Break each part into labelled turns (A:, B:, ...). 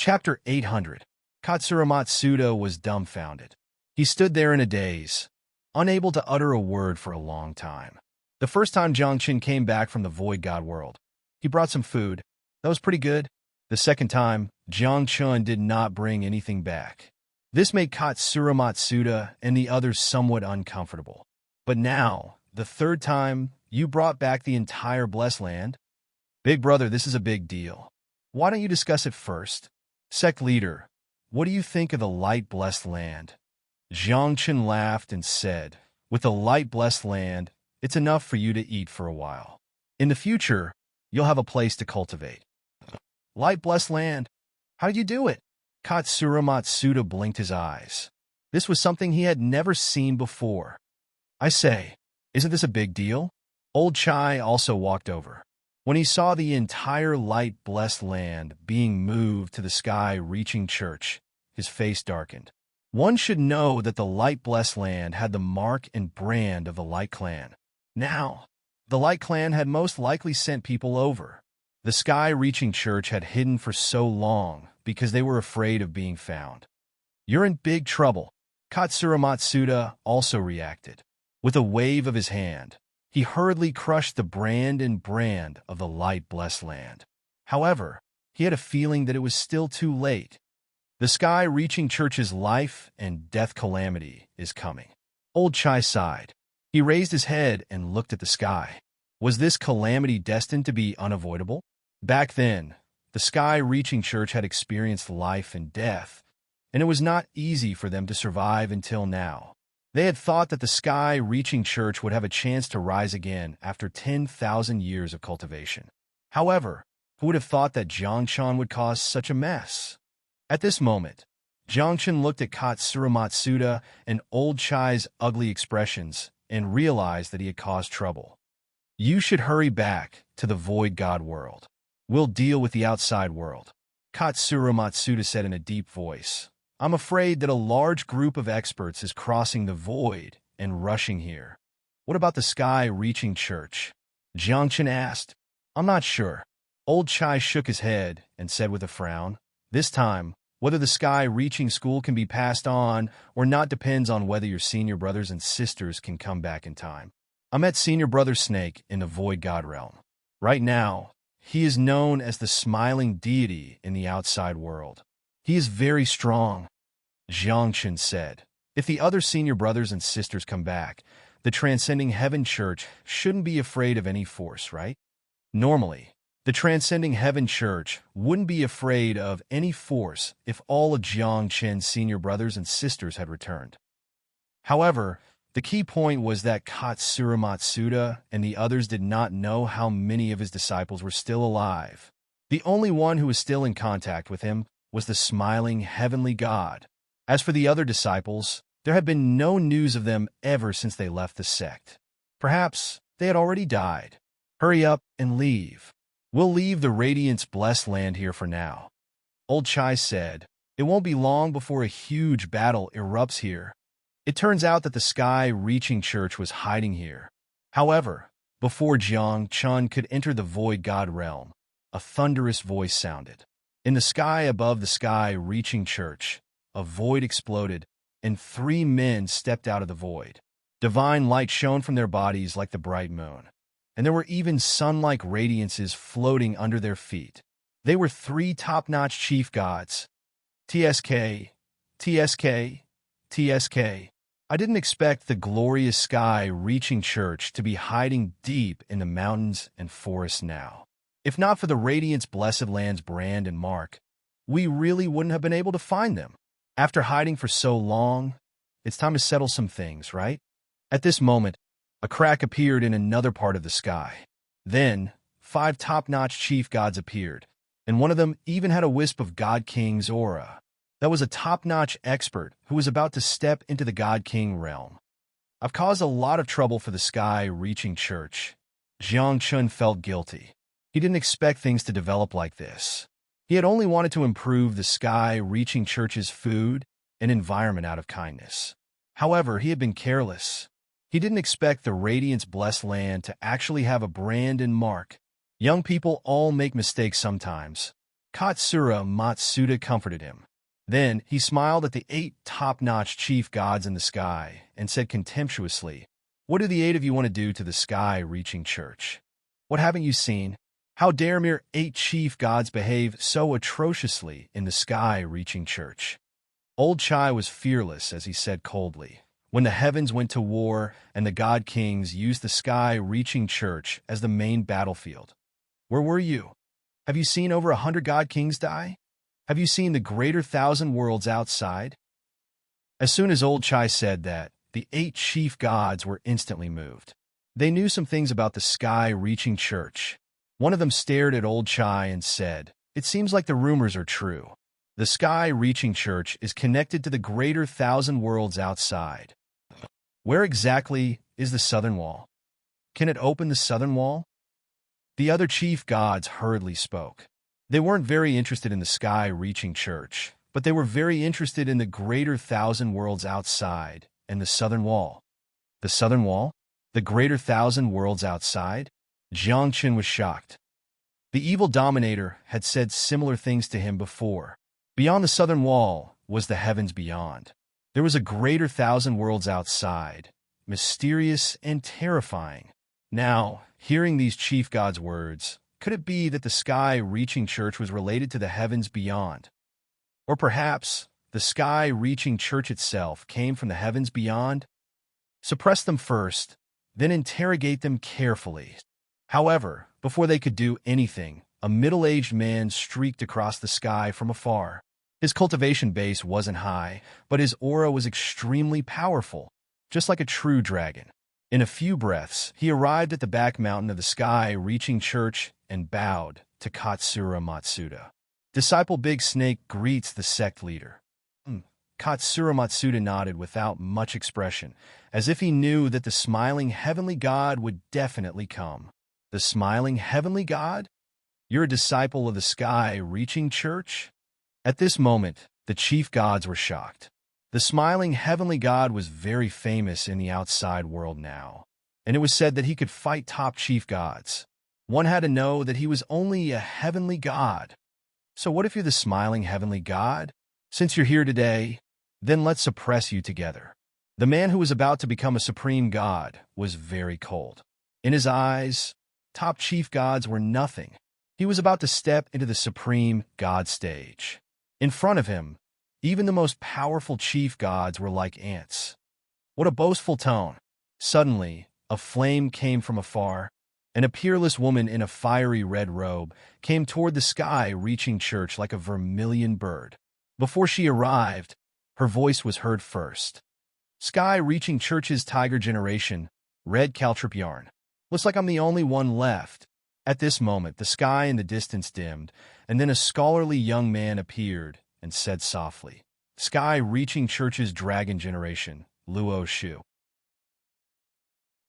A: Chapter 800. Katsura Matsuda was dumbfounded. He stood there in a daze, unable to utter a word for a long time. The first time Jiangchen came back from the Void God world, he brought some food. That was pretty good. The second time, Jiangchen did not bring anything back. This made Katsura Matsuda and the others somewhat uncomfortable. But now, the third time, you brought back the entire blessed land? Big brother, this is a big deal. Why don't you discuss it first? Sect leader, what do you think of the light blessed land? Jiangchen laughed and said, with the light blessed land, it's enough for you to eat for a while. In the future, you'll have a place to cultivate. Light blessed land? How did you do it? Katsura Matsuda blinked his eyes. This was something he had never seen before. I say, isn't this a big deal? Old Chai also walked over. When he saw the entire light blessed land being moved to the sky-reaching church, his face darkened. One should know that the light blessed land had the mark and brand of the Light Clan. Now, the Light Clan had most likely sent people over. The sky-reaching church had hidden for so long because they were afraid of being found. You're in big trouble. Katsura Matsuda also reacted. With a wave of his hand, he hurriedly crushed the brand of the light blessed land. However, he had a feeling that it was still too late. The sky-reaching church's life and death calamity is coming. Old Chai sighed. He raised his head and looked at the sky. Was this calamity destined to be unavoidable? Back then, the sky-reaching church had experienced life and death, and it was not easy for them to survive until now. They had thought that the sky-reaching church would have a chance to rise again after 10,000 years of cultivation. However, who would have thought that Jiangchen would cause such a mess? At this moment, Jiangchen looked at Katsura Matsuda and Old Chai's ugly expressions and realized that he had caused trouble. You should hurry back to the Void God world. We'll deal with the outside world, Katsura Matsuda said in a deep voice. I'm afraid that a large group of experts is crossing the void and rushing here. What about the sky-reaching church? Jiangchen asked. I'm not sure. Old Chai shook his head and said with a frown, this time, whether the sky-reaching school can be passed on or not depends on whether your senior brothers and sisters can come back in time. I met senior brother Snake in the Void God realm. Right now, he is known as the smiling deity in the outside world. He is very strong, Jiangchen said. If the other senior brothers and sisters come back, the Transcending Heaven Church shouldn't be afraid of any force, right? Normally, the Transcending Heaven Church wouldn't be afraid of any force if all of Jiangchen's senior brothers and sisters had returned. However, the key point was that Katsura Matsuda and the others did not know how many of his disciples were still alive. The only one who was still in contact with him was the smiling heavenly God. As for the other disciples, there had been no news of them ever since they left the sect. Perhaps they had already died. Hurry up and leave. We'll leave the Radiant's blessed land here for now. Old Chai said, it won't be long before a huge battle erupts here. It turns out that the sky-reaching church was hiding here. However, before Jiangchen could enter the Void God realm, a thunderous voice sounded. In the sky above the sky-reaching church, a void exploded, and 3 men stepped out of the void. Divine light shone from their bodies like the bright moon, and there were even sun-like radiances floating under their feet. They were 3 top-notch chief gods. TSK, TSK, TSK. I didn't expect the glorious sky-reaching church to be hiding deep in the mountains and forests now. If not for the Radiant's Blessed Land's brand and mark, we really wouldn't have been able to find them. After hiding for so long, it's time to settle some things, right? At this moment, a crack appeared in another part of the sky. Then, 5 top-notch chief gods appeared, and one of them even had a wisp of God King's aura. That was a top-notch expert who was about to step into the God King realm. I've caused a lot of trouble for the sky-reaching church. Jiangchen felt guilty. He didn't expect things to develop like this. He had only wanted to improve the sky-reaching church's food and environment out of kindness. However, he had been careless. He didn't expect the Radiant's blessed land to actually have a brand and mark. Young people all make mistakes sometimes. Katsura Matsuda comforted him. Then he smiled at the 8 top-notch chief gods in the sky and said contemptuously, "What do the 8 of you want to do to the sky-reaching church? What haven't you seen? How dare mere 8 chief gods behave so atrociously in the sky-reaching church?" Old Chai was fearless as he said coldly, "When the heavens went to war and the god-kings used the sky-reaching church as the main battlefield, where were you? Have you seen over 100 god-kings die? Have you seen the greater 1,000 worlds outside?" As soon as Old Chai said that, the 8 chief gods were instantly moved. They knew some things about the sky-reaching church. One of them stared at Old Chai and said, "It seems like the rumors are true. The sky-reaching church is connected to the greater 1,000 worlds outside. Where exactly is the southern wall? Can it open the southern wall?" The other chief gods hurriedly spoke. They weren't very interested in the sky-reaching church, but they were very interested in the greater 1,000 worlds outside and the southern wall. The southern wall? The greater 1,000 worlds outside? Jiang Qin was shocked. The evil dominator had said similar things to him before. Beyond the southern wall was the heavens beyond. There was a greater 1,000 worlds outside, mysterious and terrifying. Now, hearing these chief gods' words, could it be that the sky-reaching church was related to the heavens beyond? Or perhaps the sky-reaching church itself came from the heavens beyond? Suppress them first, then interrogate them carefully. However, before they could do anything, a middle-aged man streaked across the sky from afar. His cultivation base wasn't high, but his aura was extremely powerful, just like a true dragon. In a few breaths, he arrived at the back mountain of the sky-reaching church and bowed to Katsura Matsuda. Disciple Big Snake greets the sect leader. Katsura Matsuda nodded without much expression, as if he knew that the smiling heavenly god would definitely come. The smiling heavenly god? You're a disciple of the sky-reaching church? At this moment, the chief gods were shocked. The smiling heavenly god was very famous in the outside world now, and it was said that he could fight top chief gods. One had to know that he was only a heavenly god. So what if you're the smiling heavenly god? Since you're here today, then let's suppress you together. The man who was about to become a supreme god was very cold. In his eyes, top chief gods were nothing. He was about to step into the supreme god stage. In front of him, even the most powerful chief gods were like ants. What a boastful tone. Suddenly, a flame came from afar, and a peerless woman in a fiery red robe came toward the sky-reaching church like a vermilion bird. Before she arrived, her voice was heard first. "Sky-reaching church's tiger generation, red caltrip yarn. Looks like I'm the only one left." At this moment, the sky in the distance dimmed, and then a scholarly young man appeared and said softly, "Sky-reaching church's dragon generation, Luo Shu."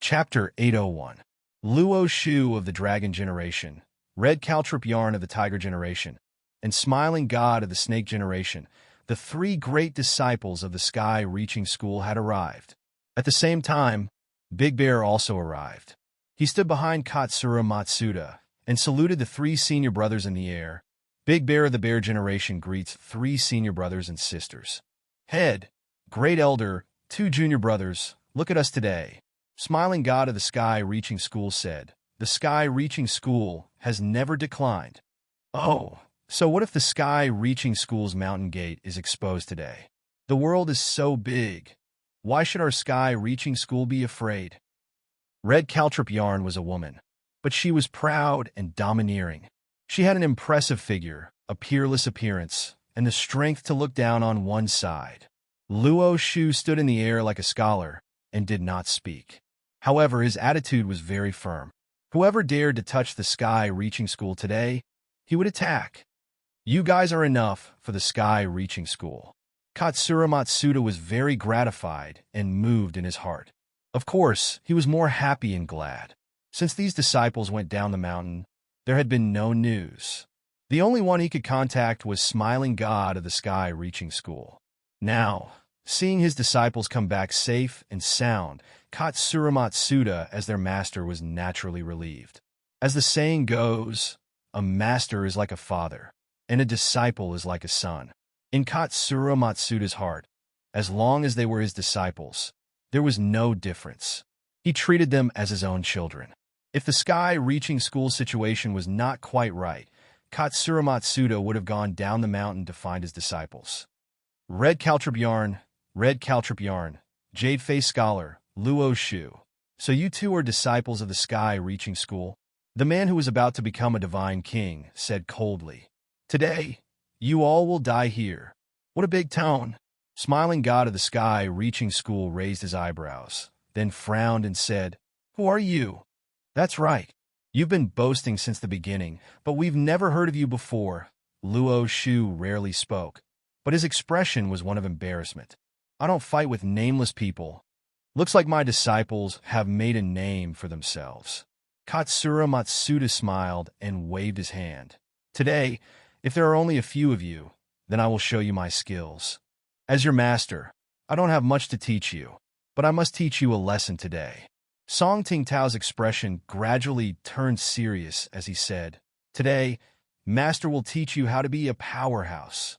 A: Chapter 801. Luo Shu of the Dragon Generation, Red Caltrip Yarn of the Tiger Generation, and Smiling God of the Snake Generation, the 3 great disciples of the Sky-Reaching School had arrived. At the same time, Big Bear also arrived. He stood behind Katsura Matsuda and saluted the 3 senior brothers in the air. Big Bear of the Bear Generation greets 3 senior brothers and sisters. "Head, Great Elder, 2 junior brothers, look at us today." Smiling God of the Sky-Reaching School said, "The Sky-Reaching School has never declined." "Oh, so what if the Sky-Reaching School's mountain gate is exposed today? The world is so big. Why should our Sky-Reaching School be afraid?" Red Caltrip Yarn was a woman, but she was proud and domineering. She had an impressive figure, a peerless appearance, and the strength to look down on one side. Luo Shu stood in the air like a scholar and did not speak. However, his attitude was very firm. Whoever dared to touch the Sky-Reaching School today, he would attack. "You guys are enough for the Sky-Reaching School." Katsura Matsuda was very gratified and moved in his heart. Of course, he was more happy and glad. Since these disciples went down the mountain, there had been no news. The only one he could contact was Smiling God of the Sky-Reaching School. Now, seeing his disciples come back safe and sound, Katsura Matsuda as their master was naturally relieved. As the saying goes, a master is like a father. and a disciple is like a son. In Katsura Matsuda's heart, as long as they were his disciples, there was no difference. He treated them as his own children. If the sky-reaching school situation was not quite right, Katsura Matsuda would have gone down the mountain to find his disciples. Red Caltrip Yarn, Jade-Face Scholar, Luo Shu. So you two are disciples of the sky-reaching school? The man who was about to become a divine king said coldly. Today, you all will die here. What a big tone. Smiling god of the sky-reaching school raised his eyebrows, then frowned and said, Who are you? That's right. You've been boasting since the beginning, but we've never heard of you before. Luo Shu rarely spoke, but his expression was one of embarrassment. I don't fight with nameless people. Looks like my disciples have made a name for themselves. Katsura Matsuda smiled and waved his hand. Today, if there are only a few of you, then I will show you my skills. As your master, I don't have much to teach you, but I must teach you a lesson today. Song Tingtao's expression gradually turned serious as he said, Today, Master will teach you how to be a powerhouse.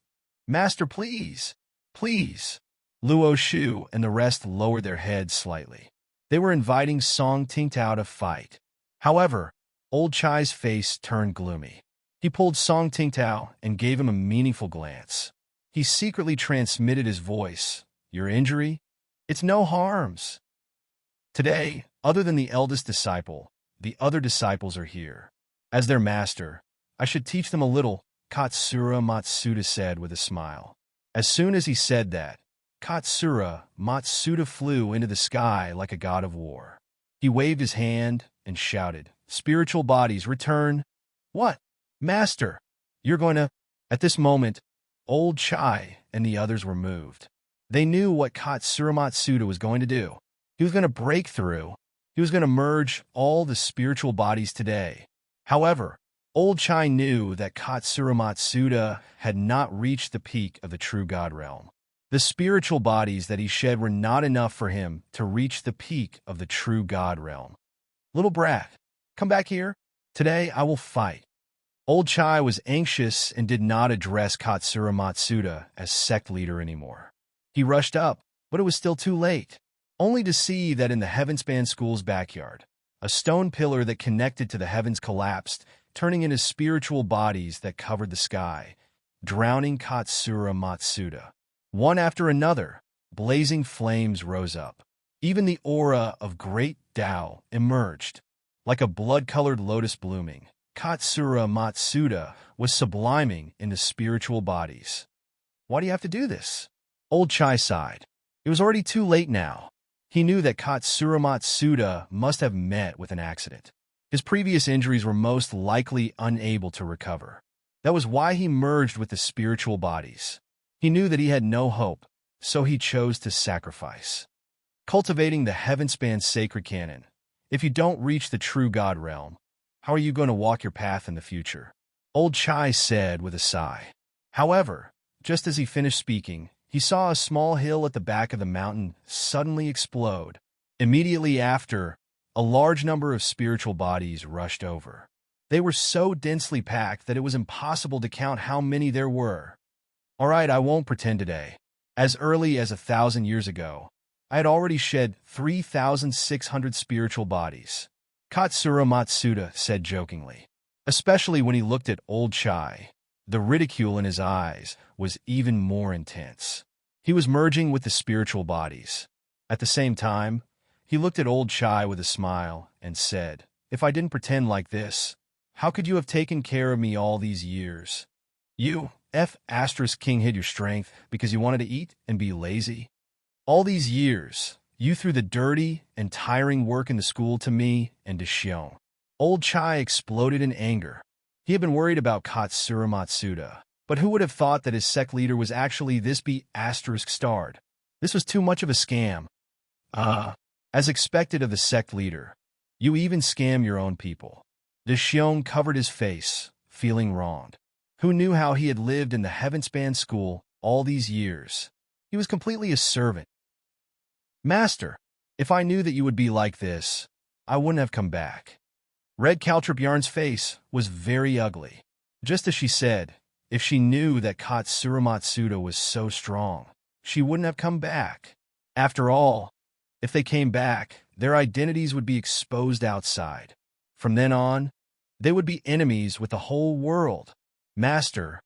A: Master, please, please. Luo Shu and the rest lowered their heads slightly. They were inviting Song Tingtao to fight. However, Old Chai's face turned gloomy. He pulled Song Tingtao and gave him a meaningful glance. He secretly transmitted his voice. Your injury? It's no harms. Today, other than the eldest disciple, the other disciples are here. As their master, I should teach them a little, Katsura Matsuda said with a smile. As soon as he said that, Katsura Matsuda flew into the sky like a god of war. He waved his hand and shouted, Spiritual bodies, return. What? Master, you're going to... At this moment, Old Chai and the others were moved. They knew what Katsura Matsuda was going to do. He was going to break through. He was going to merge all the spiritual bodies today. However, Old Chai knew that Katsura Matsuda had not reached the peak of the true God realm. The spiritual bodies that he shed were not enough for him to reach the peak of the true God realm. Little brat, come back here. Today I will fight. Old Chai was anxious and did not address Katsura Matsuda as sect leader anymore. He rushed up, but it was still too late, only to see that in the Heavenspan School's backyard, a stone pillar that connected to the heavens collapsed, turning into spiritual bodies that covered the sky, drowning Katsura Matsuda. One after another, blazing flames rose up. Even the aura of Great Tao emerged. Like a blood-colored lotus blooming, Katsura Matsuda was subliming into spiritual bodies. Why do you have to do this? Old Chai sighed. It was already too late now. He knew that Katsura Matsuda must have met with an accident. His previous injuries were most likely unable to recover. That was why he merged with the spiritual bodies. He knew that he had no hope, so he chose to sacrifice. Cultivating the Heavenspan sacred canon. If you don't reach the true God realm, how are you going to walk your path in the future? Old Chai said with a sigh. However, just as he finished speaking, he saw a small hill at the back of the mountain suddenly explode. Immediately after, a large number of spiritual bodies rushed over. They were so densely packed that it was impossible to count how many there were. All right, I won't pretend today. As early as 1,000 years ago, I had already shed 3,600 spiritual bodies. Katsura Matsuda said jokingly, especially when he looked at Old Chai. The ridicule in his eyes was even more intense. He was merging with the spiritual bodies. At the same time, he looked at Old Chai with a smile and said, If I didn't pretend like this, how could you have taken care of me all these years? You, King, hid your strength because you wanted to eat and be lazy. All these years, you threw the dirty and tiring work in the school to me and to Xiong. Old Chai exploded in anger. He had been worried about Katsura Matsuda, but who would have thought that his sect leader was actually this starred? This was too much of a scam. As expected of the sect leader, you even scam your own people. De Xiong covered his face, feeling wronged. Who knew how he had lived in the Heavenspan School all these years? He was completely a servant. Master, if I knew that you would be like this, I wouldn't have come back. Red Caltrip Yarn's face was very ugly. Just as she said, If she knew that Katsura Matsuda was so strong, she wouldn't have come back. After all, if they came back, their identities would be exposed outside. From then on, they would be enemies with the whole world. Master,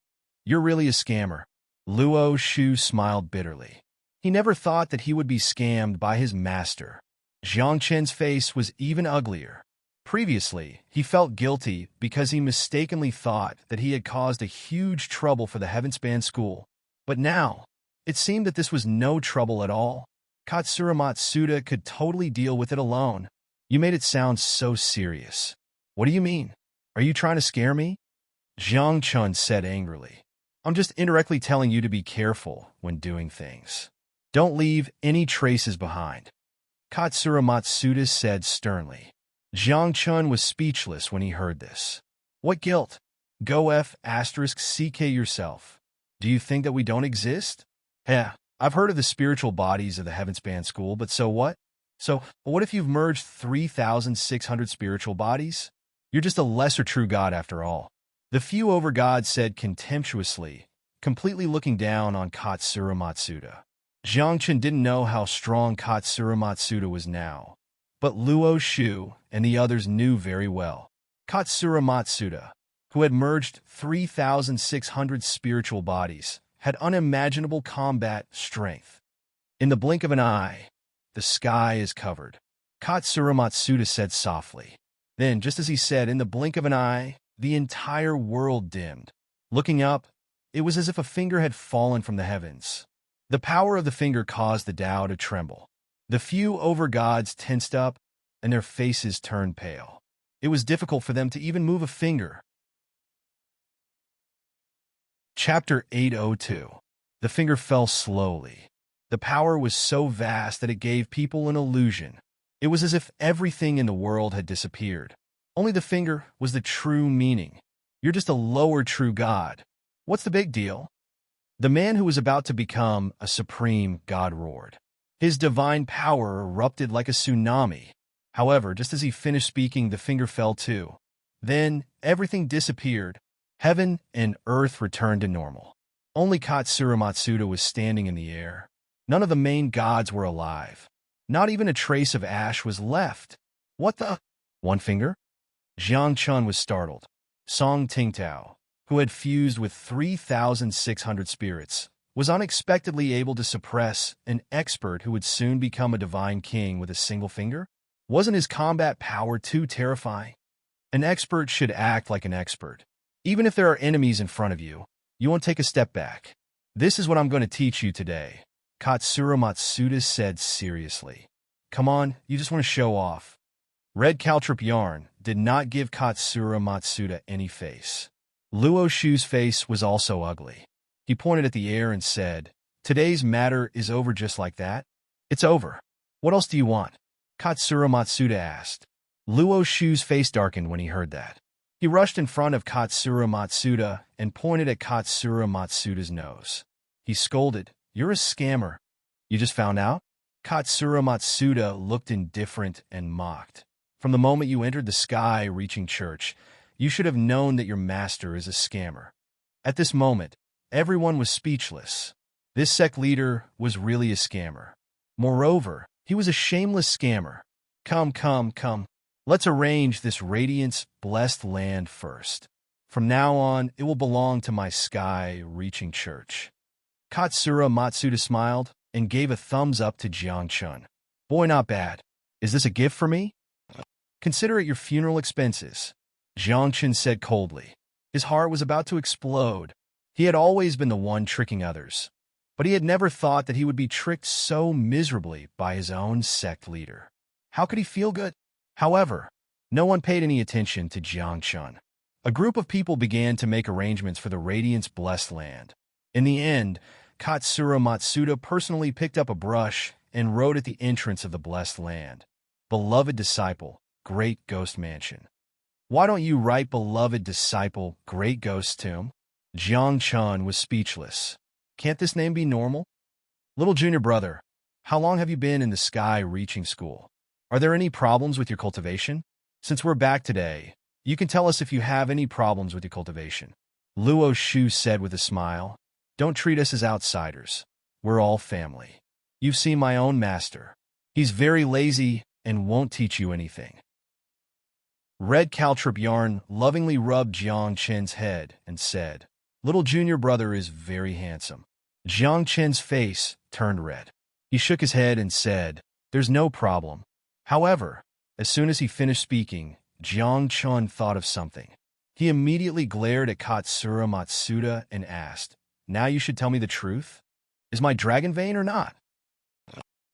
A: you're really a scammer. Luo Shu smiled bitterly. He never thought that he would be scammed by his master. Jiang Chen's face was even uglier. Previously, he felt guilty because he mistakenly thought that he had caused a huge trouble for the Heavenspan school. But now, it seemed that this was no trouble at all. Katsura Matsuda could totally deal with it alone. You made it sound so serious. What do you mean? Are you trying to scare me? Jiang Chun said angrily. I'm just indirectly telling you to be careful when doing things. Don't leave any traces behind. Katsura Matsuda said sternly. Jiang Chun was speechless when he heard this. What guilt? Go *CK yourself. Do you think that we don't exist? Heh, I've heard of the spiritual bodies of the Heavenspan school, but so what? So, what if you've merged 3,600 spiritual bodies? You're just a lesser true god after all. The few overgods said contemptuously, completely looking down on Katsura Matsuda. Jiang Chun didn't know how strong Katsura Matsuda was now, but Luo Shu and the others knew very well. Katsura Matsuda, who had merged 3,600 spiritual bodies, had unimaginable combat strength. In the blink of an eye, the sky is covered. Katsura Matsuda said softly. Then, just as he said, in the blink of an eye, the entire world dimmed. Looking up, it was as if a finger had fallen from the heavens. The power of the finger caused the Tao to tremble. The few overgods tensed up, and their faces turned pale. It was difficult for them to even move a finger. Chapter 802. The finger fell slowly. The power was so vast that it gave people an illusion. It was as if everything in the world had disappeared. Only the finger was the true meaning. You're just a lower true god. What's the big deal? The man who was about to become a supreme god roared. His divine power erupted like a tsunami. However, just as he finished speaking, the finger fell too. Then, everything disappeared. Heaven and earth returned to normal. Only Katsura Matsuda was standing in the air. None of the main gods were alive. Not even a trace of ash was left. What the? One finger? Jiang Chun was startled. Song Tingtao, who had fused with 3,600 spirits, was unexpectedly able to suppress an expert who would soon become a divine king with a single finger? Wasn't his combat power too terrifying? An expert should act like an expert. Even if there are enemies in front of you, you won't take a step back. This is what I'm going to teach you today, Katsura Matsuda said seriously. Come on, you just want to show off. Red Caltrip yarn did not give Katsura Matsuda any face. Luo Shu's face was also ugly. He pointed at the air and said, Today's matter is over just like that? It's over. What else do you want? Katsura Matsuda asked. Luo Shu's face darkened when he heard that. He rushed in front of Katsura Matsuda and pointed at Katsura Matsuda's nose. He scolded, You're a scammer. You just found out? Katsura Matsuda looked indifferent and mocked. From the moment you entered the sky-reaching church, you should have known that your master is a scammer. At this moment, everyone was speechless. This sect leader was really a scammer. Moreover, he was a shameless scammer. Come. Let's arrange this radiance-blessed land first. From now on, it will belong to my sky-reaching church. Katsura Matsuda smiled and gave a thumbs up to Jiang Chun. Boy, not bad. Is this a gift for me? Consider it your funeral expenses, Jiang Chun said coldly. His heart was about to explode. He had always been the one tricking others, but he had never thought that he would be tricked so miserably by his own sect leader. How could he feel good? However, no one paid any attention to Jiang Chun. A group of people began to make arrangements for the radiance-blessed land. In the end, Katsura Matsuda personally picked up a brush and wrote at the entrance of the blessed land, Beloved Disciple, Great Ghost Mansion. Why don't you write Beloved Disciple, Great Ghost Tomb? Jiang Chun was speechless. Can't this name be normal? Little junior brother, how long have you been in the sky-reaching school? Are there any problems with your cultivation? Since we're back today, you can tell us if you have any problems with your cultivation. Luo Shu said with a smile. Don't treat us as outsiders. We're all family. You've seen my own master. He's very lazy and won't teach you anything. Red Caltrip Yarn lovingly rubbed Jiang Chen's head and said, Little junior brother is very handsome. Jiang Chen's face turned red. He shook his head and said, There's no problem. However, as soon as he finished speaking, Jiang Chen thought of something. He immediately glared at Katsura Matsuda and asked, Now you should tell me the truth? Is my dragon vein or not?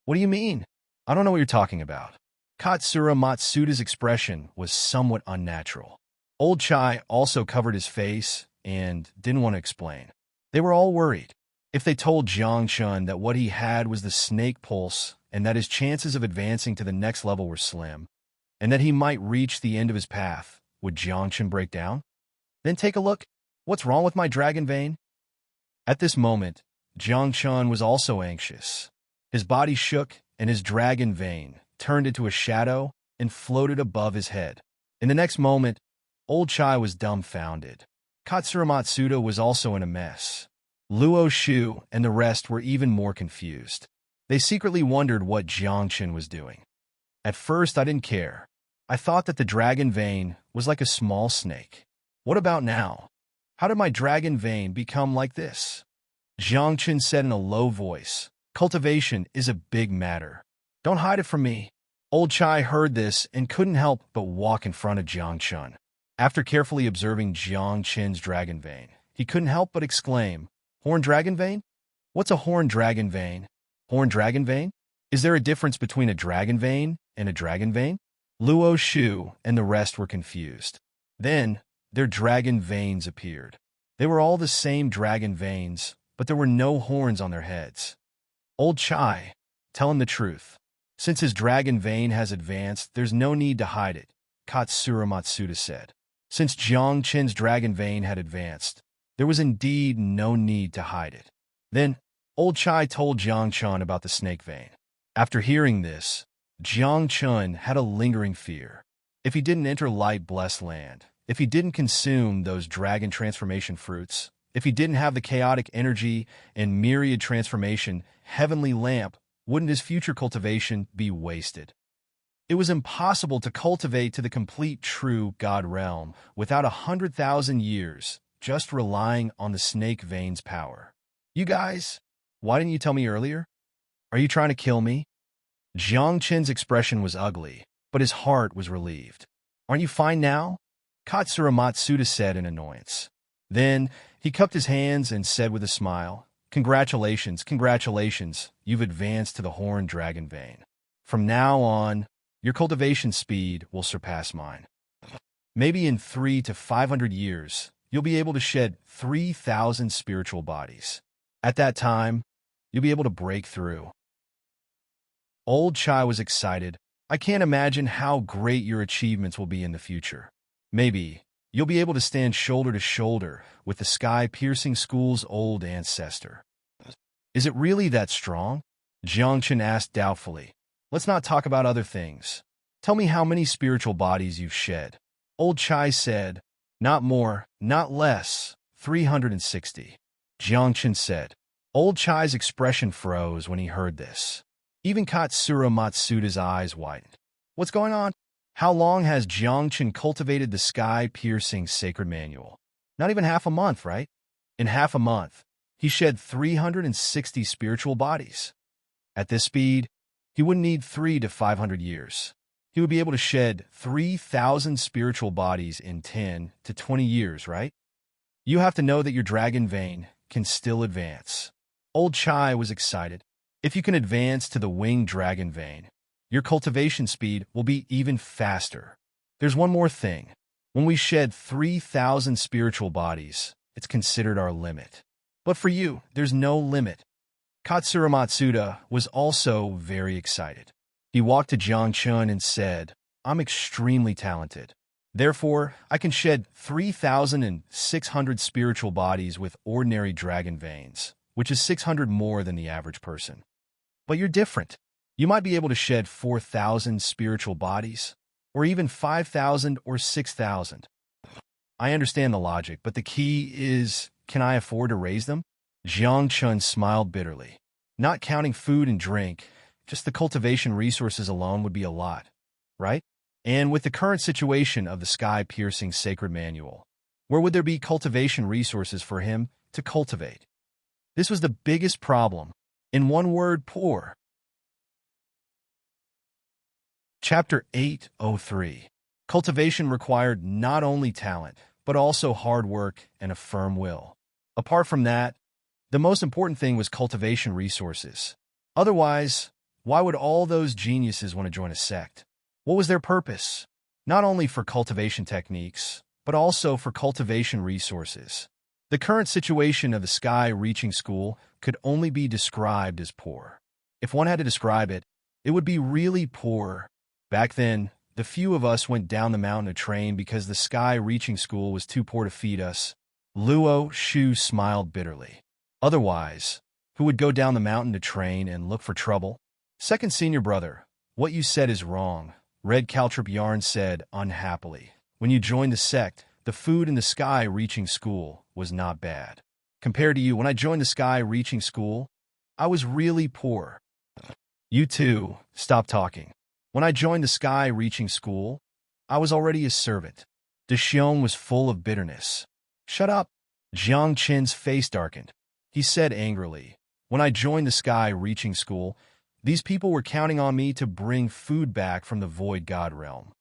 A: What do you mean? I don't know what you're talking about. Katsura Matsuda's expression was somewhat unnatural. Old Chai also covered his face and didn't want to explain. They were all worried. If they told Jiang Chen that what he had was the snake pulse and that his chances of advancing to the next level were slim, and that he might reach the end of his path, would Jiang Chen break down? Then take a look. What's wrong with my dragon vein? At this moment, Jiang Chen was also anxious. His body shook and his dragon vein turned into a shadow and floated above his head. In the next moment, Old Chai was dumbfounded. Katsura Matsuda was also in a mess. Luo Shu and the rest were even more confused. They secretly wondered what Jiang Chen was doing. At first, I didn't care. I thought that the dragon vein was like a small snake. What about now? How did my dragon vein become like this? Jiang Chen said in a low voice, Cultivation is a big matter. Don't hide it from me. Old Chai heard this and couldn't help but walk in front of Jiang Chen. After carefully observing Jiang Chen's dragon vein, he couldn't help but exclaim, Horn dragon vein? What's a horn dragon vein? Horn dragon vein? Is there a difference between a dragon vein and a dragon vein? Luo Shu and the rest were confused. Then, their dragon veins appeared. They were all the same dragon veins, but there were no horns on their heads. Old Chai, tell him the truth. Since his dragon vein has advanced, there's no need to hide it, Katsura Matsuda said. Since Jiang Chen's dragon vein had advanced, there was indeed no need to hide it. Then, Old Chai told Jiang Chen about the snake vein. After hearing this, Jiang Chen had a lingering fear. If he didn't enter light-blessed land, if he didn't consume those dragon transformation fruits, if he didn't have the chaotic energy and myriad transformation heavenly lamp, wouldn't his future cultivation be wasted? It was impossible to cultivate to the complete true God realm without 100,000 years, just relying on the snake vein's power. You guys, why didn't you tell me earlier? Are you trying to kill me? Jiang Chen's expression was ugly, but his heart was relieved. Aren't you fine now? Katsura Matsuda said in annoyance. Then, he cupped his hands and said with a smile, Congratulations, congratulations, you've advanced to the horned dragon vein. From now on, your cultivation speed will surpass mine. Maybe in 300 to 500 years, you'll be able to shed 3,000 spiritual bodies. At that time, you'll be able to break through. Old Chai was excited. I can't imagine how great your achievements will be in the future. Maybe you'll be able to stand shoulder to shoulder with the sky-piercing school's old ancestor. Is it really that strong? Jiang Chen asked doubtfully. Let's not talk about other things. Tell me how many spiritual bodies you've shed. Old Chai said, Not more, not less, 360. Jiang Chen said. Old Chai's expression froze when he heard this. Even Katsura Matsuda's eyes widened. What's going on? How long has Jiang Chen cultivated the sky-piercing sacred manual? Not even half a month, right? In half a month, he shed 360 spiritual bodies. At this speed, he wouldn't need 300 to 500 years. He would be able to shed 3,000 spiritual bodies in 10 to 20 years, right? You have to know that your dragon vein can still advance. Old Chai was excited. If you can advance to the winged dragon vein, your cultivation speed will be even faster. There's one more thing. When we shed 3,000 spiritual bodies, it's considered our limit. But for you, there's no limit. Katsura Matsuda was also very excited. He walked to Jiang Chen and said, I'm extremely talented. Therefore, I can shed 3,600 spiritual bodies with ordinary dragon veins, which is 600 more than the average person. But you're different. You might be able to shed 4,000 spiritual bodies, or even 5,000 or 6,000. I understand the logic, but the key is, can I afford to raise them? Jiang Chun smiled bitterly. Not counting food and drink, just the cultivation resources alone would be a lot, right? And with the current situation of the sky-piercing sacred manual, where would there be cultivation resources for him to cultivate? This was the biggest problem. In one word, poor. Chapter 803. Cultivation required not only talent, but also hard work and a firm will. Apart from that, the most important thing was cultivation resources. Otherwise, why would all those geniuses want to join a sect? What was their purpose? Not only for cultivation techniques, but also for cultivation resources. The current situation of the sky-reaching school could only be described as poor. If one had to describe it, it would be really poor. Back then, the few of us went down the mountain to train because the sky-reaching school was too poor to feed us. Luo Shu smiled bitterly. Otherwise, who would go down the mountain to train and look for trouble? Second senior brother, what you said is wrong, Red Caltrip Yarn said unhappily. When you joined the sect, the food in the sky-reaching school was not bad. Compared to you, when I joined the sky-reaching school, I was really poor. You too, stop talking. When I joined the sky-reaching school, I was already a servant. Deshiong was full of bitterness. Shut up. Jiang Qin's face darkened. He said angrily, when I joined the sky-reaching school, these people were counting on me to bring food back from the void god realm.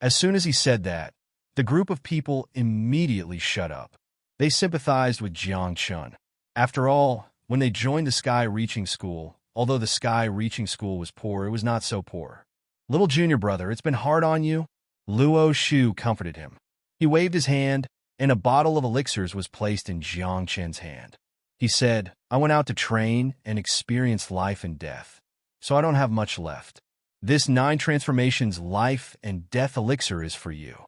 A: As soon as he said that, the group of people immediately shut up. They sympathized with Jiang Chun. After all, when they joined the sky-reaching school, although the sky-reaching school was poor, it was not so poor. Little junior brother, it's been hard on you? Luo Shu comforted him. He waved his hand, and a bottle of elixirs was placed in Jiang Chen's hand. He said, I went out to train and experience life and death, so I don't have much left. This 9 transformations life and death elixir is for you.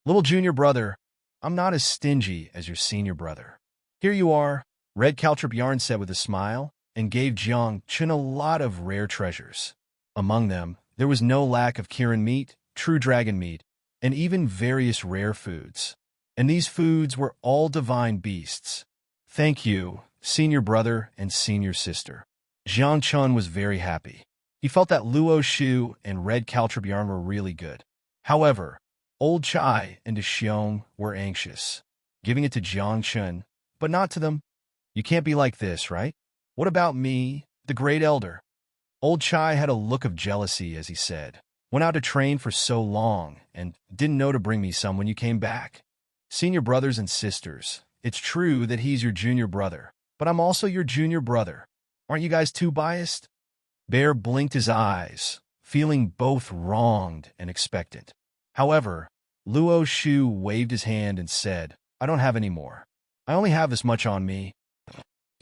A: Little junior brother, I'm not as stingy as your senior brother. Here you are, Red Caltrip Yarn said with a smile, and gave Jiang Chen a lot of rare treasures. Among them, there was no lack of Kirin meat, true dragon meat, and even various rare foods. And these foods were all divine beasts. Thank you, senior brother and senior sister. Jiang Chun was very happy. He felt that Luo Shu and Red Caltrip Yarn were really good. However, Old Chai and Deshiong were anxious, giving it to Jiang Chun, but not to them. You can't be like this, right? What about me, the great elder? Old Chai had a look of jealousy as he said, went out to train for so long and didn't know to bring me some when you came back. Senior brothers and sisters, it's true that he's your junior brother, but I'm also your junior brother. Aren't you guys too biased? Bear blinked his eyes, feeling both wronged and expectant. However, Luo Shu waved his hand and said, I don't have any more. I only have this much on me.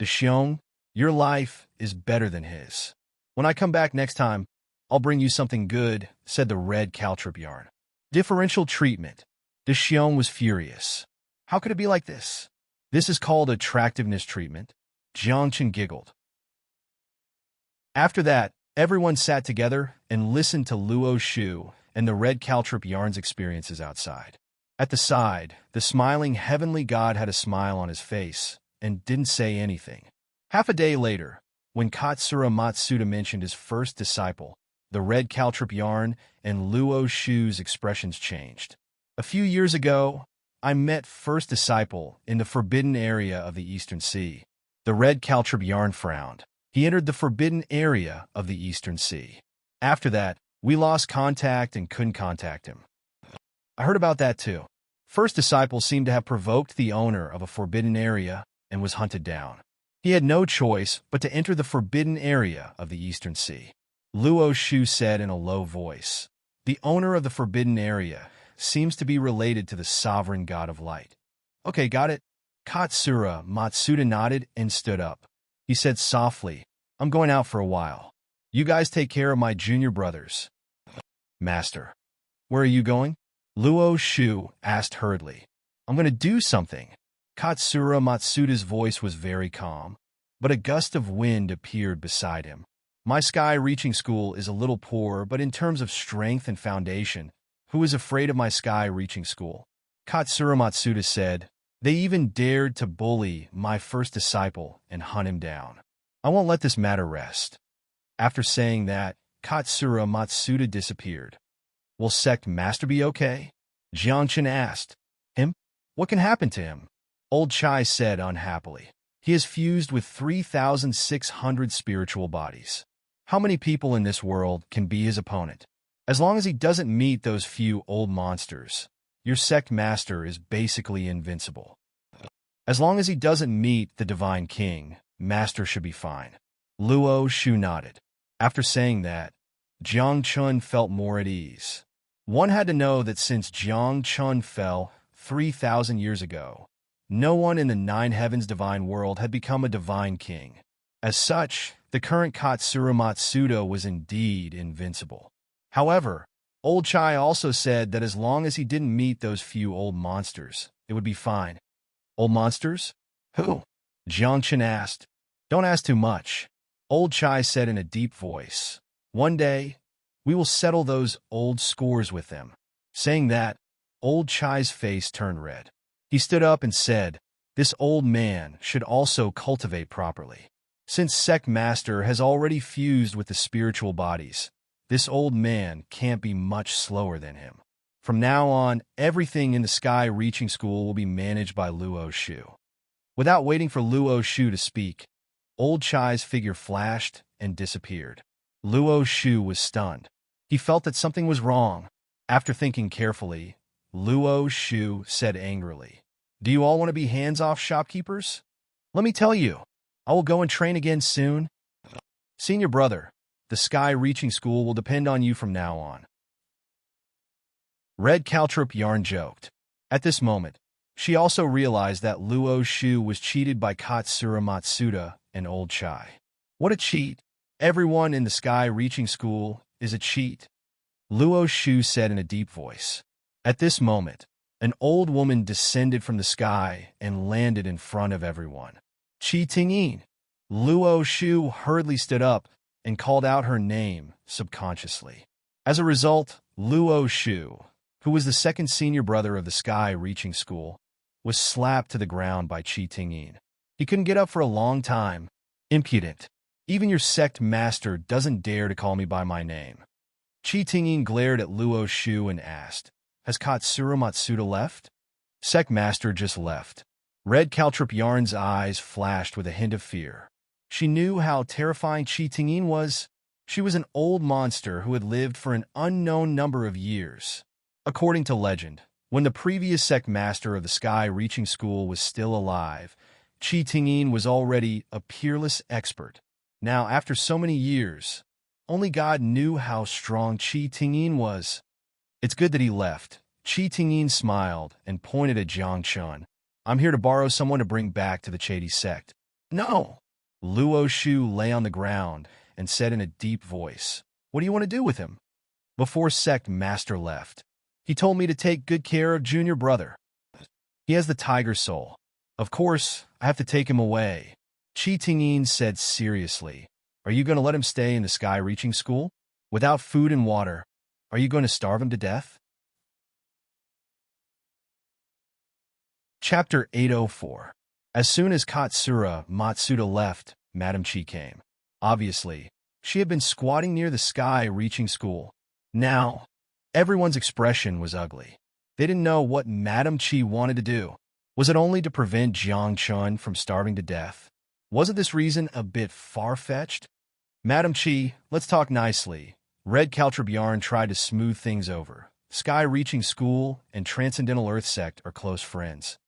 A: Deshiong, your life is better than his. When I come back next time, I'll bring you something good, said the Red Caltrip Yarn. Differential treatment. Deshiong was furious. How could it be like this? This is called attractiveness treatment. Jiang Chen giggled. After that, everyone sat together and listened to Luo Shu and the Red Caltrip Yarn's experiences outside. At the side, the smiling heavenly god had a smile on his face and didn't say anything. Half a day later, when Katsura Matsuda mentioned his first disciple, the Red Caltrip Yarn and Luo Shu's expressions changed. A few years ago, I met first disciple in the forbidden area of the Eastern Sea. The Red Caltrip Yarn frowned. He entered the forbidden area of the Eastern Sea. After that, we lost contact and couldn't contact him. I heard about that too. First disciple seemed to have provoked the owner of a forbidden area and was hunted down. He had no choice but to enter the forbidden area of the Eastern Sea. Luo Shu said in a low voice, the owner of the forbidden area seems to be related to the sovereign god of light. Okay, got it. Katsura Matsuda nodded and stood up. He said softly, I'm going out for a while. You guys take care of my junior brothers. Master. Where are you going? Luo Shu asked hurriedly. I'm going to do something. Katsura Matsuda's voice was very calm, but a gust of wind appeared beside him. My sky-reaching school is a little poor, but in terms of strength and foundation, who is afraid of my sky-reaching school? Katsura Matsuda said, "They even dared to bully my first disciple and hunt him down. I won't let this matter rest." After saying that, Katsura Matsuda disappeared. "Will Sect Master be okay?" Jiangchen asked. "Him? What can happen to him?" Old Chai said unhappily. "He is fused with 3,600 spiritual bodies. How many people in this world can be his opponent? As long as he doesn't meet those few old monsters, your Sect Master is basically invincible. As long as he doesn't meet the Divine King, Master should be fine." Luo Shu nodded. After saying that, Jiang Chun felt more at ease. One had to know that since Jiang Chun fell 3,000 years ago, no one in the Nine Heavens divine world had become a divine king. As such, the current Katsura Matsuda was indeed invincible. However, Old Chai also said that as long as he didn't meet those few old monsters, it would be fine. "Old monsters? Who?" Jiangchen asked. "Don't ask too much," Old Chai said in a deep voice. "One day, we will settle those old scores with them." Saying that, Old Chai's face turned red. He stood up and said, "This old man should also cultivate properly. Since Sect Master has already fused with the spiritual bodies, this old man can't be much slower than him. From now on, everything in the Sky Reaching School will be managed by Luo Shu." Without waiting for Luo Shu to speak, Old Chai's figure flashed and disappeared. Luo Shu was stunned. He felt that something was wrong. After thinking carefully, Luo Shu said angrily, "Do you all want to be hands-off shopkeepers? Let me tell you, I will go and train again soon. Senior brother, the Sky Reaching School will depend on you from now on." Red Caltrip Yarn joked. At this moment, she also realized that Luo Shu was cheated by Katsura Matsuda and Old Chai. What a cheat! Everyone in the Sky Reaching School is a cheat, Luo Shu said in a deep voice. At this moment, an old woman descended from the sky and landed in front of everyone. "Qi Tingyin." Luo Shu hurriedly stood up and called out her name subconsciously. As a result, Luo Shu, who was the second senior brother of the Sky Reaching School, was slapped to the ground by Qi Tingyin. He couldn't get up for a long time. "Impudent. Even your sect master doesn't dare to call me by my name." Qi Tingyin glared at Luo Shu and asked, "Has Katsura Matsuda left?" "Sect master just left." Red Caltrip Yarn's eyes flashed with a hint of fear. She knew how terrifying Qi Tingyin was. She was an old monster who had lived for an unknown number of years. According to legend, when the previous sect master of the Sky Reaching School was still alive, Qi Tingyin was already a peerless expert. Now, after so many years, only God knew how strong Qi Tingyin was. "It's good that he left." Qi Tingyin smiled and pointed at Jiang Chun. "I'm here to borrow someone to bring back to the Chadi sect." "No!" Luo Shu lay on the ground and said in a deep voice, "What do you want to do with him?" "Before sect master left, he told me to take good care of junior brother. He has the tiger soul. Of course, I have to take him away." Qi Tingyin said seriously, "Are you going to let him stay in the Sky Reaching School? Without food and water, are you going to starve him to death?" Chapter 804. As soon as Katsura Matsuda left, Madame Chi came. Obviously, she had been squatting near the Sky Reaching School. Now, everyone's expression was ugly. They didn't know what Madame Chi wanted to do. Was it only to prevent Jiang Chun from starving to death? Wasn't this reason a bit far-fetched? "Madame Chi, let's talk nicely." Red Caltrip Yarn tried to smooth things over. Sky Reaching School and Transcendental Earth Sect are close friends.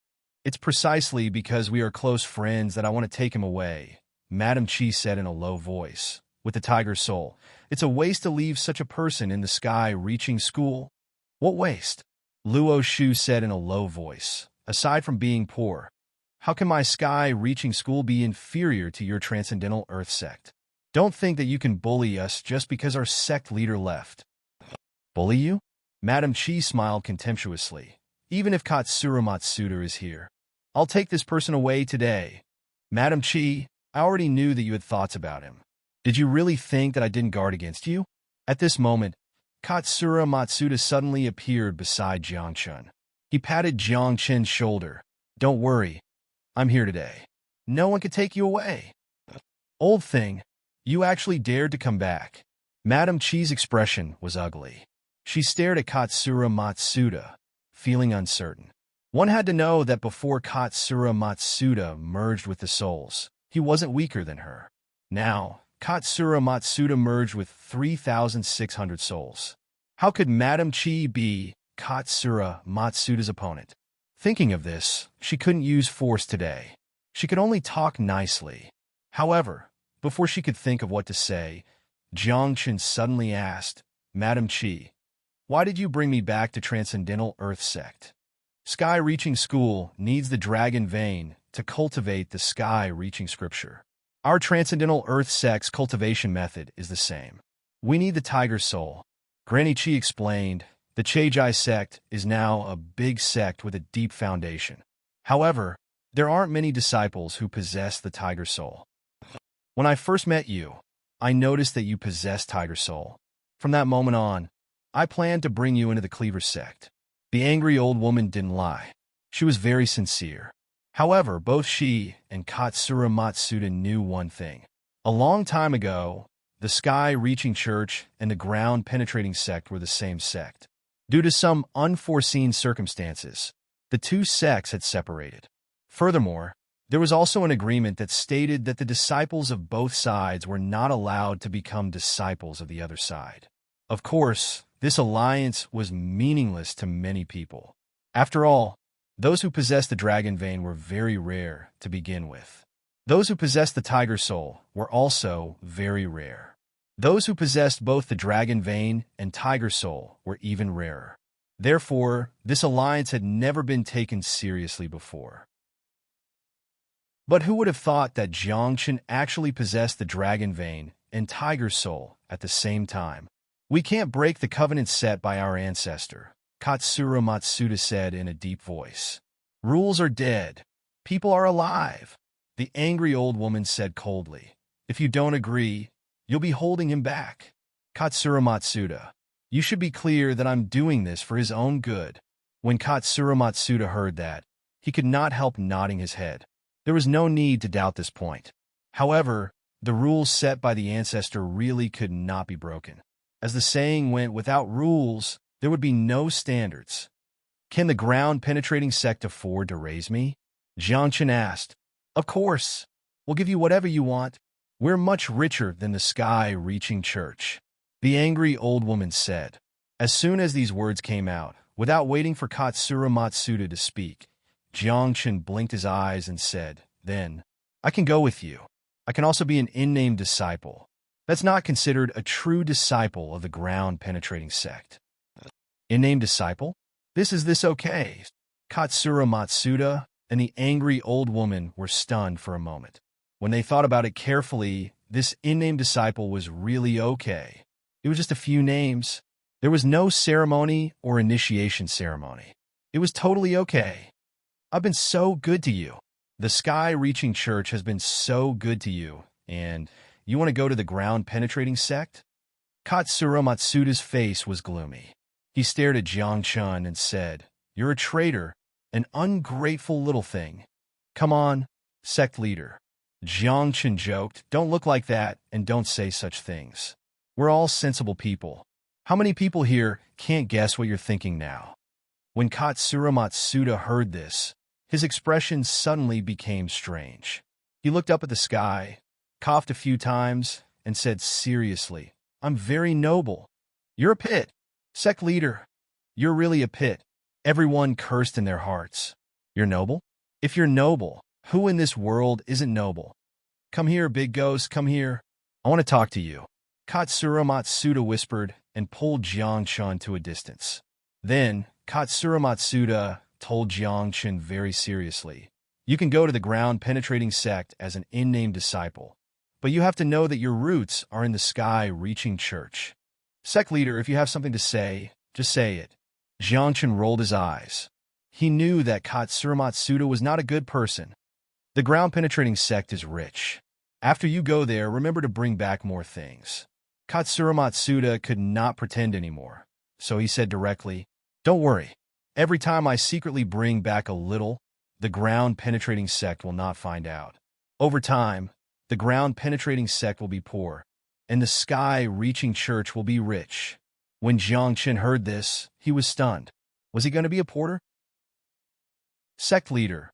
A: "It's precisely because we are close friends that I want to take him away," Madame Chi said in a low voice. "With the tiger soul, it's a waste to leave such a person in the Sky Reaching School." "What waste?" Luo Shu said in a low voice. "Aside from being poor, how can my Sky Reaching School be inferior to your Transcendental Earth Sect? Don't think that you can bully us just because our sect leader left." "Bully you?" Madame Chi smiled contemptuously. "Even if Katsura Matsuda is here, I'll take this person away today." "Madame Chi, I already knew that you had thoughts about him. Did you really think that I didn't guard against you?" At this moment, Katsura Matsuda suddenly appeared beside Jiang Chun. He patted Jiang Qin's shoulder. Don't worry, I'm here today. No one could take you away. Old thing, you actually dared to come back. Madame Chi's expression was ugly. She stared at Katsura Matsuda, feeling uncertain. One had to know that before Katsura Matsuda merged with the souls, he wasn't weaker than her. Now, Katsura Matsuda merged with 3,600 souls. How could Madame Chi be Katsura Matsuda's opponent? Thinking of this, she couldn't use force today. She could only talk nicely. However, before she could think of what to say, Jiang Qin suddenly asked, Madame Chi, why did you bring me back to Transcendental Earth Sect? Sky-reaching school needs the dragon vein to cultivate the sky-reaching scripture. Our Transcendental Earth Sect's cultivation method is the same. We need the tiger soul. Granny Chi explained, the Chejai sect is now a big sect with a deep foundation. However, there aren't many disciples who possess the tiger soul. When I first met you, I noticed that you possess tiger soul. From that moment on, I planned to bring you into the Cleaver sect. The angry old woman didn't lie. She was very sincere. However, both she and Katsura Matsuda knew one thing. A long time ago, the sky-reaching church and the ground-penetrating sect were the same sect. Due to some unforeseen circumstances, the two sects had separated. Furthermore, there was also an agreement that stated that the disciples of both sides were not allowed to become disciples of the other side. Of course, this alliance was meaningless to many people. After all, those who possessed the dragon vein were very rare to begin with. Those who possessed the tiger soul were also very rare. Those who possessed both the dragon vein and tiger soul were even rarer. Therefore, this alliance had never been taken seriously before. But who would have thought that Jiang Qin actually possessed the dragon vein and tiger soul at the same time? We can't break the covenant set by our ancestor, Katsura Matsuda said in a deep voice. Rules are dead. People are alive. The angry old woman said coldly. If you don't agree, you'll be holding him back. Katsura Matsuda, you should be clear that I'm doing this for his own good. When Katsura Matsuda heard that, he could not help nodding his head. There was no need to doubt this point. However, the rules set by the ancestor really could not be broken. As the saying went, without rules, there would be no standards. Can the ground-penetrating sect afford to raise me? Jiang Qin asked. Of course. We'll give you whatever you want. We're much richer than the sky-reaching church. The angry old woman said. As soon as these words came out, without waiting for Katsura Matsuda to speak, Jiang Qin blinked his eyes and said, Then, I can go with you. I can also be an in-name disciple. That's not considered a true disciple of the ground-penetrating sect. In-name disciple? Is this okay? Katsura Matsuda and the angry old woman were stunned for a moment. When they thought about it carefully, this in-name disciple was really okay. It was just a few names. There was no ceremony or initiation ceremony. It was totally okay. I've been so good to you. The sky-reaching church has been so good to you, and you want to go to the ground-penetrating sect? Katsura Matsuda's face was gloomy. He stared at Jiang Qin and said, You're a traitor, an ungrateful little thing. Come on, sect leader. Jiang Qin joked, Don't look like that and don't say such things. We're all sensible people. How many people here can't guess what you're thinking now? When Katsura Matsuda heard this, his expression suddenly became strange. He looked up at the sky, coughed a few times, and said seriously, I'm very noble. You're a pit. Sect leader, you're really a pit. Everyone cursed in their hearts. You're noble? If you're noble, who in this world isn't noble? Come here, big ghost, come here. I want to talk to you. Katsura Matsuda whispered and pulled Jiang Qin to a distance. Then, Katsura Matsuda told Jiang Qin very seriously, You can go to the ground-penetrating sect as an in-name disciple, but you have to know that your roots are in the sky-reaching church. Sect leader, if you have something to say, just say it. Jiang Qin rolled his eyes. He knew that Katsura Matsuda was not a good person. The ground-penetrating sect is rich. After you go there, remember to bring back more things. Katsura Matsuda could not pretend anymore, so he said directly, Don't worry. Every time I secretly bring back a little, the ground-penetrating sect will not find out. Over time, the ground-penetrating sect will be poor, and the sky-reaching church will be rich. When Jiang Qin heard this, he was stunned. Was he going to be a porter? Sect leader,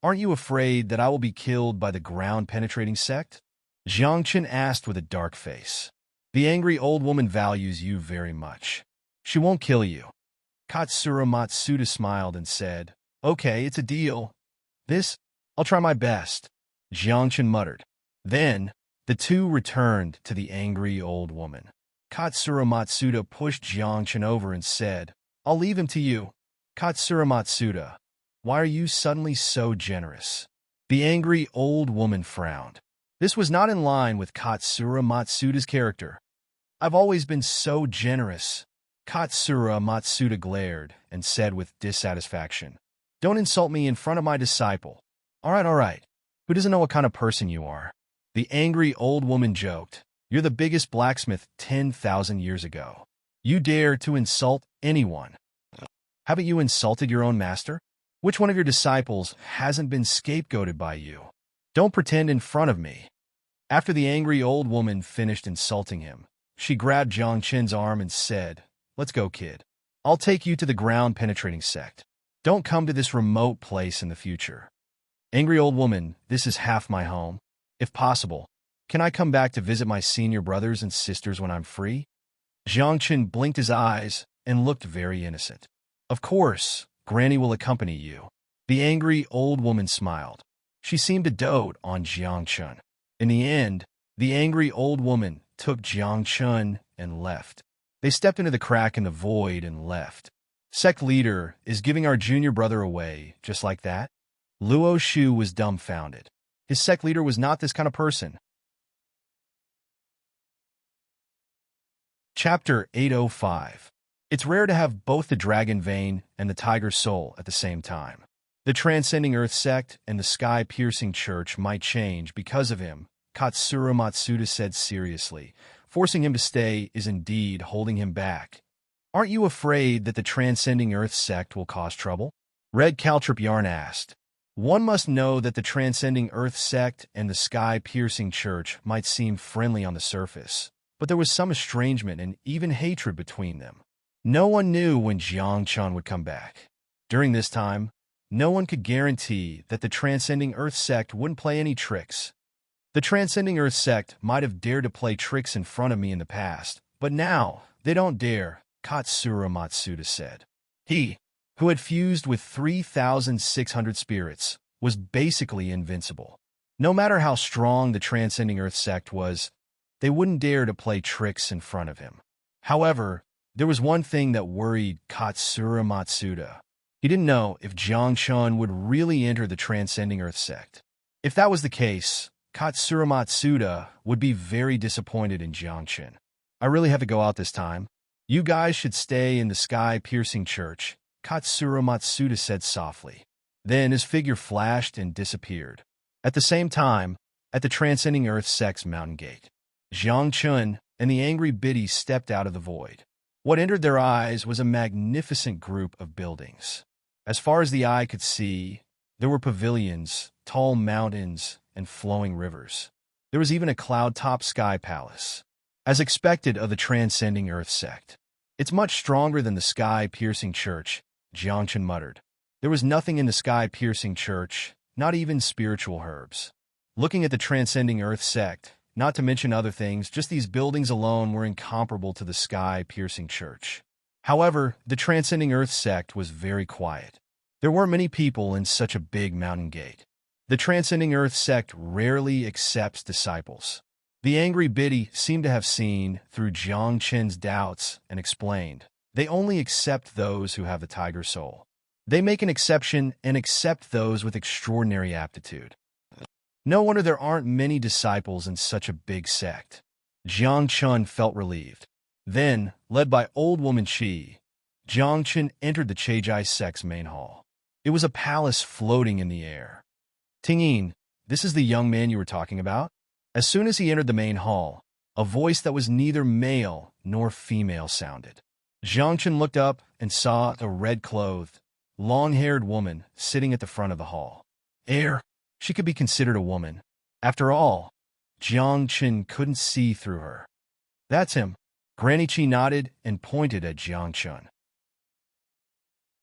A: aren't you afraid that I will be killed by the ground-penetrating sect? Jiang Qin asked with a dark face. The angry old woman values you very much. She won't kill you. Katsura Matsuda smiled and said, Okay, it's a deal. I'll try my best, Jiang Qin muttered. Then, the two returned to the angry old woman. Katsura Matsuda pushed Jiang Qin over and said, I'll leave him to you. Katsura Matsuda, why are you suddenly so generous? The angry old woman frowned. This was not in line with Katsura Matsuda's character. I've always been so generous. Katsura Matsuda glared and said with dissatisfaction, Don't insult me in front of my disciple. All right. Who doesn't know what kind of person you are? The angry old woman joked, You're the biggest blacksmith 10,000 years ago. You dare to insult anyone. Haven't you insulted your own master? Which one of your disciples hasn't been scapegoated by you? Don't pretend in front of me. After the angry old woman finished insulting him, she grabbed Jiang Qin's arm and said, Let's go, kid. I'll take you to the ground-penetrating sect. Don't come to this remote place in the future. Angry old woman, this is half my home. If possible, can I come back to visit my senior brothers and sisters when I'm free? Jiang Qin blinked his eyes and looked very innocent. Of course, Granny will accompany you. The angry old woman smiled. She seemed to dote on Jiang Qin. In the end, the angry old woman took Jiang Qin and left. They stepped into the crack in the void and left. Sect leader is giving our junior brother away, just like that? Luo Shu was dumbfounded. His sect leader was not this kind of person. Chapter 805. It's rare to have both the dragon vein and the tiger soul at the same time. The transcending earth sect and the sky-piercing church might change because of him, Katsura Matsuda said seriously. Forcing him to stay is indeed holding him back. Aren't you afraid that the transcending earth sect will cause trouble? Red Caltrip Yarn asked. One must know that the transcending earth sect and the sky-piercing church might seem friendly on the surface, but there was some estrangement and even hatred between them. No one knew when Jiang Qin would come back. During this time, no one could guarantee that the transcending earth sect wouldn't play any tricks. The transcending earth sect might have dared to play tricks in front of me in the past, but now they don't dare, Katsura Matsuda said. He, who had fused with 3,600 spirits, was basically invincible. No matter how strong the transcending earth sect was, they wouldn't dare to play tricks in front of him. However, there was one thing that worried Katsura Matsuda. He didn't know if Jiang Qin would really enter the transcending earth sect. If that was the case, Katsura Matsuda would be very disappointed in Jiang Qin. I really have to go out this time. You guys should stay in the sky-piercing church, Katsura Matsuda said softly. Then his figure flashed and disappeared. At the same time, at the transcending earth sect's mountain gate, Jiang Qin and the angry biddy stepped out of the void. What entered their eyes was a magnificent group of buildings. As far as the eye could see, there were pavilions, tall mountains, and flowing rivers. There was even a cloud-top sky palace. As expected of the transcending earth sect. It's much stronger than the sky-piercing church, Jiang Qin muttered. There was nothing in the sky-piercing church, not even spiritual herbs. Looking at the transcending earth sect, not to mention other things, just these buildings alone were incomparable to the sky-piercing church. However, the transcending earth sect was very quiet. There weren't many people in such a big mountain gate. The transcending earth sect rarely accepts disciples. The angry biddy seemed to have seen through Jiang Qin's doubts and explained, they only accept those who have the tiger soul. They make an exception and accept those with extraordinary aptitude. No wonder there aren't many disciples in such a big sect. Jiang Qin felt relieved. Then, led by old woman Qi, Jiang Qin entered the Chaijai sect's main hall. It was a palace floating in the air. Tingyin, this is the young man you were talking about? As soon as he entered the main hall, a voice that was neither male nor female sounded. Jiang Qin looked up and saw a red-clothed, long-haired woman sitting at the front of the hall. She could be considered a woman. After all, Jiang Chen couldn't see through her. That's him. Granny Chi nodded and pointed at Jiang Chen.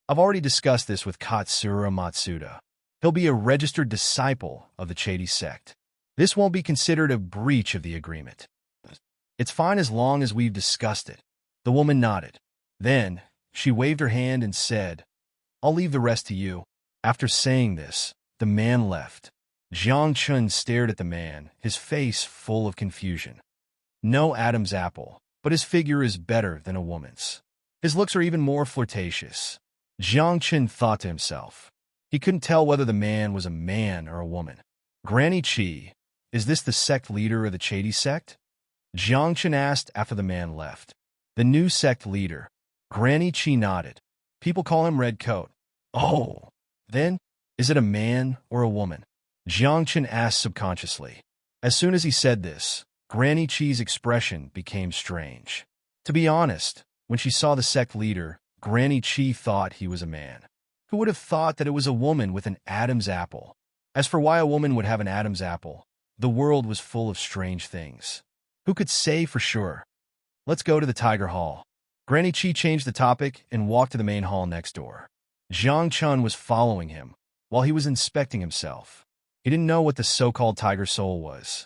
A: I've already discussed this with Katsura Matsuda. He'll be a registered disciple of the Chedi sect. This won't be considered a breach of the agreement. It's fine as long as we've discussed it. The woman nodded. Then, she waved her hand and said, I'll leave the rest to you. After saying this, the man left. Jiang Chen stared at the man, his face full of confusion. No Adam's apple, but his figure is better than a woman's. His looks are even more flirtatious. Jiang Chen thought to himself. He couldn't tell whether the man was a man or a woman. Granny Chi, is this the sect leader of the Chedi sect? Jiang Chen asked after the man left. The new sect leader. Granny Chi nodded. People call him Red Coat. Oh, then, is it a man or a woman? Jiang Chen asked subconsciously. As soon as he said this, Granny Chi's expression became strange. To be honest, when she saw the sect leader, Granny Chi thought he was a man. Who would have thought that it was a woman with an Adam's apple? As for why a woman would have an Adam's apple, the world was full of strange things. Who could say for sure? Let's go to the Tiger Hall. Granny Chi changed the topic and walked to the main hall next door. Jiang Chen was following him while he was inspecting himself. He didn't know what the so-called Tiger Soul was.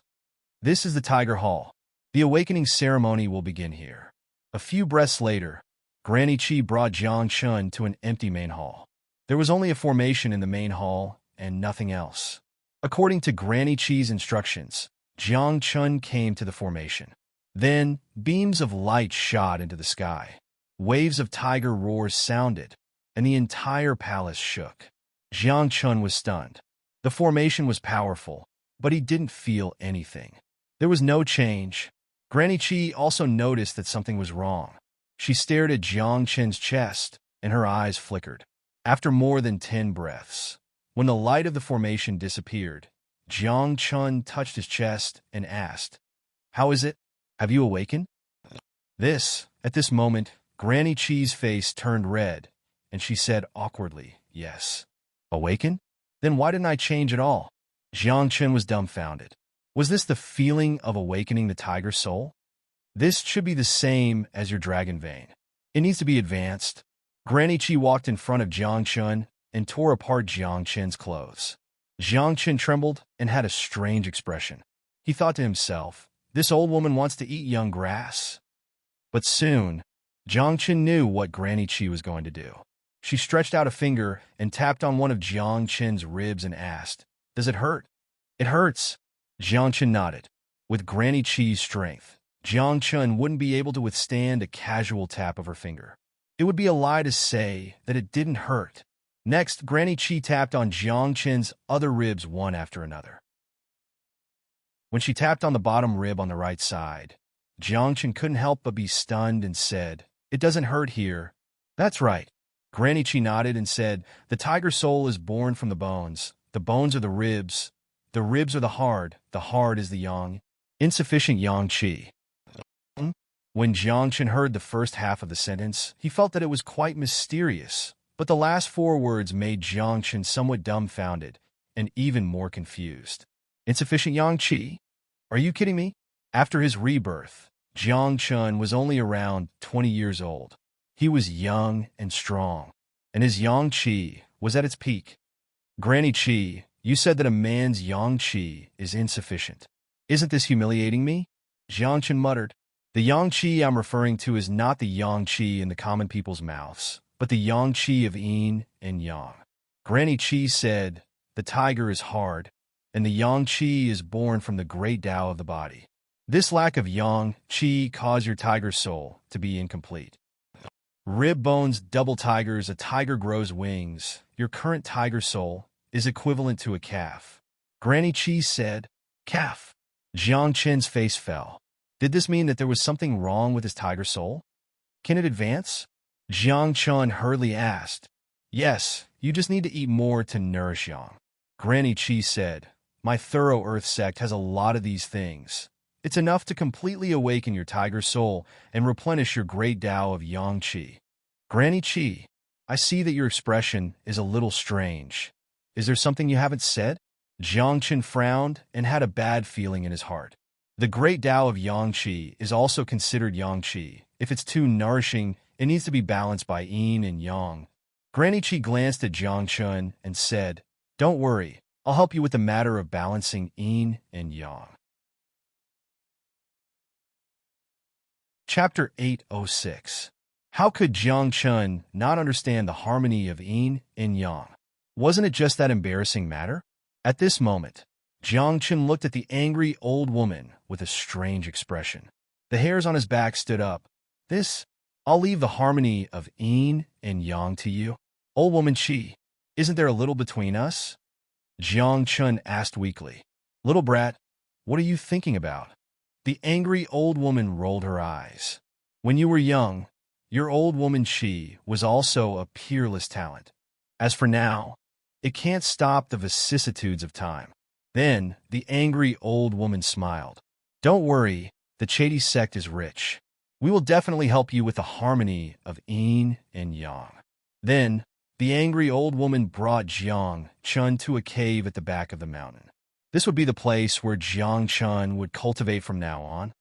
A: This is the Tiger Hall. The awakening ceremony will begin here. A few breaths later, Granny Chi brought Jiang Chen to an empty main hall. There was only a formation in the main hall and nothing else. According to Granny Chi's instructions, Jiang Chen came to the formation. Then, beams of light shot into the sky. Waves of tiger roars sounded, and the entire palace shook. Jiang Chen was stunned. The formation was powerful, but he didn't feel anything. There was no change. Granny Chi also noticed that something was wrong. She stared at Jiang Chen's chest, and her eyes flickered. After more than 10 breaths, when the light of the formation disappeared, Jiang Chen touched his chest and asked, How is it? Have you awakened? At this moment, Granny Chi's face turned red, and she said awkwardly, Yes. Awaken? Then why didn't I change at all? Jiang Chen was dumbfounded. Was this the feeling of awakening the tiger soul? This should be the same as your dragon vein. It needs to be advanced. Granny Chi walked in front of Jiang Chen and tore apart Jiang Chen's clothes. Jiang Chen trembled and had a strange expression. He thought to himself, this old woman wants to eat young grass. But soon, Jiang Chen knew what Granny Chi was going to do. She stretched out a finger and tapped on one of Jiang Chen's ribs and asked, Does it hurt? It hurts. Jiang Chen nodded. With Granny Chi's strength, Jiang Chen wouldn't be able to withstand a casual tap of her finger. It would be a lie to say that it didn't hurt. Next, Granny Chi tapped on Jiang Chen's other ribs one after another. When she tapped on the bottom rib on the right side, Jiang Chen couldn't help but be stunned and said, It doesn't hurt here. That's right. Granny Chi nodded and said, The tiger soul is born from the bones are the ribs are the heart is the yang. Insufficient yang Chi. When Jiang Chen heard the first half of the sentence, he felt that it was quite mysterious, but the last 4 words made Jiang Chen somewhat dumbfounded and even more confused. Insufficient yang Chi? Are you kidding me? After his rebirth, Jiang Chen was only around 20 years old. He was young and strong, and his yang Chi was at its peak. Granny Chi, you said that a man's yang Chi is insufficient. Isn't this humiliating me? Jiang Chen muttered. The yang Chi I'm referring to is not the yang Chi in the common people's mouths, but the yang Chi of yin and yang. Granny Chi said, The tiger is hard, and the yang Chi is born from the great Tao of the body. This lack of yang Chi caused your tiger soul to be incomplete. Rib bones double tigers, a tiger grows wings. Your current tiger soul is equivalent to a calf. Granny Chi said, Calf. Jiang Chen's face fell. Did this mean that there was something wrong with his tiger soul? Can it advance? Jiang Chen hurriedly asked. Yes, you just need to eat more to nourish yang. Granny Chi said, My thorough earth sect has a lot of these things. It's enough to completely awaken your tiger soul and replenish your great Tao of yang Chi. Granny Chi, I see that your expression is a little strange. Is there something you haven't said? Jiangchen frowned and had a bad feeling in his heart. The great Tao of Yangqi is also considered Yangqi. If it's too nourishing, it needs to be balanced by yin and yang. Granny Qi glanced at Jiangchen and said, "Don't worry, I'll help you with the matter of balancing yin and yang." Chapter 806. How could Jiangchen not understand the harmony of yin and yang? Wasn't it just that embarrassing matter? At this moment, Jiangchen looked at the angry old woman with a strange expression. The hairs on his back stood up. I'll leave the harmony of yin and yang to you. Old woman Qi, isn't there a little between us? Jiangchen asked weakly. Little brat, what are you thinking about? The angry old woman rolled her eyes. When you were young, your old woman Qi was also a peerless talent. As for now, it can't stop the vicissitudes of time. Then the angry old woman smiled. Don't worry, the Chedi sect is rich. We will definitely help you with the harmony of yin and yang. Then the angry old woman brought Jiangchen to a cave at the back of the mountain. This would be the place where Jiangchen would cultivate from now on.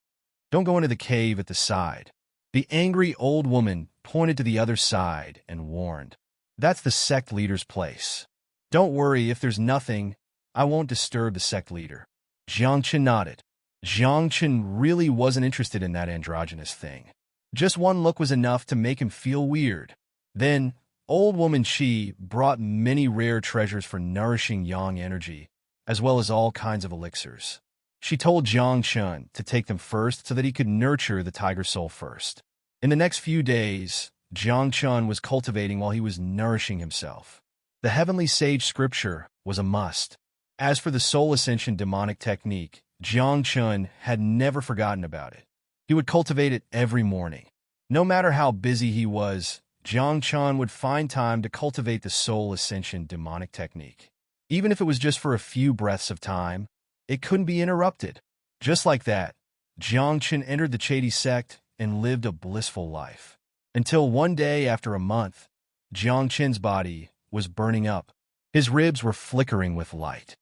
A: Don't go into the cave at the side. The angry old woman pointed to the other side and warned. That's the sect leader's place. Don't worry, if there's nothing, I won't disturb the sect leader. Jiangchen nodded. Jiangchen really wasn't interested in that androgynous thing. Just one look was enough to make him feel weird. Then, old woman Qi brought many rare treasures for nourishing yang energy, as well as all kinds of elixirs. She told Jiangchen to take them first so that he could nurture the tiger soul first. In the next few days, Jiangchen was cultivating while he was nourishing himself. The heavenly sage scripture was a must. As for the soul ascension demonic technique, Jiangchen had never forgotten about it. He would cultivate it every morning. No matter how busy he was, Jiangchen would find time to cultivate the soul ascension demonic technique. Even if it was just for a few breaths of time, it couldn't be interrupted. Just like that, Jiangchen entered the Chedi sect and lived a blissful life. Until one day after a month, Jiangchen's body was burning up. His ribs were flickering with light.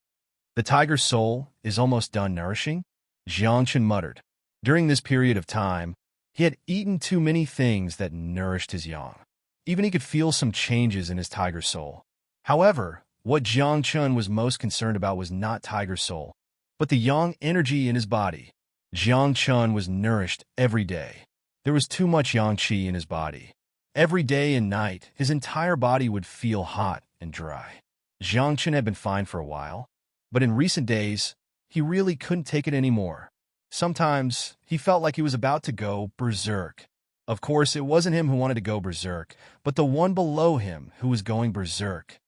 A: The tiger soul is almost done nourishing, Jiangchen muttered. During this period of time, he had eaten too many things that nourished his yang. Even he could feel some changes in his tiger soul. However, what Jiangchen was most concerned about was not tiger soul, but the yang energy in his body. Jiangchen was nourished every day. There was too much yang qi in his body. Every day and night, his entire body would feel hot and dry. Jiangchen had been fine for a while, but in recent days, he really couldn't take it anymore. Sometimes, he felt like he was about to go berserk. Of course, it wasn't him who wanted to go berserk, but the one below him who was going berserk.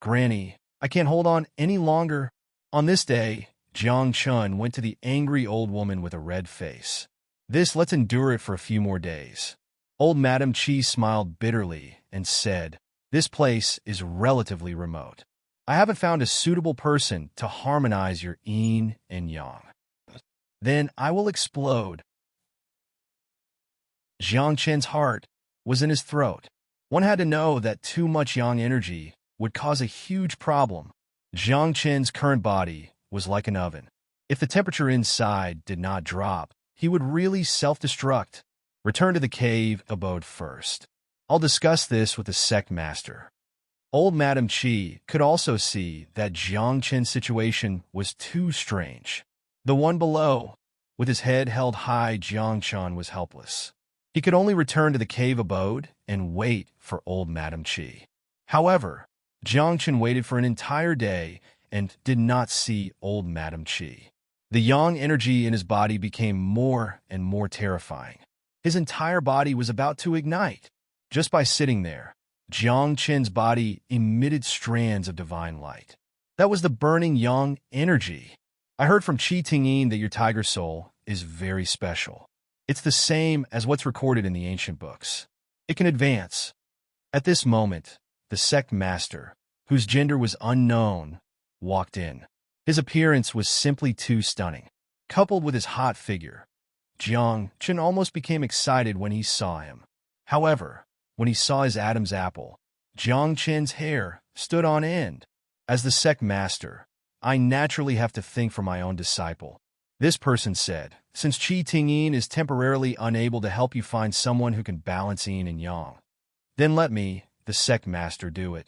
A: Granny, I can't hold on any longer. On this day, Jiangchen went to the angry old woman with a red face. Let's endure it for a few more days. Old Madame Qi smiled bitterly and said, this place is relatively remote. I haven't found a suitable person to harmonize your yin and yang. Then I will explode. Jiangchen's heart was in his throat. One had to know that too much yang energy would cause a huge problem. Jiangchen's current body was like an oven. If the temperature inside did not drop, he would really self-destruct. Return to the cave abode first. I'll discuss this with the sect master. Old Madame Qi could also see that Jiangchen's situation was too strange. The one below, with his head held high, Jiangchen was helpless. He could only return to the cave abode and wait for old Madame Qi. However, Jiangchen waited for an entire day and did not see old Madame Qi. The yang energy in his body became more and more terrifying. His entire body was about to ignite. Just by sitting there, Jiangchen's body emitted strands of divine light. That was the burning yang energy. I heard from Qi Tingyin that your tiger soul is very special. It's the same as what's recorded in the ancient books. It can advance. At this moment, the sect master, whose gender was unknown, walked in. His appearance was simply too stunning. Coupled with his hot figure, Jiangchen almost became excited when he saw him. However, when he saw his Adam's apple, Jiang Qin's hair stood on end. As the sect master, I naturally have to think for my own disciple. This person said, since Qi Tingyin is temporarily unable to help you find someone who can balance yin and yang, then let me, the sect master, do it.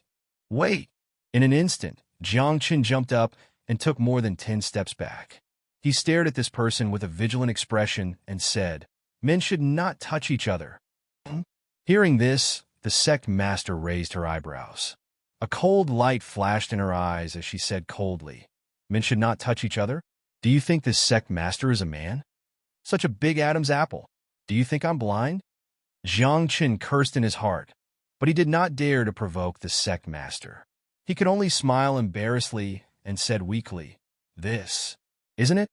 A: Wait! In an instant, Jiang Qin jumped up and took more than 10 steps back. He stared at this person with a vigilant expression and said, men should not touch each other. Hearing this, the sect master raised her eyebrows. A cold light flashed in her eyes as she said coldly, men should not touch each other? Do you think this sect master is a man? Such a big Adam's apple. Do you think I'm blind? Jiang Qin cursed in his heart, but he did not dare to provoke the sect master. He could only smile embarrassedly and said weakly, this, isn't it?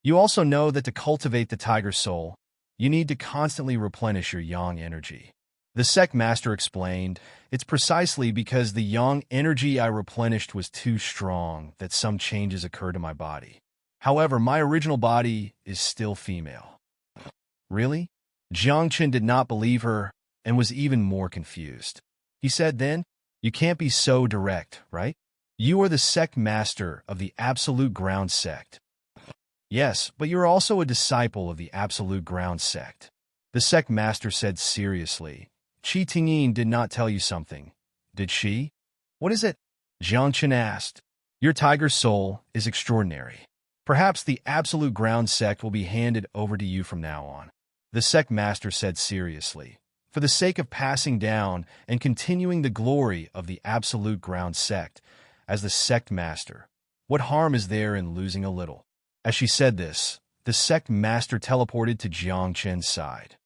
A: You also know that to cultivate the tiger soul, you need to constantly replenish your yang energy. The sect master explained, it's precisely because the yang energy I replenished was too strong that some changes occurred to my body. However, my original body is still female. Really? Jiang Qin did not believe her and was even more confused. He said then, you can't be so direct, right? You are the sect master of the Absolute Ground sect. Yes, but you're also a disciple of the Absolute Ground sect. The sect master said seriously, Qi Tingyin did not tell you something, did she? What is it? Jiang Qin asked. Your tiger soul is extraordinary. Perhaps the Absolute Ground sect will be handed over to you from now on. The sect master said seriously, for the sake of passing down and continuing the glory of the Absolute Ground sect, as the sect master, what harm is there in losing a little? As she said this, the sect master teleported to Jiang Qin's side.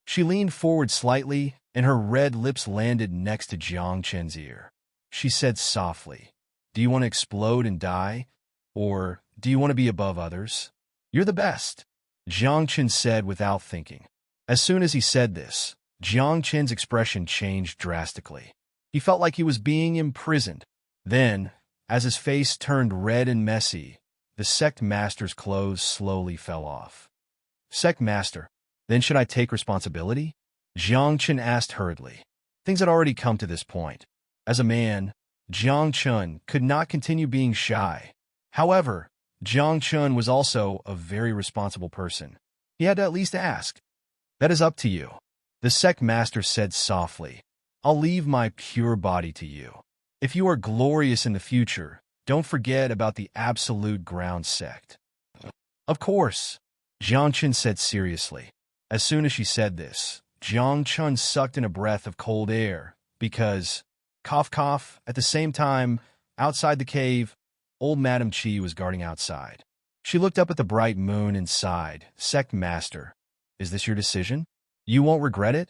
A: She leaned forward slightly, and her red lips landed next to Jiang Qin's ear. She said softly, do you want to explode and die? Or do you want to be above others? You're the best, Jiang Qin said without thinking. As soon as he said this, Jiang Qin's expression changed drastically. He felt like he was being imprisoned. Then, as his face turned red and messy, the sect master's clothes slowly fell off. Sect master, then should I take responsibility? Jiang Qin asked hurriedly. Things had already come to this point. As a man, Jiang Qin could not continue being shy. However, Jiang Qin was also a very responsible person. He had to at least ask. That is up to you. The sect master said softly, I'll leave my pure body to you. If you are glorious in the future, don't forget about the Absolute Ground sect. Of course, Jiang Qin said seriously. As soon as she said this, Jiang Qin sucked in a breath of cold air, because, cough cough, at the same time, outside the cave, old Madame Qi was guarding outside. She looked up at the bright moon and sighed, Sect Master, is this your decision? You won't regret it?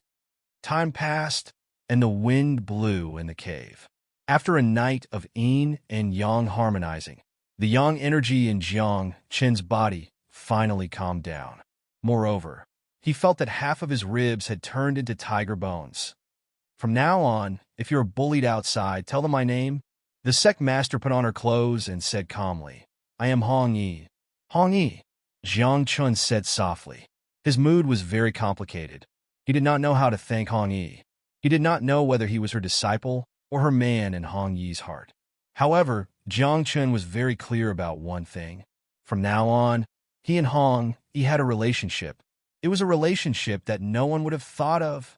A: Time passed, and the wind blew in the cave. After a night of yin and yang harmonizing, the yang energy in Jiang Qin's body finally calmed down. Moreover, he felt that half of his ribs had turned into tiger bones. From now on, if you're bullied outside, tell them my name. The sect master put on her clothes and said calmly, I am Hong Yi. Hong Yi, Jiang Qin said softly. His mood was very complicated. He did not know how to thank Hong Yi. He did not know whether he was her disciple or her man in Hong Yi's heart. However, Jiang Qin was very clear about one thing. From now on, he and Hong Yi had a relationship. It was a relationship that no one would have thought of.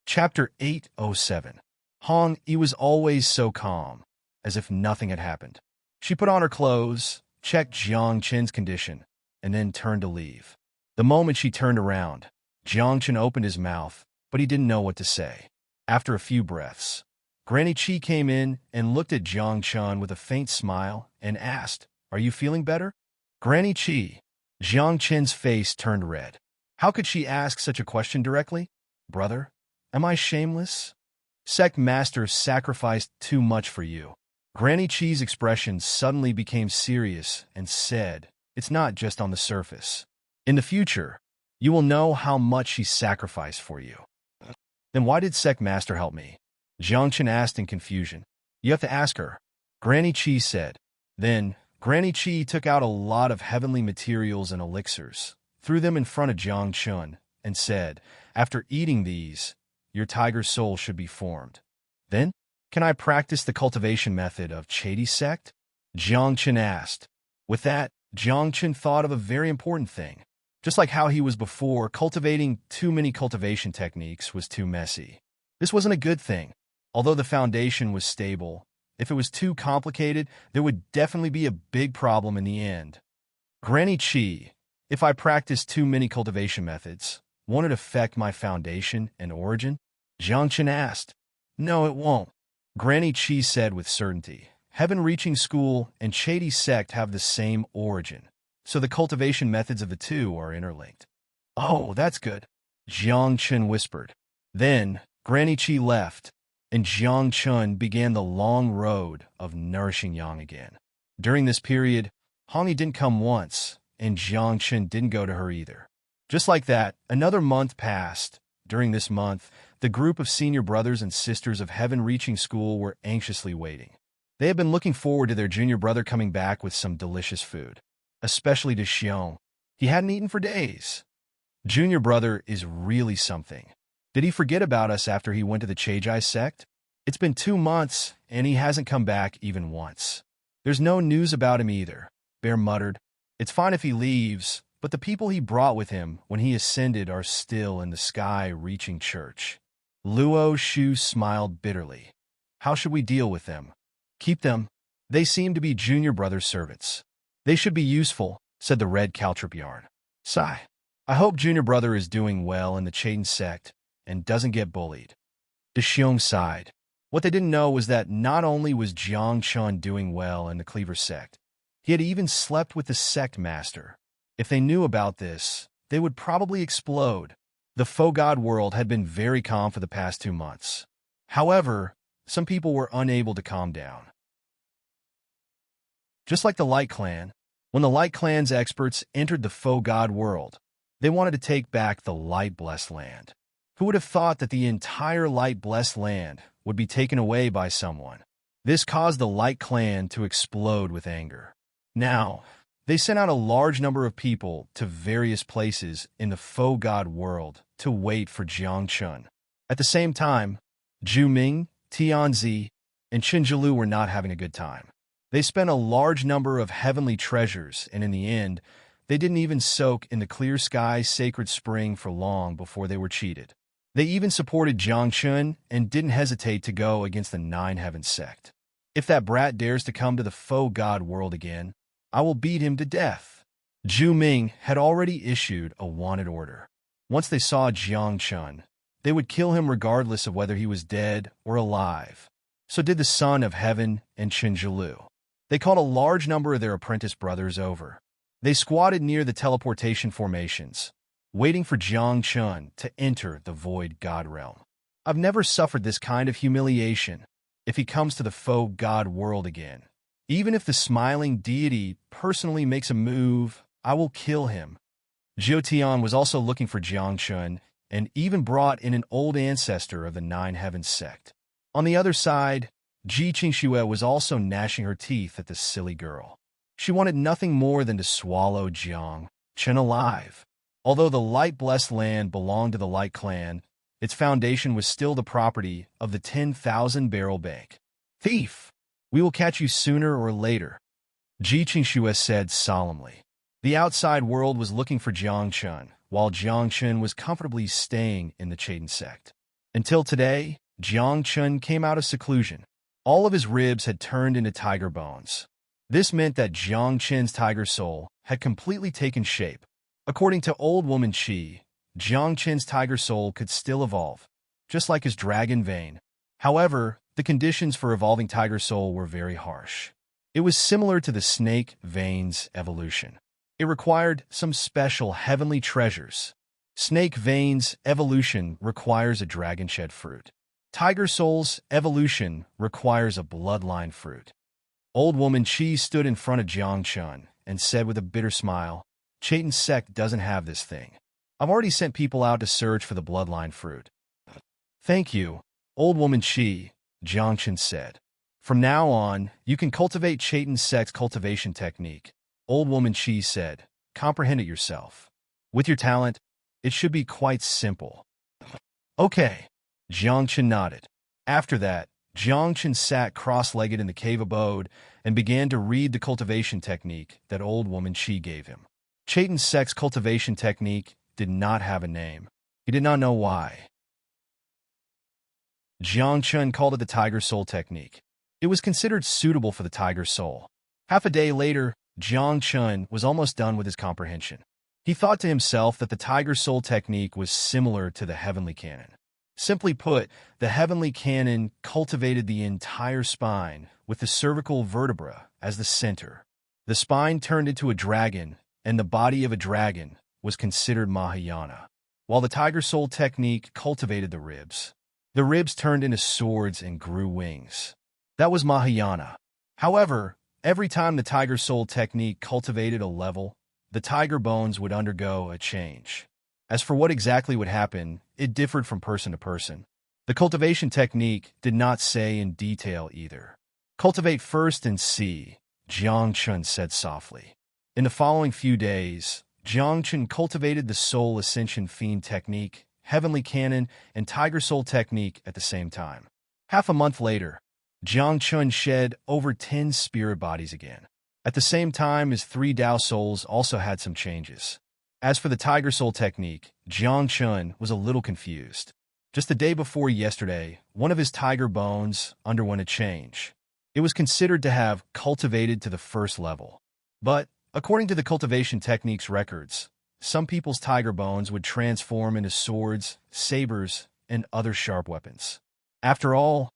A: Chapter 807. Hong Yi was always so calm, as if nothing had happened. She put on her clothes, checked Jiang Qin's condition, and then turned to leave. The moment she turned around, Jiang Qin opened his mouth, but he didn't know what to say. After a few breaths, Granny Qi came in and looked at Jiang Qin with a faint smile and asked, Are you feeling better? Granny Qi. Jiang Qin's face turned red. How could she ask such a question directly? Brother, am I shameless? Sect Master sacrificed too much for you. Granny Qi's expression suddenly became serious and said, It's not just on the surface. In the future, you will know how much she sacrificed for you. Then why did Sect Master help me? Jiang Qin asked in confusion. You have to ask her. Granny Qi said. Then, Granny Qi took out a lot of heavenly materials and elixirs, threw them in front of Jiang Chun, and said, "After eating these, your tiger soul should be formed. Then, can I practice the cultivation method of Chedi sect?" Jiang Chun asked. With that, Jiang Chun thought of a very important thing. Just like how he was before, cultivating too many cultivation techniques was too messy. This wasn't a good thing. Although the foundation was stable, if it was too complicated, there would definitely be a big problem in the end. Granny Chi, if I practice too many cultivation methods, won't it affect my foundation and origin? Jiang Chun asked. No, it won't. Granny Chi said with certainty. Heaven-reaching school and Chedi sect have the same origin, so the cultivation methods of the two are interlinked. Oh, that's good, Jiang Chun whispered. Then, Granny Chi left, and Jiang Chun began the long road of nourishing Yang again. During this period, Hongi didn't come once, and Jiang Chun didn't go to her either. Just like that, another month passed. During this month, the group of senior brothers and sisters of heaven-reaching school were anxiously waiting. They had been looking forward to their junior brother coming back with some delicious food, especially to Xiong. He hadn't eaten for days. Junior brother is really something. Did he forget about us after he went to the Chejai sect? It's been 2 months, and he hasn't come back even once. There's no news about him either, Bear muttered. It's fine if he leaves, but the people he brought with him when he ascended are still in the sky-reaching church. Luo Shu smiled bitterly. How should we deal with them? Keep them. They seem to be junior brother's servants. They should be useful, said the red caltrip yarn. Sigh. I hope junior brother is doing well in the Chaden sect and doesn't get bullied. De Xiong sighed. What they didn't know was that not only was Jiang Chun doing well in the Cleaver sect, he had even slept with the sect master. If they knew about this, they would probably explode. The faux god world had been very calm for the past 2 months. However, some people were unable to calm down. Just like the Light Clan, when the Light Clan's experts entered the faux god world, they wanted to take back the light-blessed land. Who would have thought that the entire light-blessed land would be taken away by someone? This caused the Light Clan to explode with anger. Now, they sent out a large number of people to various places in the faux god world to wait for Jiang Chun. At the same time, Zhu Ming, Tianzi, and Qinjilu were not having a good time. They spent a large number of heavenly treasures, and in the end, they didn't even soak in the clear sky sacred spring for long before they were cheated. They even supported Jiang Chun and didn't hesitate to go against the Nine Heavens sect. If that brat dares to come to the faux god world again, I will beat him to death. Zhu Ming had already issued a wanted order. Once they saw Jiang Chun, they would kill him regardless of whether he was dead or alive. So did the son of heaven and Qinjilu. They called a large number of their apprentice brothers over. They squatted near the teleportation formations, waiting for Jiang Chun to enter the void god realm. I've never suffered this kind of humiliation. If he comes to the faux god world again, even if the smiling deity personally makes a move, I will kill him. Zhou Tian was also looking for Jiang Chun and even brought in an old ancestor of the Nine Heavens sect. On the other side, Ji Qingxue was also gnashing her teeth at the silly girl. She wanted nothing more than to swallow Jiang Chun alive. Although the light-blessed land belonged to the Light Clan, its foundation was still the property of the 10,000-barrel bank. Thief! We will catch you sooner or later, Ji Qingxue said solemnly. The outside world was looking for Jiang Chun, while Jiang Chun was comfortably staying in the Chaden sect. Until today, Jiang Chun came out of seclusion. All of his ribs had turned into tiger bones. This meant that Jiang Chun's tiger soul had completely taken shape. According to Old Woman Qi, Jiang Chun's tiger soul could still evolve, just like his dragon vein. However, the conditions for evolving tiger soul were very harsh. It was similar to the snake vein's evolution. It required some special heavenly treasures. Snake vein's evolution requires a dragon shed fruit. Tiger soul's evolution requires a bloodline fruit. Old Woman Qi stood in front of Jiang Chun and said with a bitter smile, Chaden sect doesn't have this thing. I've already sent people out to search for the bloodline fruit. Thank you, Old Woman Qi, Jiang Chun said. From now on, you can cultivate Chaden sect's cultivation technique, Old Woman Qi said. Comprehend it yourself. With your talent, it should be quite simple. Okay. Jiang Chen nodded. After that, Jiang Chen sat cross-legged in the cave abode and began to read the cultivation technique that old woman Qi gave him. Chaitin Sek's cultivation technique did not have a name. He did not know why. Jiang Chen called it the Tiger Soul technique. It was considered suitable for the Tiger Soul. Half a day later, Jiang Chen was almost done with his comprehension. He thought to himself that the Tiger Soul technique was similar to the Heavenly Cannon. Simply put, the Heavenly Cannon cultivated the entire spine with the cervical vertebra as the center. The spine turned into a dragon, and the body of a dragon was considered Mahayana, while the Tiger Soul technique cultivated the ribs. The ribs turned into swords and grew wings. That was Mahayana. However, every time the Tiger Soul technique cultivated a level, the tiger bones would undergo a change. As for what exactly would happen, it differed from person to person. The cultivation technique did not say in detail either. Cultivate first and see, Jiang Chen said softly. In the following few days, Jiang Chen cultivated the Soul Ascension Fiend technique, Heavenly Cannon, and Tiger Soul technique at the same time. Half a month later, Jiang Chen shed over 10 spirit bodies again. At the same time, his 3 Tao souls also had some changes. As for the Tiger Soul technique, Jiang Chen was a little confused. Just the day before yesterday, one of his tiger bones underwent a change. It was considered to have cultivated to the first level. But, according to the cultivation technique's records, some people's tiger bones would transform into swords, sabers, and other sharp weapons. After all,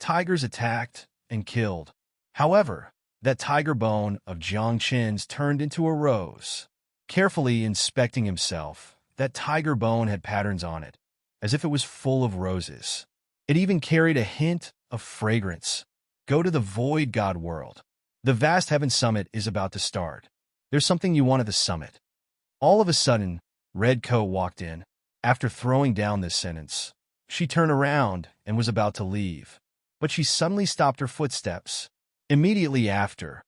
A: tigers attacked and killed. However, that tiger bone of Jiang Chen's turned into a rose. Carefully inspecting himself, that tiger bone had patterns on it, as if it was full of roses. It even carried a hint of fragrance. Go to the Void God world. The vast heaven summit is about to start. There's something you want at the summit. All of a sudden, Red Coat walked in. After throwing down this sentence, she turned around and was about to leave. But she suddenly stopped her footsteps. Immediately after,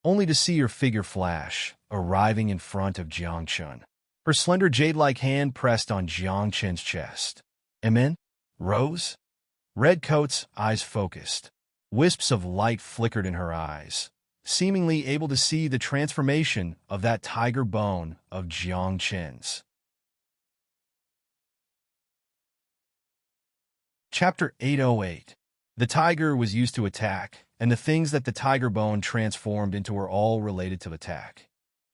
A: only to see her figure flash, arriving in front of Jiang Chen. Her slender jade-like hand pressed on Jiang Chen's chest. Amen? Rose? Red Coat's eyes focused. Wisps of light flickered in her eyes, seemingly able to see the transformation of that tiger bone of Jiang Chen's. Chapter 808. The tiger was used to attack, and the things that the tiger bone transformed into were all related to attack.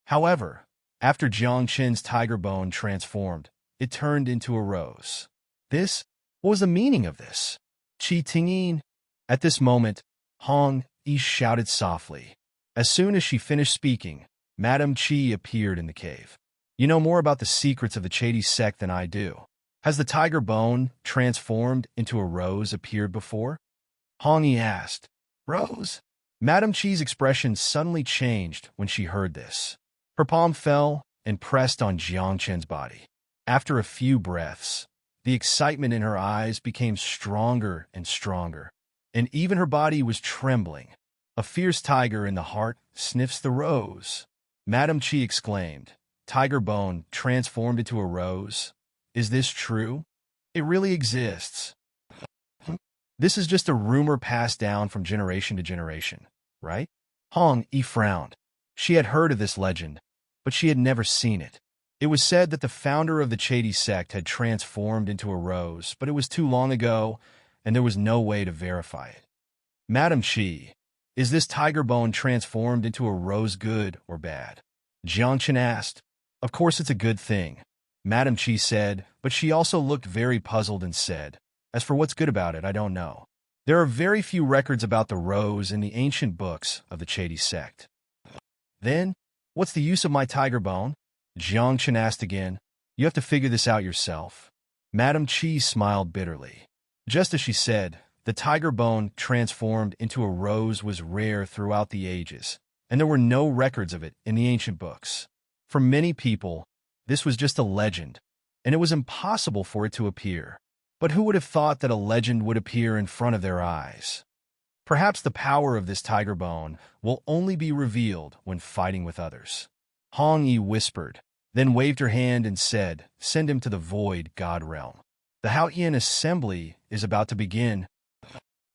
A: However, after Jiang Chen's tiger bone transformed, it turned into a rose. What was the meaning of this? Qi Tingyin? At this moment, Hong Yi shouted softly. As soon as she finished speaking, Madame Qi appeared in the cave. You know more about the secrets of the Chedi sect than I do. Has the tiger bone transformed into a rose appeared before? Hong Yi asked. Rose? Madame Qi's expression suddenly changed when she heard this. Her palm fell and pressed on Jiang Chen's body. After a few breaths, the excitement in her eyes became stronger and stronger, and even her body was trembling. A fierce tiger in the heart sniffs the rose. Madame Qi exclaimed, Tiger bone transformed into a rose? Is this true? It really exists. This is just a rumor passed down from generation to generation, right? Hong Yi frowned. She had heard of this legend, but she had never seen it. It was said that the founder of the Chedi sect had transformed into a rose, but it was too long ago, and there was no way to verify it. Madame Qi, is this tiger bone transformed into a rose good or bad? Jiang Chen asked. Of course it's a good thing, Madame Qi said, but she also looked very puzzled and said, as for what's good about it, I don't know. There are very few records about the rose in the ancient books of the Chedi sect. Then, what's the use of my tiger bone? Jiang Chen asked again. You have to figure this out yourself. Madame Qi smiled bitterly. Just as she said, the tiger bone transformed into a rose was rare throughout the ages, and there were no records of it in the ancient books. For many people, this was just a legend, and it was impossible for it to appear. But who would have thought that a legend would appear in front of their eyes? Perhaps the power of this tiger bone will only be revealed when fighting with others. Hong Yi whispered. then waved her hand and said, "Send him to the void god realm. The Haotian assembly is about to begin."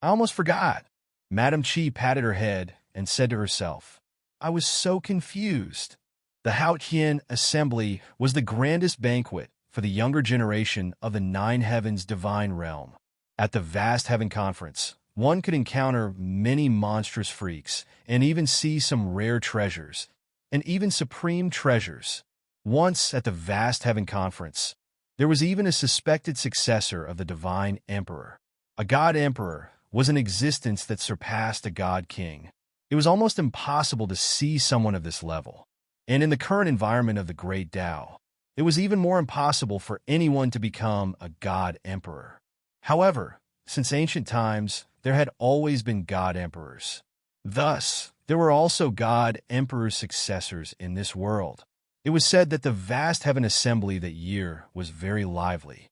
A: "I almost forgot." Madame Chi patted her head and said to herself, "I was so confused." The Haotian assembly was the grandest banquet for the younger generation of the Nine Heavens divine realm. At the vast heaven conference, one could encounter many monstrous freaks and even see some rare treasures, and even supreme treasures. Once at the vast heaven conference, there was even a suspected successor of the divine emperor. A god emperor was an existence that surpassed a god king. It was almost impossible to see someone of this level. And in the current environment of the great Tao, it was even more impossible for anyone to become a god emperor. However, since ancient times, there had always been god emperors. Thus, there were also god emperor successors in this world. It was said that the vast heaven assembly that year was very lively.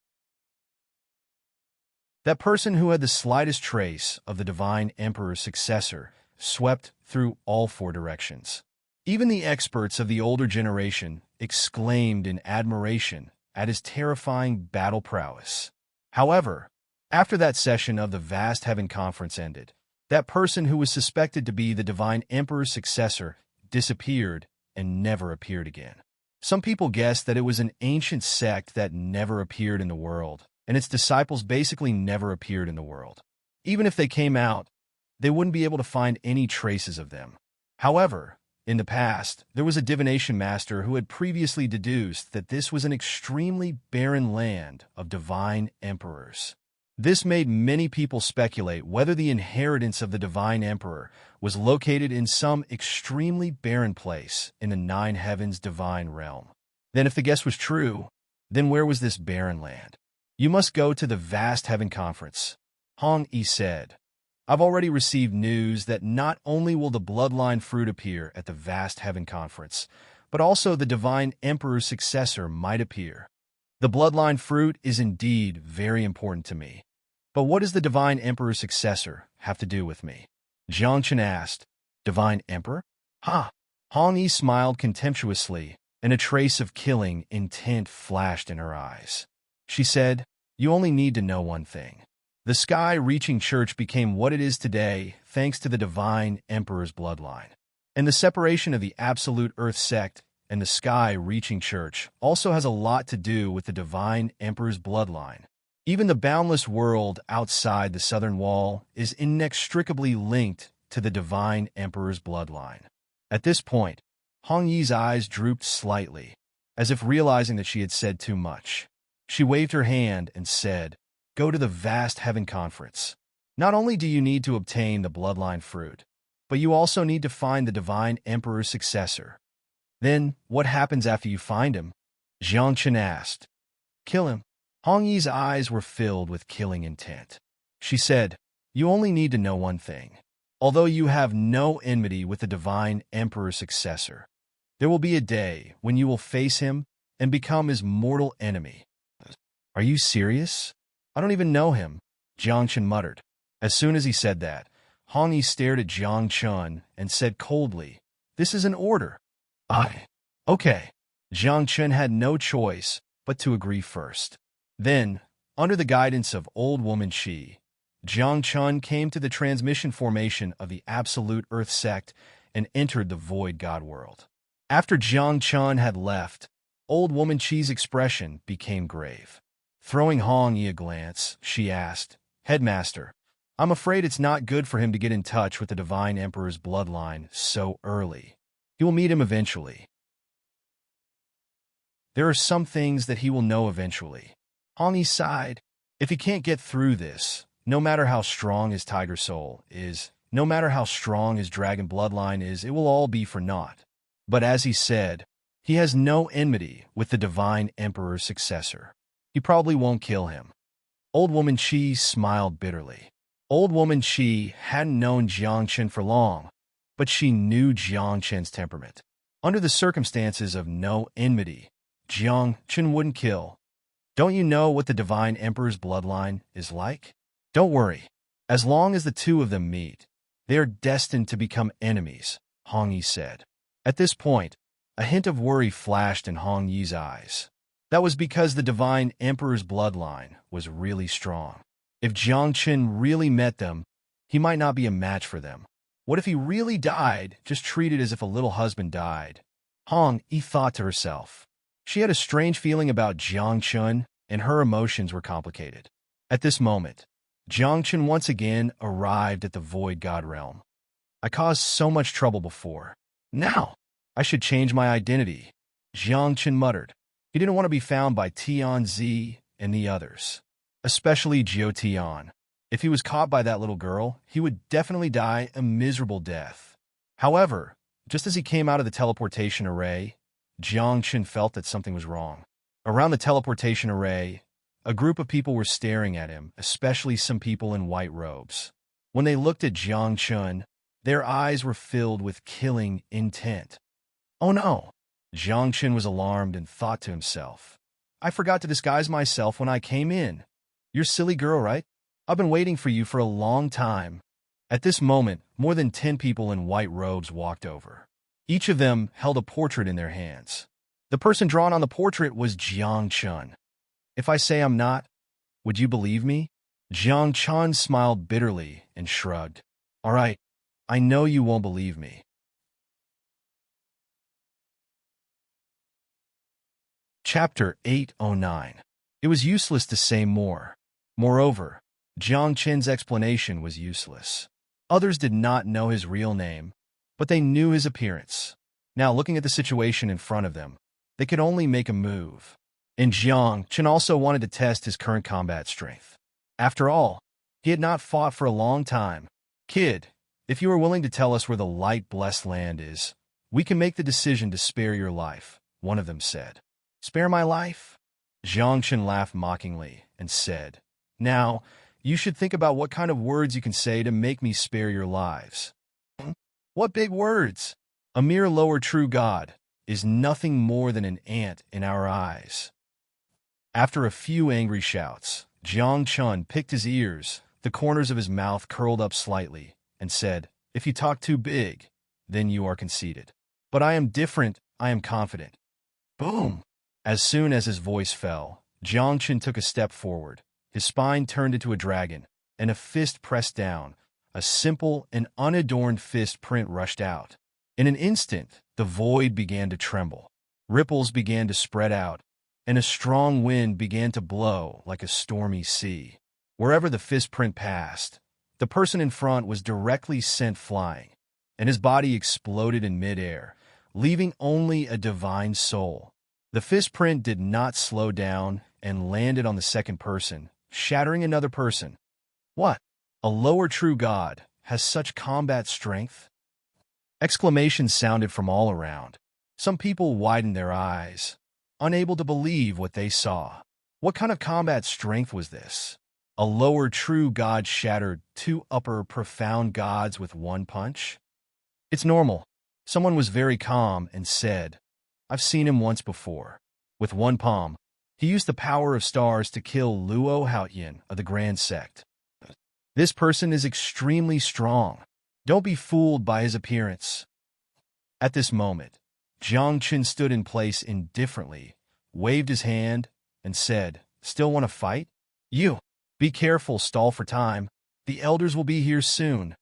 A: That person who had the slightest trace of the divine emperor's successor swept through all four directions. Even the experts of the older generation exclaimed in admiration at his terrifying battle prowess. However, after that session of the vast heaven conference ended, that person who was suspected to be the divine emperor's successor disappeared and never appeared again. Some people guessed that it was an ancient sect that never appeared in the world, and its disciples basically never appeared in the world. Even if they came out, they wouldn't be able to find any traces of them. However, in the past, there was a divination master who had previously deduced that this was an extremely barren land of divine emperors. This made many people speculate whether the inheritance of the divine emperor was located in some extremely barren place in the Nine Heavens divine realm. Then if the guess was true, then where was this barren land? "You must go to the vast heaven conference," Hong Yi said. "I've already received news that not only will the bloodline fruit appear at the vast heaven conference, but also the divine emperor's successor might appear. The bloodline fruit is indeed very important to me. But what does the divine emperor's successor have to do with me?" Jiang Chen asked. "Divine emperor? Ha!" Hong Yi smiled contemptuously, and a trace of killing intent flashed in her eyes. She said, "You only need to know one thing. The sky-reaching church became what it is today thanks to the divine emperor's bloodline. And the separation of the absolute earth sect and the sky-reaching church also has a lot to do with the divine emperor's bloodline. Even the boundless world outside the southern wall is inextricably linked to the divine emperor's bloodline." At this point, Hong Yi's eyes drooped slightly, as if realizing that she had said too much. She waved her hand and said, "Go to the vast heaven conference. Not only do you need to obtain the bloodline fruit, but you also need to find the divine emperor's successor." "Then, what happens after you find him?" Jiang Chen asked. "Kill him." Hong Yi's eyes were filled with killing intent. She said, "You only need to know one thing. Although you have no enmity with the divine emperor's successor, there will be a day when you will face him and become his mortal enemy." "Are you serious? I don't even know him," Jiang Chen muttered. As soon as he said that, Hong Yi stared at Jiang Chen and said coldly, "This is an order." Okay." Jiang Chen had no choice but to agree first. Then, under the guidance of Old Woman Qi, Jiang Chen came to the transmission formation of the Absolute Earth sect and entered the Void God world. After Jiang Chen had left, Old Woman Qi's expression became grave. Throwing Hong Yi a glance, she asked, "Headmaster, I'm afraid it's not good for him to get in touch with the Divine Emperor's bloodline so early. He will meet him eventually. There are some things that he will know eventually." Hong Yi sighed. If he can't get through this, no matter how strong his tiger soul is, no matter how strong his dragon bloodline is, it will all be for naught. But as he said, he has no enmity with the Divine Emperor's successor. He probably won't kill him. Old Woman Qi smiled bitterly. Old Woman Qi hadn't known Jiang Chen for long, but she knew Jiang Chen's temperament. Under the circumstances of no enmity, Jiang Chen wouldn't kill. "Don't you know what the Divine Emperor's bloodline is like? Don't worry. As long as the two of them meet, they are destined to become enemies," Hong Yi said. At this point, A hint of worry flashed in Hong Yi's eyes. That was because the divine emperor's bloodline was really strong. If Jiang Qin really met them, he might not be a match for them. What if he really died, just treated as if a little husband died? Hong Yi thought to herself. She had a strange feeling about Jiang Qin, and her emotions were complicated. At this moment, Jiang Qin once again arrived at the Void God realm. I caused so much trouble before. Now, I should change my identity, Jiang Qin muttered. He didn't want to be found by Tianzi and the others, especially Jiao Tian. If he was caught by that little girl, he would definitely die a miserable death. However, just as he came out of the teleportation array, Jiang Qin felt that something was wrong. Around the teleportation array, a group of people were staring at him, especially some people in white robes. When they looked at Jiang Qin, their eyes were filled with killing intent. Oh no! Jiang Qin was alarmed and thought to himself, I forgot to disguise myself when I came in. You're a silly girl, right? I've been waiting for you for a long time. At this moment, more than 10 people in white robes walked over. Each of them held a portrait in their hands. The person drawn on the portrait was Jiang Qin. If I say I'm not, would you believe me? Jiang Qin smiled bitterly and shrugged. All right, I know you won't believe me. Chapter 809. It was useless to say more. Moreover, Jiang Qin's explanation was useless. Others did not know his real name, but they knew his appearance. Now, looking at the situation in front of them, they could only make a move. And Jiang Qin also wanted to test his current combat strength. After all, he had not fought for a long time. Kid, if you are willing to tell us where the light-blessed land is, we can make the decision to spare your life, one of them said. Spare my life? Jiang Qin laughed mockingly and said, Now, you should think about what kind of words you can say to make me spare your lives. What big words? A mere lower true god is nothing more than an ant in our eyes. After a few angry shouts, Jiang Qin picked his ears, the corners of his mouth curled up slightly, and said, If you talk too big, then you are conceited. But I am different, I am confident. Boom! As soon as his voice fell, Jiang Qin took a step forward. His spine turned into a dragon, and a fist pressed down. A simple and unadorned fist print rushed out. In an instant, the void began to tremble. Ripples began to spread out, and a strong wind began to blow like a stormy sea. Wherever the fist print passed, the person in front was directly sent flying, and his body exploded in midair, leaving only a divine soul. The fist print did not slow down and landed on the second person, shattering another person. What? A lower true god has such combat strength? Exclamations sounded from all around. Some people widened their eyes, unable to believe what they saw. What kind of combat strength was this? A lower true god shattered 2 upper profound gods with one punch? It's normal. Someone was very calm and said, I've seen him once before. With one palm, he used the power of stars to kill Luo Haoyan of the Grand Sect. This person is extremely strong. Don't be fooled by his appearance. At this moment, Jiang Qin stood in place indifferently, waved his hand, and said, Still want to fight? You! Be careful, stall for time. The elders will be here soon.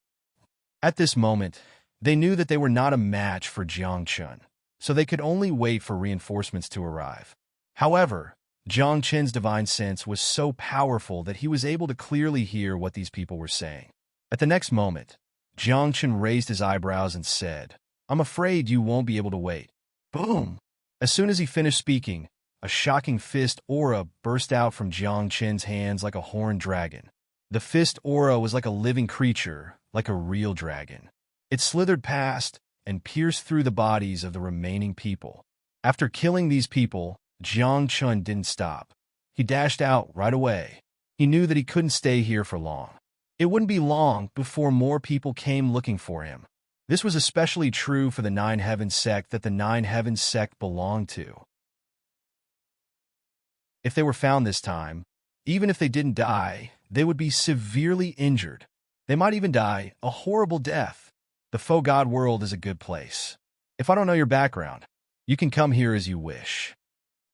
A: At this moment, they knew that they were not a match for Jiang Qin, so they could only wait for reinforcements to arrive. However, Jiang Qin's divine sense was so powerful that he was able to clearly hear what these people were saying. At the next moment, Jiang Qin raised his eyebrows and said, I'm afraid you won't be able to wait. Boom! As soon as he finished speaking, a shocking fist aura burst out from Jiang Qin's hands like a horned dragon. The fist aura was like a living creature, like a real dragon. It slithered past and pierced through the bodies of the remaining people. After killing these people, Jiang Qin didn't stop. He dashed out right away. He knew that he couldn't stay here for long. It wouldn't be long before more people came looking for him. This was especially true for the Nine Heavens sect that the Nine Heavens sect belonged to. If they were found this time, even if they didn't die, they would be severely injured. They might even die a horrible death. The faux god world is a good place. If I don't know your background, You can come here as you wish."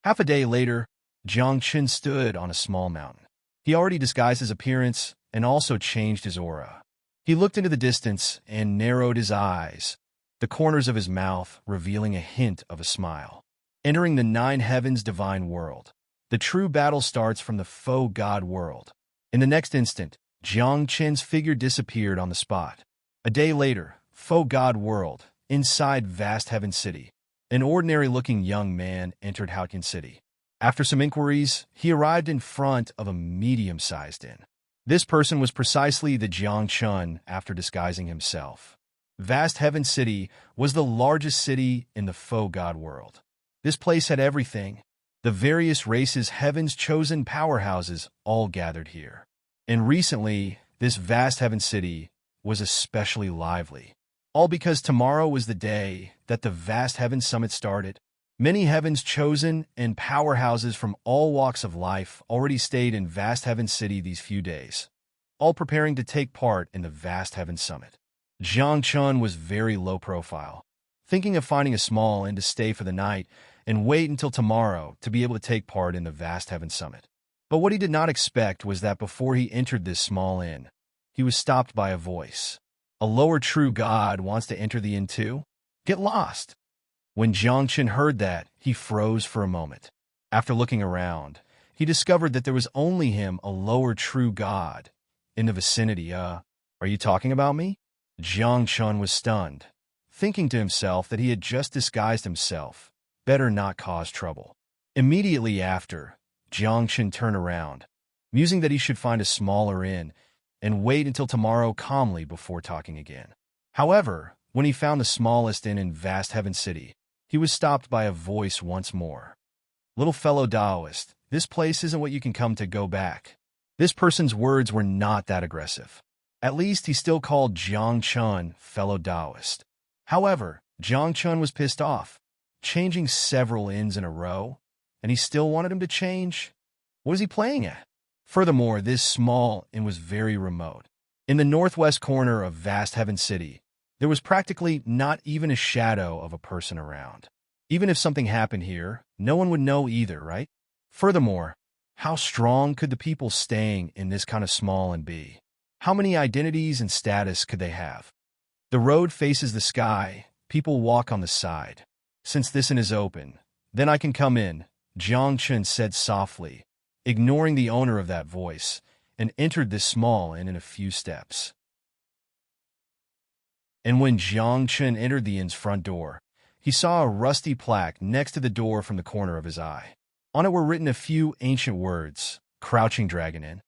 A: Half a day later, Jiang Qin stood on a small mountain. He already disguised his appearance and also changed his aura. He looked into the distance and narrowed his eyes, the corners of his mouth revealing a hint of a smile. Entering the nine heavens divine world, the true battle starts from the faux god world. In the next instant, Jiang Qin's figure disappeared on the spot. A day later, faux god world, inside vast heaven city. An ordinary-looking young man entered Haotian City. After some inquiries, he arrived in front of a medium-sized inn. This person was precisely the Jiang Chun after disguising himself. Vast Heaven City was the largest city in the faux god world. This place had everything. The various races' heaven's chosen powerhouses all gathered here. And recently, this vast Heaven City was especially lively. All because tomorrow was the day that the Vast Heaven Summit started. Many heavens chosen and powerhouses from all walks of life already stayed in Vast Heaven City these few days, all preparing to take part in the Vast Heaven Summit. Jiang Chun was very low profile, thinking of finding a small inn to stay for the night and wait until tomorrow to be able to take part in the Vast Heaven Summit. But what he did not expect was that before he entered this small inn, he was stopped by a voice. "A lower true god wants to enter the inn too? Get lost." When Jiang Qin heard that, he froze for a moment. After looking around, he discovered that there was only him, a lower true god, in the vicinity. Are you talking about me?" Jiang Chun was stunned, thinking to himself that he had just disguised himself. Better not cause trouble. Immediately after, Jiang Qin turned around, musing that he should find a smaller inn and wait until tomorrow calmly before talking again. However, when he found the smallest inn in Vast Heaven City, he was stopped by a voice once more. "Little fellow Taoist, this place isn't what you can come to. Go back." This person's words were not that aggressive. At least he still called Jiang Chun fellow Taoist. However, Jiang Chun was pissed off, changing several inns in a row, and he still wanted him to change. What was he playing at? Furthermore, this small inn was very remote. In the northwest corner of Vast Heaven City, there was practically not even a shadow of a person around. Even if something happened here, no one would know either, right? Furthermore, how strong could the people staying in this kind of small inn be? How many identities and status could they have? The road faces the sky. People walk on the side. "Since this inn is open, then I can come in," Jiang Chun said softly, ignoring the owner of that voice, and entered this small inn in a few steps. And when Jiang Chun entered the inn's front door, he saw a rusty plaque next to the door from the corner of his eye. On it were written a few ancient words, "Crouching Dragon Inn."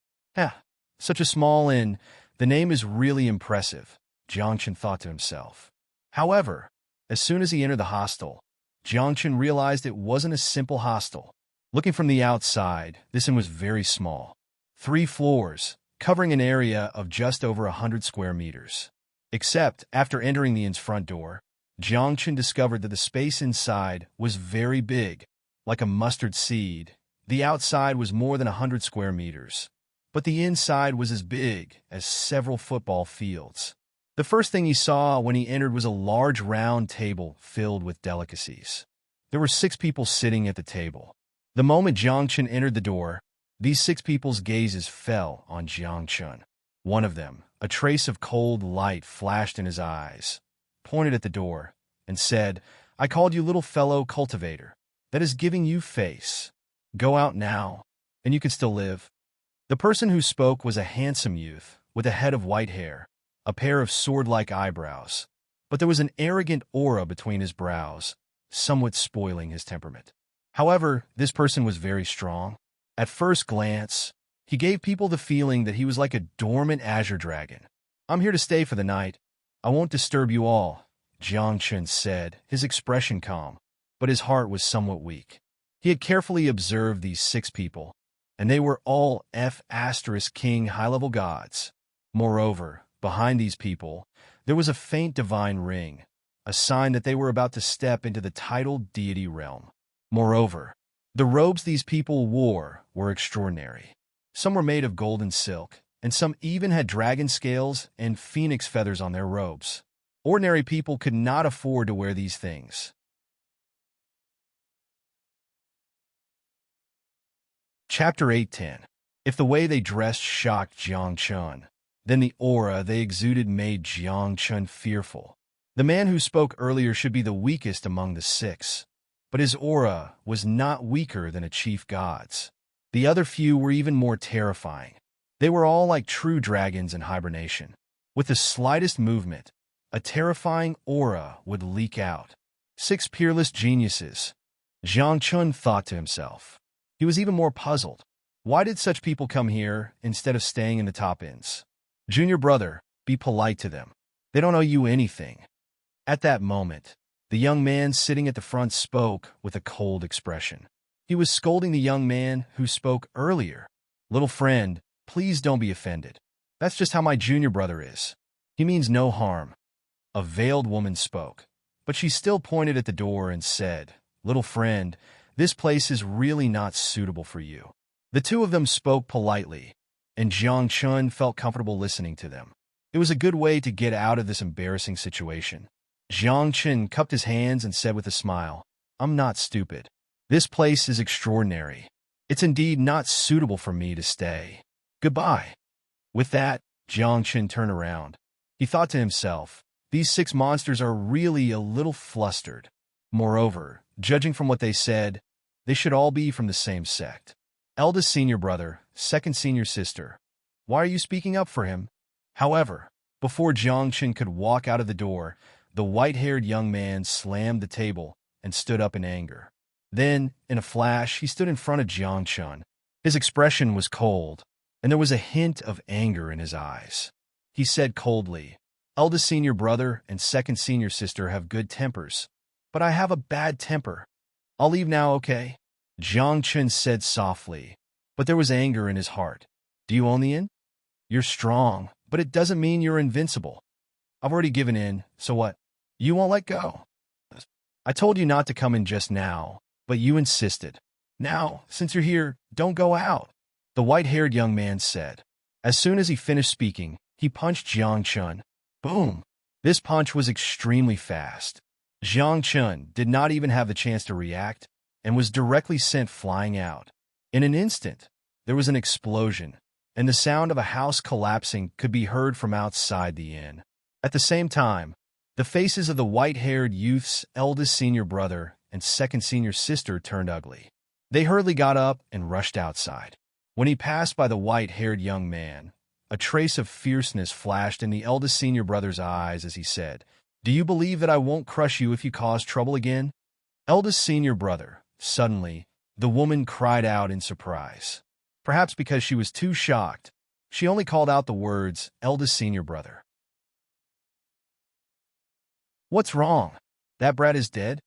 A: Such a small inn, the name is really impressive, Jiang Chun thought to himself. However, as soon as he entered the hostel, Jiang Chun realized it wasn't a simple hostel. Looking from the outside, this inn was very small. 3 floors, covering an area of just over 100 square meters. Except, after entering the inn's front door, Jiang Chun discovered that the space inside was very big, like a mustard seed. The outside was more than 100 square meters, but the inside was as big as several football fields. The first thing he saw when he entered was a large round table filled with delicacies. There were 6 people sitting at the table. The moment Jiang Chun entered the door, these 6 people's gazes fell on Jiang Chun. One of them, a trace of cold light flashed in his eyes, pointed at the door, and said, "I called you little fellow cultivator. That is giving you face. Go out now, and you can still live." The person who spoke was a handsome youth with a head of white hair, a pair of sword-like eyebrows, but there was an arrogant aura between his brows, somewhat spoiling his temperament. However, this person was very strong. At first glance, he gave people the feeling that he was like a dormant azure dragon. "I'm here to stay for the night. I won't disturb you all," Jiang Chun said, his expression calm, but his heart was somewhat weak. He had carefully observed these 6 people, and they were all King high-level gods. Moreover, behind these people, there was a faint divine ring, a sign that they were about to step into the titled deity realm. Moreover, the robes these people wore were extraordinary. Some were made of gold and silk, and some even had dragon scales and phoenix feathers on their robes. Ordinary people could not afford to wear these things. Chapter 8:10. If the way they dressed shocked Jiang Chun, then the aura they exuded made Jiang Chun fearful. The man who spoke earlier should be the weakest among the six, but his aura was not weaker than a chief god's. The other few were even more terrifying. They were all like true dragons in hibernation. With the slightest movement, a terrifying aura would leak out. Six peerless geniuses. Jiang Chun thought to himself. He was even more puzzled. Why did such people come here instead of staying in the top inns? Junior brother, be polite to them. They don't owe you anything. At that moment, the young man sitting at the front spoke with a cold expression. He was scolding the young man who spoke earlier. Little friend, please don't be offended. That's just how my junior brother is. He means no harm. A veiled woman spoke, but she still pointed at the door and said, Little friend, this place is really not suitable for you. The two of them spoke politely, and Jiang Chun felt comfortable listening to them. It was a good way to get out of this embarrassing situation. Jiang Chun cupped his hands and said with a smile, I'm not stupid. This place is extraordinary. It's indeed not suitable for me to stay. Goodbye. With that, Jiang Chun turned around. He thought to himself, these six monsters are really a little flustered. Moreover, judging from what they said, they should all be from the same sect. Eldest senior brother, second senior sister. Why are you speaking up for him? However, before Jiang Chun could walk out of the door, the white-haired young man slammed the table and stood up in anger. Then, in a flash, he stood in front of Jiang Chun. His expression was cold, and there was a hint of anger in his eyes. He said coldly, Eldest senior brother and second senior sister have good tempers, but I have a bad temper. I'll leave now, okay? Jiang Chun said softly, but there was anger in his heart. Do you own the inn? You're strong, but it doesn't mean you're invincible. I've already given in, so what? You won't let go. I told you not to come in just now, but you insisted. Now, since you're here, don't go out. The white-haired young man said. As soon as he finished speaking, he punched Jiang Chun. Boom! This punch was extremely fast. Jiang Chun did not even have the chance to react and was directly sent flying out. In an instant, there was an explosion, and the sound of a house collapsing could be heard from outside the inn. At the same time, the faces of the white-haired youth's eldest senior brother and second senior sister turned ugly. They hurriedly got up and rushed outside. When he passed by the white-haired young man, a trace of fierceness flashed in the eldest senior brother's eyes as he said, Do you believe that I won't crush you if you cause trouble again? Eldest senior brother. Suddenly, the woman cried out in surprise. Perhaps because she was too shocked, she only called out the words, Eldest senior brother. What's wrong? That brat is dead?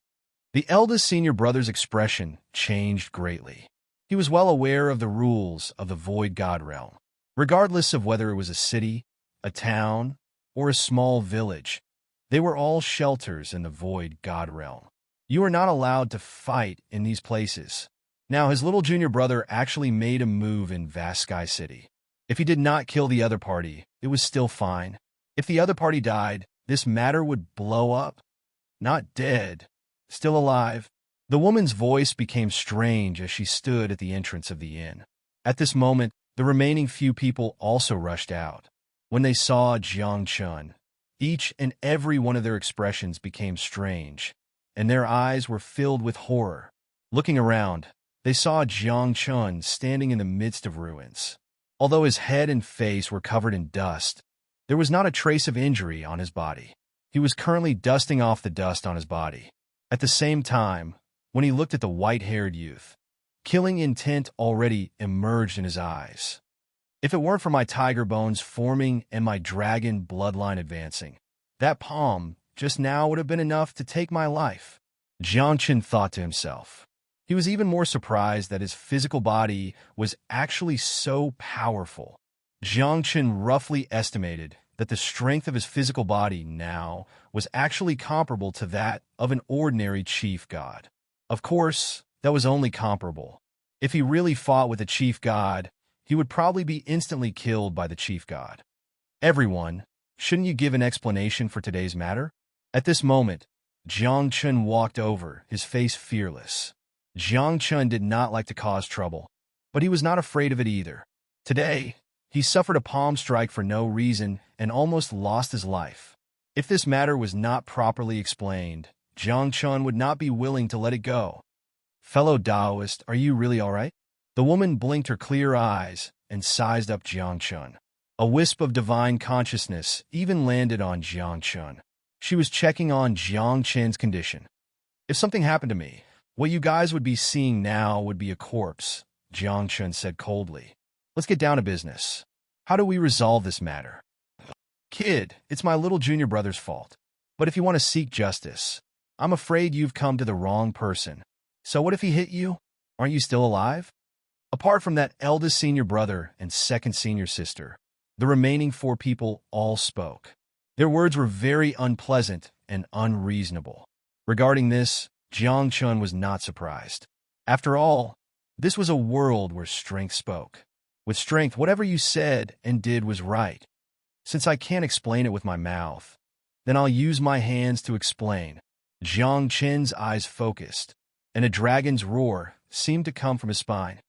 A: The eldest senior brother's expression changed greatly. He was well aware of the rules of the Void God realm. Regardless of whether it was a city, a town, or a small village, they were all shelters in the Void God realm. You are not allowed to fight in these places. Now, his little junior brother actually made a move in Vast Sky City. If he did not kill the other party, it was still fine. If the other party died, this matter would blow up. Not dead, still alive. The woman's voice became strange as she stood at the entrance of the inn. At this moment, the remaining few people also rushed out. When they saw Jiang Chun, each and every one of their expressions became strange, and their eyes were filled with horror. Looking around, they saw Jiang Chun standing in the midst of ruins. Although his head and face were covered in dust, there was not a trace of injury on his body. He was currently dusting off the dust on his body. At the same time, when he looked at the white-haired youth, killing intent already emerged in his eyes. If it weren't for my tiger bones forming and my dragon bloodline advancing, that palm just now would have been enough to take my life. Jiang Chun thought to himself. He was even more surprised that his physical body was actually so powerful. Jiang Chun roughly estimated that the strength of his physical body now was actually comparable to that of an ordinary chief god. Of course, that was only comparable. If he really fought with a chief god, he would probably be instantly killed by the chief god. Everyone, shouldn't you give an explanation for today's matter? At this moment, Jiang Chun walked over, his face fearless. Jiang Chun did not like to cause trouble, but he was not afraid of it either. Today, he suffered a palm strike for no reason and almost lost his life. If this matter was not properly explained, Jiang Chun would not be willing to let it go. "Fellow Taoist, are you really all right?" The woman blinked her clear eyes and sized up Jiang Chun. A wisp of divine consciousness even landed on Jiang Chun. She was checking on Jiang Chun's condition. "If something happened to me, what you guys would be seeing now would be a corpse," Jiang Chun said coldly. "Let's get down to business. How do we resolve this matter?" "Kid, it's my little junior brother's fault. But if you want to seek justice, I'm afraid you've come to the wrong person. So what if he hit you? Aren't you still alive?" Apart from that eldest senior brother and second senior sister, the remaining 4 people all spoke. Their words were very unpleasant and unreasonable. Regarding this, Jiang Chun was not surprised. After all, this was a world where strength spoke. With strength, whatever you said and did was right. Since I can't explain it with my mouth, then I'll use my hands to explain. Jiang Chun's eyes focused, and a dragon's roar seemed to come from his spine.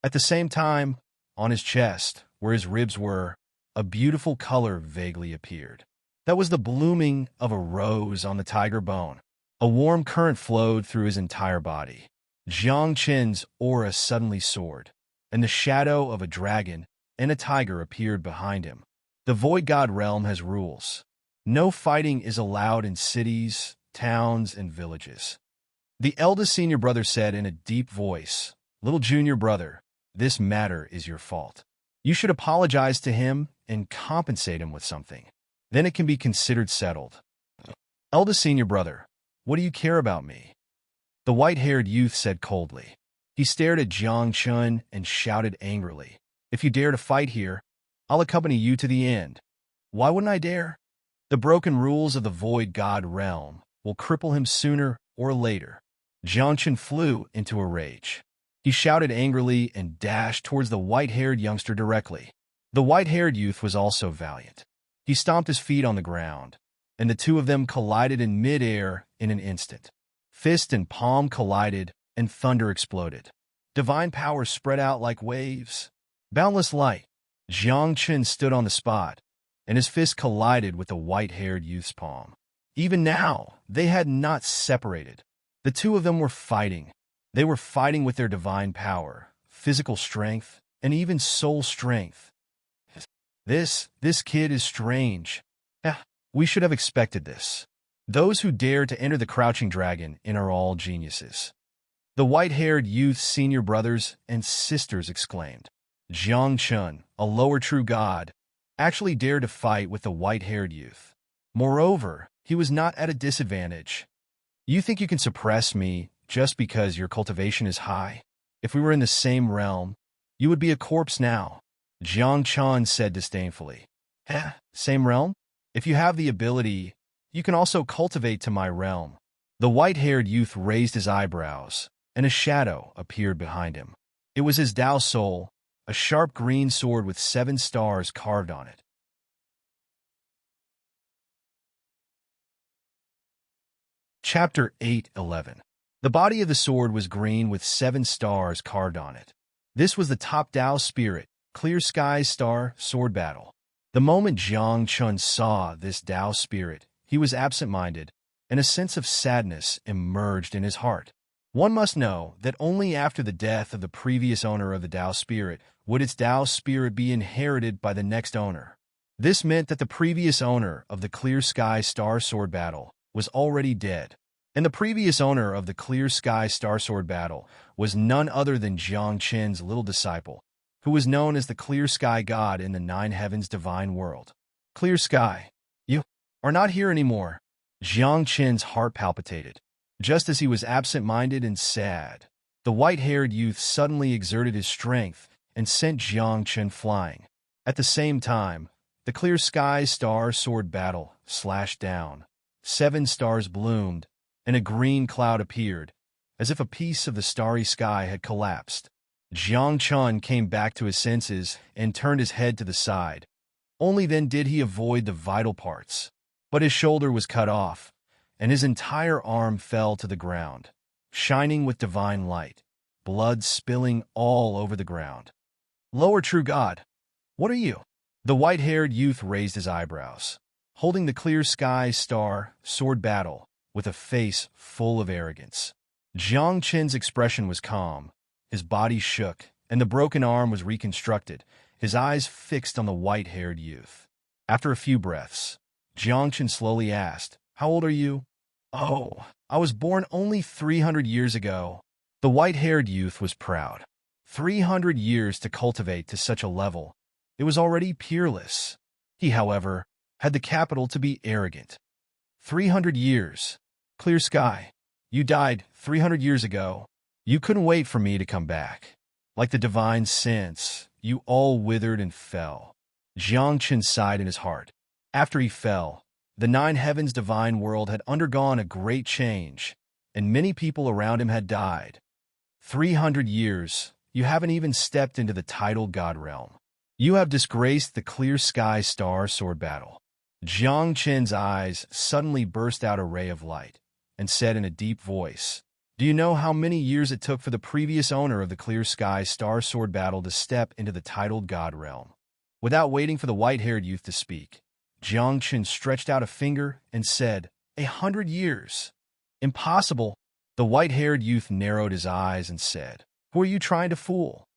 A: At the same time, on his chest, where his ribs were, a beautiful color vaguely appeared. That was the blooming of a rose on the tiger bone. A warm current flowed through his entire body. Jiang Chun's aura suddenly soared, and the shadow of a dragon and a tiger appeared behind him. The Void God realm has rules. No fighting is allowed in cities, towns, and villages. The eldest senior brother said in a deep voice, "Little junior brother, this matter is your fault. You should apologize to him and compensate him with something. Then it can be considered settled." "Eldest senior brother, what do you care about me?" The white-haired youth said coldly. He stared at Jiang Chun and shouted angrily, "If you dare to fight here, I'll accompany you to the end." "Why wouldn't I dare? The broken rules of the Void God realm will cripple him sooner or later." Jiang Chun flew into a rage. He shouted angrily and dashed towards the white-haired youngster directly. The white-haired youth was also valiant. He stomped his feet on the ground, and the two of them collided in mid-air in an instant. Fist and palm collided, and thunder exploded. Divine power spread out like waves. Boundless light. Jiang Chun stood on the spot, and his fist collided with the white-haired youth's palm. Even now, they had not separated. The two of them were fighting. They were fighting with their divine power, physical strength, and even soul strength. This kid is strange. We should have expected this. Those who dare to enter the Crouching Dragon Inn are all geniuses." The white-haired youth's senior brothers and sisters exclaimed. Jiang Chun, a lower true god, actually dared to fight with the white-haired youth. Moreover, he was not at a disadvantage. "You think you can suppress me just because your cultivation is high? If we were in the same realm, you would be a corpse now," Jiang Chun said disdainfully. Same realm? If you have the ability, you can also cultivate to my realm." The white-haired youth raised his eyebrows, and a shadow appeared behind him. It was his Tao soul, a sharp green sword with 7 stars carved on it. Chapter 8:11. The body of the sword was green with 7 stars carved on it. This was the top Tao spirit, Clear Skies Star Sword Battle. The moment Jiang Chun saw this Tao spirit, he was absent-minded, and a sense of sadness emerged in his heart. One must know that only after the death of the previous owner of the Tao spirit would its Tao spirit be inherited by the next owner. This meant that the previous owner of the Clear Sky Star Sword Battle was already dead, and the previous owner of the Clear Sky Star Sword Battle was none other than Jiang Chun's little disciple, who was known as the Clear Sky God in the 9 Heavens divine world. "Clear Sky, you are not here anymore." Jiang Chun's heart palpitated. Just as he was absent-minded and sad, the white-haired youth suddenly exerted his strength and sent Jiang Chun flying. At the same time, the Clear Sky Star Sword Battle slashed down. 7 stars bloomed, and a green cloud appeared, as if a piece of the starry sky had collapsed. Jiang Chun came back to his senses and turned his head to the side. Only then did he avoid the vital parts. But his shoulder was cut off, and his entire arm fell to the ground, shining with divine light. blood spilling all over the ground. "Lower, true god. What are you?" The white-haired youth raised his eyebrows, holding the clear sky star sword battle with a face full of arrogance. Jiang Qin's expression was calm. His body shook, and the broken arm was reconstructed, his eyes fixed on the white-haired youth. After a few breaths, Jiang Qin slowly asked, "How old are you?" "Oh, I was born only 300 years ago." The white-haired youth was proud. 300 years to cultivate to such a level. It was already peerless. He, however, had the capital to be arrogant. 300 years. Clear sky. You died 300 years ago. You couldn't wait for me to come back. Like the divine sense, you all withered and fell. Jiang Qin sighed in his heart. After he fell, the nine heavens' divine world had undergone a great change, and many people around him had died. 300 years, you haven't even stepped into the tidal god realm. You have disgraced the clear sky star sword battle. Jiang Qin's eyes suddenly burst out a ray of light and said in a deep voice, "Do you know how many years it took for the previous owner of the clear sky star sword battle to step into the titled god realm?" Without waiting for the white-haired youth to speak, Jiang Qin stretched out a finger and said, 100 years. "Impossible." The white-haired youth narrowed his eyes and said, "Who are you trying to fool?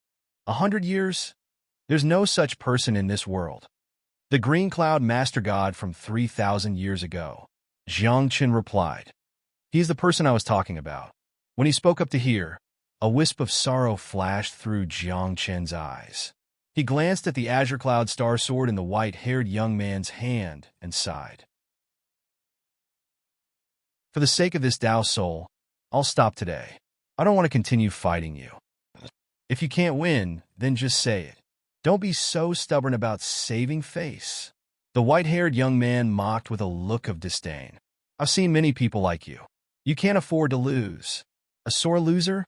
A: 100 years? There's no such person in this world." "The green cloud master god from 3,000 years ago," Jiang Qin replied. "He's the person I was talking about." When he spoke up to hear, a wisp of sorrow flashed through Jiang Qin's eyes. He glanced at the azure cloud star sword in the white-haired young man's hand and sighed. "For the sake of this Tao soul, I'll stop today. I don't want to continue fighting you. If you can't win, then just say it. Don't be so stubborn about saving face." The white-haired young man mocked with a look of disdain. "I've seen many people like you. You can't afford to lose. A sore loser?"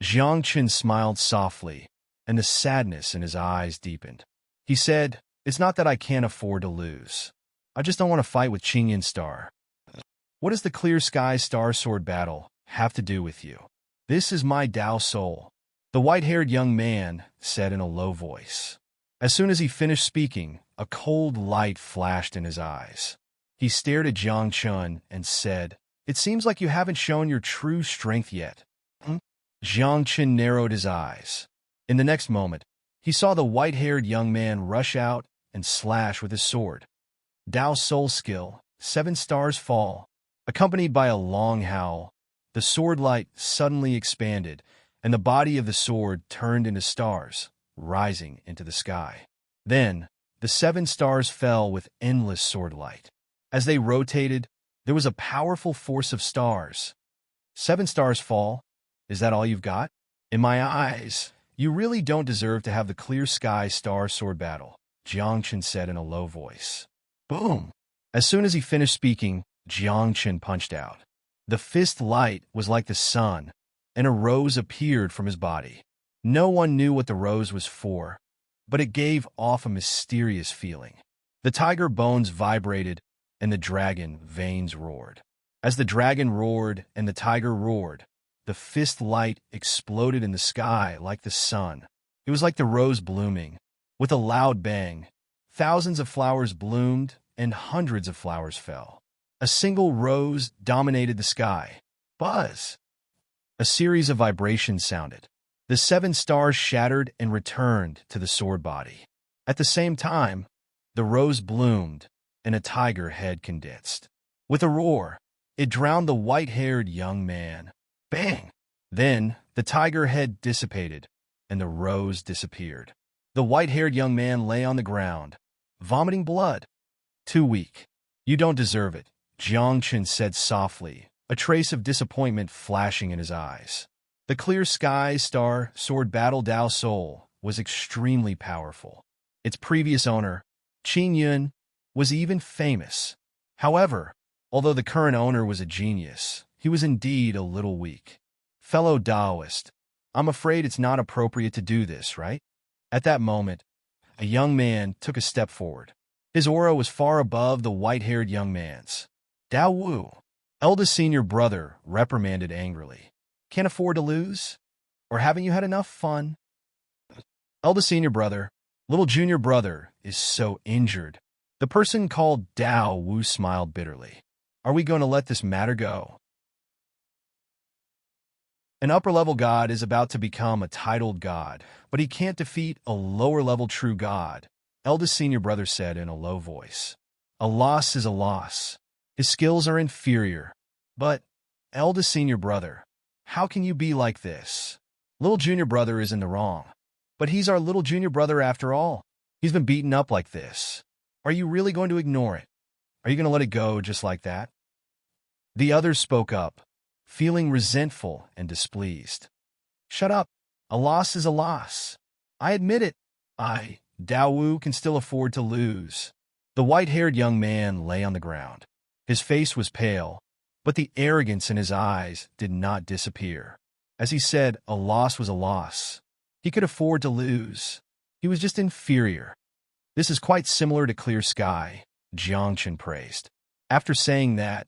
A: Jiang Qin smiled softly, and the sadness in his eyes deepened. He said, "It's not that I can't afford to lose. I just don't want to fight with Qingyan Star." "What does the clear sky star sword battle have to do with you? This is my Tao soul," the white-haired young man said in a low voice. As soon as he finished speaking, a cold light flashed in his eyes. He stared at Jiang Qin and said, "It seems like you haven't shown your true strength yet." Jiang Qin narrowed his eyes. In the next moment, he saw the white-haired young man rush out and slash with his sword. Tao soul skill, 7 stars fall. Accompanied by a long howl, the sword light suddenly expanded, and the body of the sword turned into stars, rising into the sky. Then, the 7 stars fell with endless sword light. As they rotated, there was a powerful force of stars. 7 stars fall? Is that all you've got? In my eyes, you really don't deserve to have the clear sky star sword battle, Jiang Qin said in a low voice. Boom! As soon as he finished speaking, Jiang Qin punched out. The fist light was like the sun, and a rose appeared from his body. No one knew what the rose was for, but it gave off a mysterious feeling. The tiger bones vibrated, and the dragon veins roared. As the dragon roared and the tiger roared, the fist light exploded in the sky like the sun. It was like the rose blooming. With a loud bang, thousands of flowers bloomed and hundreds of flowers fell. A single rose dominated the sky. Buzz! A series of vibrations sounded. The 7 stars shattered and returned to the sword body. At the same time, the rose bloomed and a tiger head condensed. With a roar, it drowned the white-haired young man. Bang! Then, the tiger head dissipated, and the rose disappeared. The white-haired young man lay on the ground, vomiting blood. Too weak. You don't deserve it, Jiang Qin said softly, a trace of disappointment flashing in his eyes. The clear sky star sword battle Tao Soul was extremely powerful. Its previous owner, Qin Yun, was even famous. However, although the current owner was a genius, he was indeed a little weak. Fellow Taoist, I'm afraid it's not appropriate to do this, right? At that moment, a young man took a step forward. His aura was far above the white-haired young man's. Dao Wu, eldest senior brother, reprimanded angrily. Can't afford to lose? Or haven't you had enough fun? Eldest senior brother, little junior brother is so injured. The person called Dao Wu smiled bitterly. Are we going to let this matter go? An upper-level god is about to become a titled god, but he can't defeat a lower-level true god, eldest senior brother said in a low voice. A loss is a loss. His skills are inferior. But, eldest senior brother, how can you be like this? Little junior brother is in the wrong. But he's our little junior brother after all. He's been beaten up like this. Are you really going to ignore it? Are you going to let it go just like that? The others spoke up, feeling resentful and displeased. Shut up. A loss is a loss. I admit it. Dao Wu, can still afford to lose. The white-haired young man lay on the ground. His face was pale, but the arrogance in his eyes did not disappear. As he said, a loss was a loss. He could afford to lose. He was just inferior. This is quite similar to clear sky, Jiangchen praised. After saying that,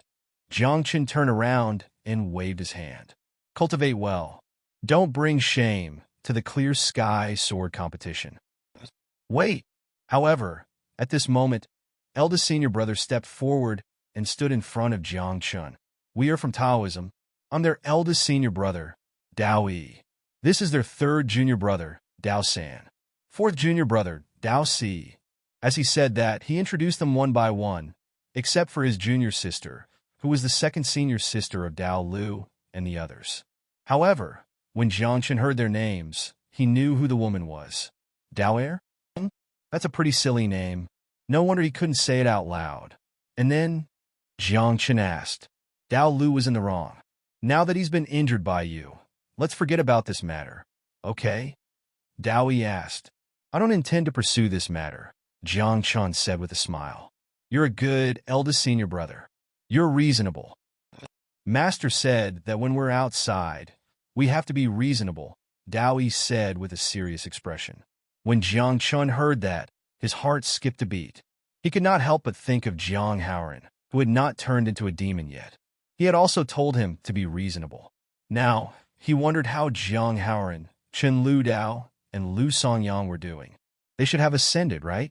A: Jiangchen turned around and waved his hand. Cultivate well. Don't bring shame to the clear sky sword competition. Wait. However, at this moment, eldest senior brother stepped forward and stood in front of Jiangchen. We are from Taoism. I'm their eldest senior brother, Dao Yi. This is their third junior brother, Dao San. Fourth junior brother, Dao Si. As he said that, he introduced them one by one, except for his junior sister, who was the second senior sister of Dao Lu and the others. However, when Jiangchen heard their names, he knew who the woman was. Dao Er? That's a pretty silly name. No wonder he couldn't say it out loud. And then, Jiangchen asked. Dao Lu was in the wrong. Now that he's been injured by you, let's forget about this matter, okay? Dao Yi asked. I don't intend to pursue this matter, Jiangchen said with a smile. You're a good, eldest senior brother. You're reasonable. Master said that when we're outside, we have to be reasonable, Dao Yi said with a serious expression. When Jiangchen heard that, his heart skipped a beat. He could not help but think of Jiang Haoran, who had not turned into a demon yet. He had also told him to be reasonable. Now, he wondered how Jiang Haoran, Chen Lu Dao, and Lu Songyang were doing. They should have ascended, right?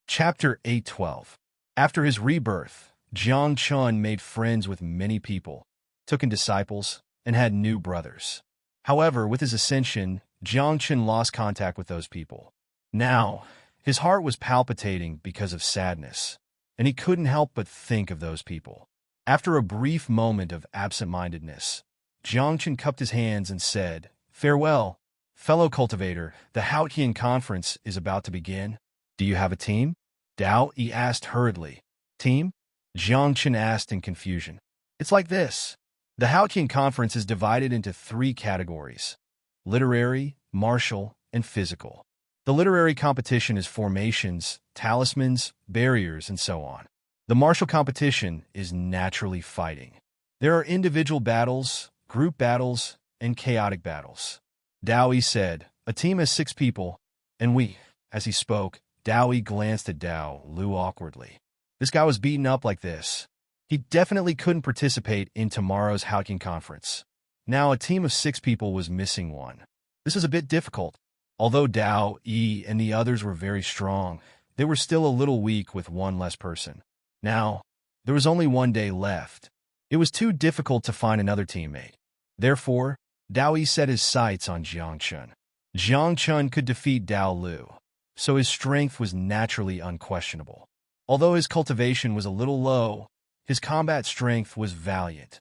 A: Chapter 812. After his rebirth, Jiangchen made friends with many people, took in disciples, and had new brothers. However, with his ascension, Jiangchen lost contact with those people. Now, his heart was palpitating because of sadness, and he couldn't help but think of those people. After a brief moment of absent-mindedness, Jiangchen cupped his hands and said, Farewell, fellow cultivator, the Haotian conference is about to begin. Do you have a team? Dao Yi asked hurriedly. Team? Jiangchen asked in confusion. It's like this. The Haotian conference is divided into 3 categories: literary, martial, and physical. The literary competition is formations, talismans, barriers, and so on. The martial competition is naturally fighting. There are individual battles, group battles, and chaotic battles. Dao Yi said, a team has 6 people, and we, as he spoke, Dao Yi glanced at Dao Lu awkwardly. This guy was beaten up like this. He definitely couldn't participate in tomorrow's Haotian conference. Now a team of 6 people was missing one. This was a bit difficult. Although Dao Yi and the others were very strong, they were still a little weak with one less person. Now, there was only 1 day left. It was too difficult to find another teammate. Therefore, Dao Yi set his sights on Jiangchen. Jiangchen could defeat Dao Lu, so his strength was naturally unquestionable. Although his cultivation was a little low, his combat strength was valiant.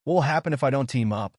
A: What will happen if I don't team up?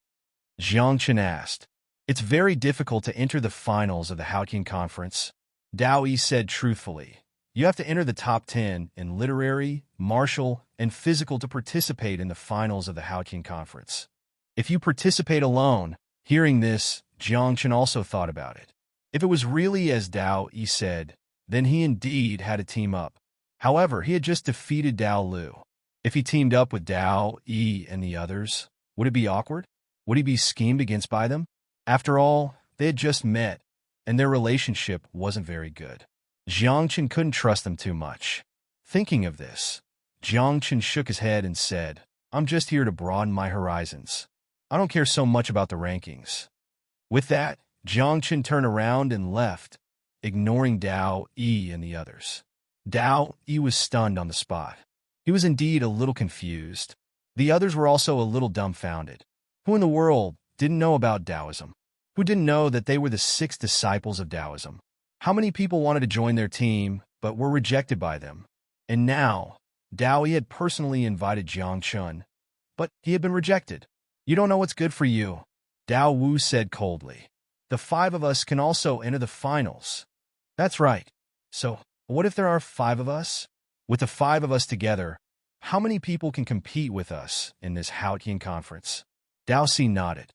A: Jiangchen asked. It's very difficult to enter the finals of the Haotian conference. Dao Yi said truthfully. You have to enter the top 10 in literary, martial, and physical to participate in the finals of the Haotian conference. If you participate alone, hearing this, Jiangchen also thought about it. If it was really as Dao Yi said, then he indeed had to team up. However, he had just defeated Dao Lu. If he teamed up with Dao Yi and the others, would it be awkward? Would he be schemed against by them? After all, they had just met, and their relationship wasn't very good. Jiangchen couldn't trust them too much. Thinking of this, Jiang Chen shook his head and said, I'm just here to broaden my horizons. I don't care so much about the rankings. With that, Jiang Chen turned around and left, ignoring Dao Yi and the others. Dao Yi was stunned on the spot. He was indeed a little confused. The others were also a little dumbfounded. Who in the world didn't know about Taoism? Who didn't know that they were the 6 disciples of Taoism? How many people wanted to join their team, but were rejected by them? And now, Dao Yi had personally invited Jiang Chen, but he had been rejected. You don't know what's good for you, Dao Wu said coldly. The 5 of us can also enter the finals. That's right. So, what if there are 5 of us? With the 5 of us together, how many people can compete with us in this Haotian conference? Dao Si nodded.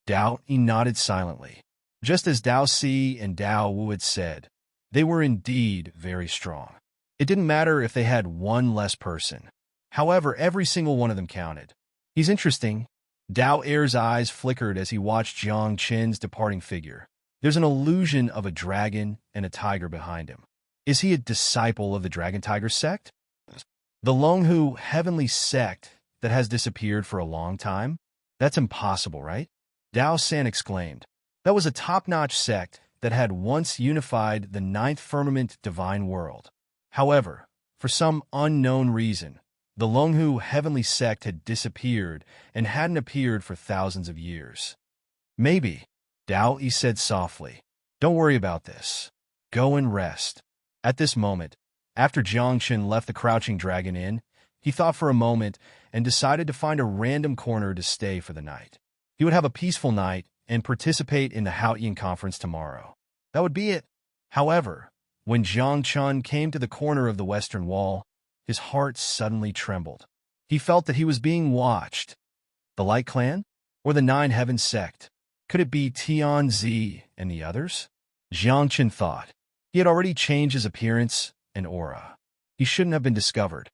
A: Dao Yi nodded silently. Just as Dao Si and Dao Wu had said, they were indeed very strong. It didn't matter if they had one less person. However, every single one of them counted. He's interesting. Dao Er's eyes flickered as he watched Jiang Chen's departing figure. There's an illusion of a dragon and a tiger behind him. Is he a disciple of the Dragon-Tiger sect? The Longhu heavenly sect that has disappeared for a long time? That's impossible, right? Dao San exclaimed. That was a top-notch sect that had once unified the 9th firmament divine world. However, for some unknown reason, the Longhu heavenly sect had disappeared and hadn't appeared for thousands of years. Maybe, Dao Yi said softly. Don't worry about this. Go and rest. At this moment, after Jiang Chen left the Crouching Dragon Inn, he thought for a moment and decided to find a random corner to stay for the night. He would have a peaceful night and participate in the Haotian conference tomorrow. That would be it. However, when Jiang Chen came to the corner of the western wall, his heart suddenly trembled. He felt that he was being watched. The Light Clan? Or the 9 Heaven sect? Could it be Tian Zi and the others? Jiang Chen thought. He had already changed his appearance and aura. He shouldn't have been discovered.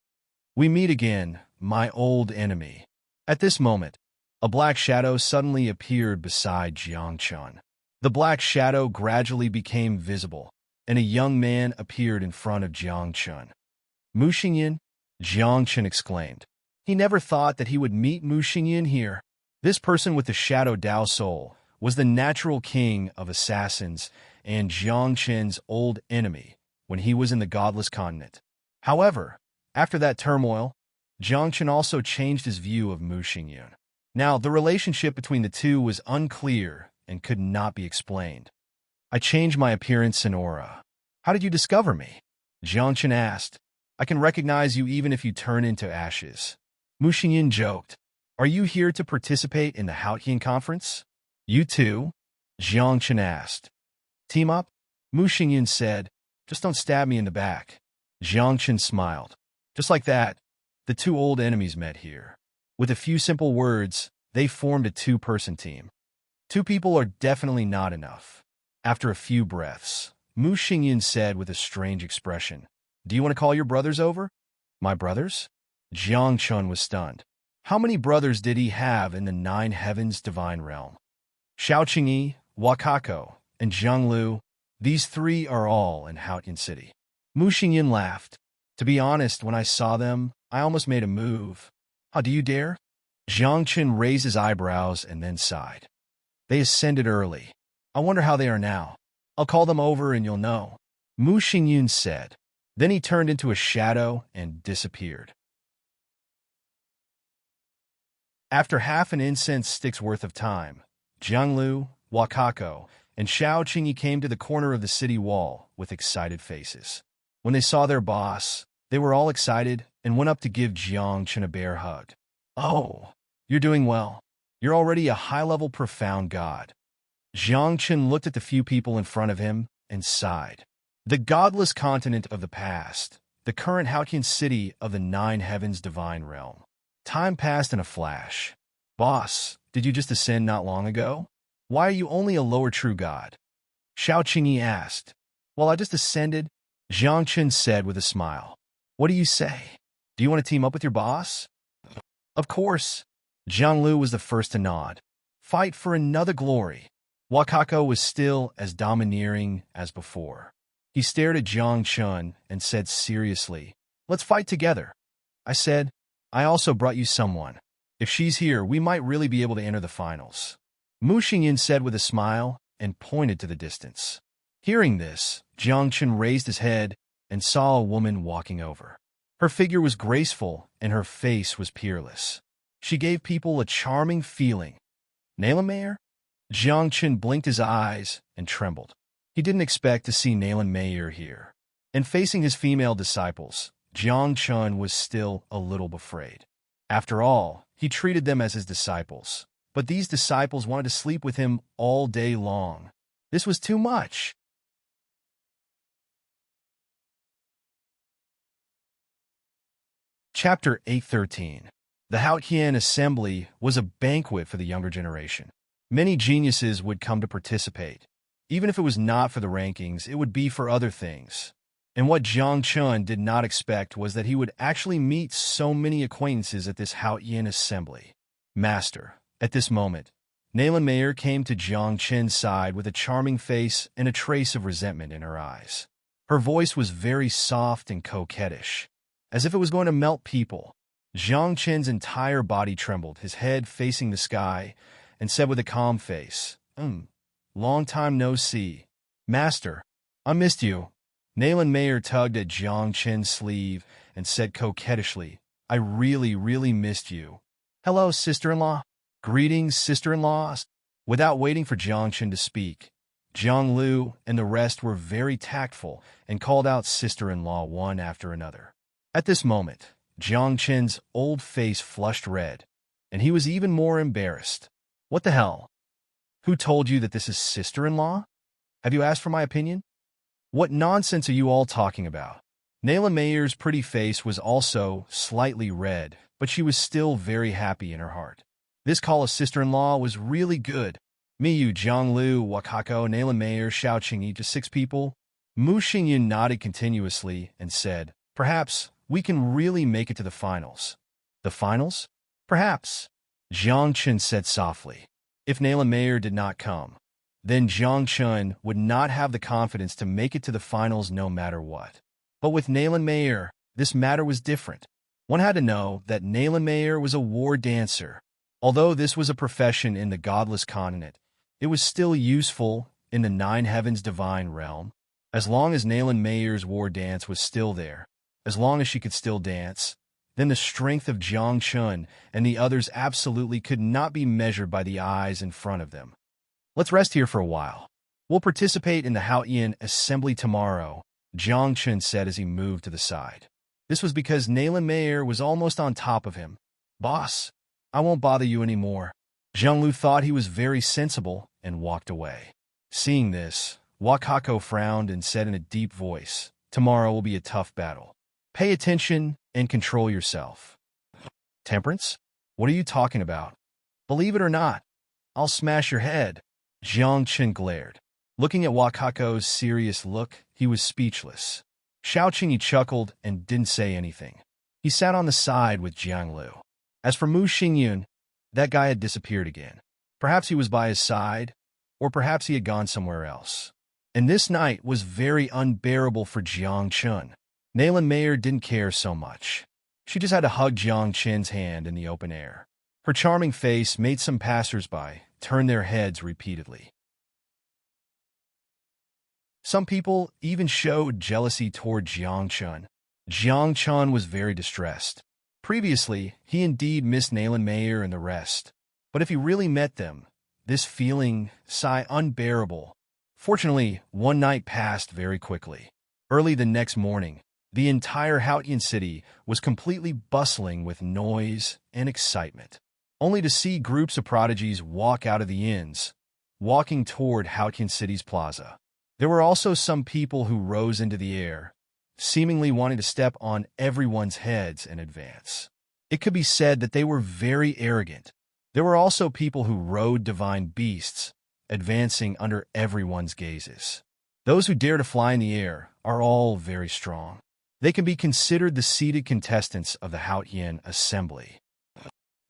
A: We meet again, my old enemy. At this moment, a black shadow suddenly appeared beside Jiang Chen. The black shadow gradually became visible, and a young man appeared in front of Jiang Chen. Mu Xingyan? Jiang Chen exclaimed. He never thought that he would meet Mu Xingyan here. This person with the shadow Dao soul was the natural king of assassins and Jiang Chen's old enemy when he was in the godless continent. However, after that turmoil, Jiang Chen also changed his view of Mu Xingyan. Now, the relationship between the two was unclear and could not be explained. I changed my appearance and aura. How did you discover me? Jiang Chen asked. I can recognize you even if you turn into ashes. Mu Xingyan joked. Are you here to participate in the Haotian conference? You too? Jiang Chen asked. Team up? Mu Xingyan said. Just don't stab me in the back. Jiang Chen smiled. Just like that, the 2 old enemies met here. With a few simple words, they formed a 2-person team. 2 people are definitely not enough. After a few breaths, Mu Xingyan said with a strange expression, Do you want to call your brothers over? My brothers? Jiang Chen was stunned. How many brothers did he have in the 9 heavens divine realm? Xiao Qingyi, Wakako, and Zhang Lu, these 3 are all in Haotian City. Mu Xingyan laughed. To be honest, when I saw them, I almost made a move. How do you dare? Jiang Chen raised his eyebrows and then sighed. They ascended early. I wonder how they are now. I'll call them over and you'll know. Mu Xingyan said. Then he turned into a shadow and disappeared. After half an incense stick's worth of time, Zhang Lu, Wakako, and Xiao Qingyi came to the corner of the city wall with excited faces. When they saw their boss, they were all excited and went up to give Jiang Chen a bear hug. Oh, you're doing well. You're already a high-level profound god. Jiang Chen looked at the few people in front of him and sighed. The godless continent of the past, the current Haotian city of the 9 heavens divine realm. Time passed in a flash. Boss, did you just ascend not long ago? Why are you only a lower true god? Xiao Qingyi asked. Well, I just ascended, Jiang Chen said with a smile. What do you say? Do you want to team up with your boss? Of course. Zhang Lu was the first to nod. Fight for another glory. Wakako was still as domineering as before. He stared at Jiang Chun and said seriously, "Let's fight together." I said, "I also brought you someone. If she's here, we might really be able to enter the finals." Mu Xingyin said with a smile and pointed to the distance. Hearing this, Jiang Chun raised his head and saw a woman walking over. Her figure was graceful and her face was peerless. She gave people a charming feeling. Nayland Mayer? Jiang Chun blinked his eyes and trembled. He didn't expect to see Nayland Mayer here. And facing his female disciples, Jiang Chun was still a little afraid. After all, he treated them as his disciples. But these disciples wanted to sleep with him all day long. This was too much. Chapter 813. The Haotian Assembly was a banquet for the younger generation. Many geniuses would come to participate. Even if it was not for the rankings, it would be for other things. And what Jiang Chun did not expect was that he would actually meet so many acquaintances at this Haotian Assembly. Master. At this moment, Nayland Mayer came to Jiang Chun's side with a charming face and a trace of resentment in her eyes. Her voice was very soft and coquettish, as if it was going to melt people. Jiang Chun's entire body trembled, his head facing the sky, and said with a calm face, "Long time no see. Master, I missed you." Nayland Mayer tugged at Jiang Chun's sleeve and said coquettishly, "I really missed you." "Hello, sister-in-law." "Greetings, sister-in-laws." Without waiting for Jiang Chun to speak, Jiang Lu and the rest were very tactful and called out sister-in-law one after another. At this moment, Jiang Chun's old face flushed red, and he was even more embarrassed. "What the hell? Who told you that this is sister-in-law? Have you asked for my opinion? What nonsense are you all talking about?" Nayland Mayer's pretty face was also slightly red, but she was still very happy in her heart. This call of sister-in-law was really good. Miyu, Jiang Lu, Wakako, Nayland Mayer, Xiao Qingyi, to 6 people. Mu Xingyin nodded continuously and said, "Perhaps we can really make it to the finals." "The finals? Perhaps," Jiang Chun said softly. If Nayland Mayer did not come, then Jiang Chun would not have the confidence to make it to the finals no matter what. But with Nayland Mayer, this matter was different. One had to know that Nayland Mayer was a war dancer. Although this was a profession in the godless continent, it was still useful in the Nine Heavens divine realm. As long as Nayland Mayer's war dance was still there, as long as she could still dance, then the strength of Jiang Chun and the others absolutely could not be measured by the eyes in front of them. "Let's rest here for a while. We'll participate in the Haotian Assembly tomorrow," Jiang Chun said as he moved to the side. This was because Nayland Mayer was almost on top of him. "Boss, I won't bother you anymore." Jiang Lu thought he was very sensible and walked away. Seeing this, Wakako frowned and said in a deep voice, "Tomorrow will be a tough battle. Pay attention and control yourself." "Temperance? What are you talking about? Believe it or not, I'll smash your head." Jiang Chun glared. Looking at Wakako's serious look, he was speechless. Xiao Qingyi chuckled and didn't say anything. He sat on the side with Jiang Lu. As for Mu Xingyin, that guy had disappeared again. Perhaps he was by his side, or perhaps he had gone somewhere else. And this night was very unbearable for Jiang Chun. Nayland Mayer didn't care so much. She just had to hug Jiang Chun's hand in the open air. Her charming face made some passers-by turn their heads repeatedly. Some people even showed jealousy toward Jiang Chun. Jiang Chun was very distressed. Previously, he indeed missed Nayland Mayer and the rest. But if he really met them, this feeling sigh unbearable. Fortunately, one night passed very quickly. Early the next morning, the entire Haotian city was completely bustling with noise and excitement. Only to see groups of prodigies walk out of the inns, walking toward Haotian City's plaza. There were also some people who rose into the air, seemingly wanting to step on everyone's heads and advance. It could be said that they were very arrogant. There were also people who rode divine beasts, advancing under everyone's gazes. Those who dare to fly in the air are all very strong. They can be considered the seated contestants of the Haotian Assembly.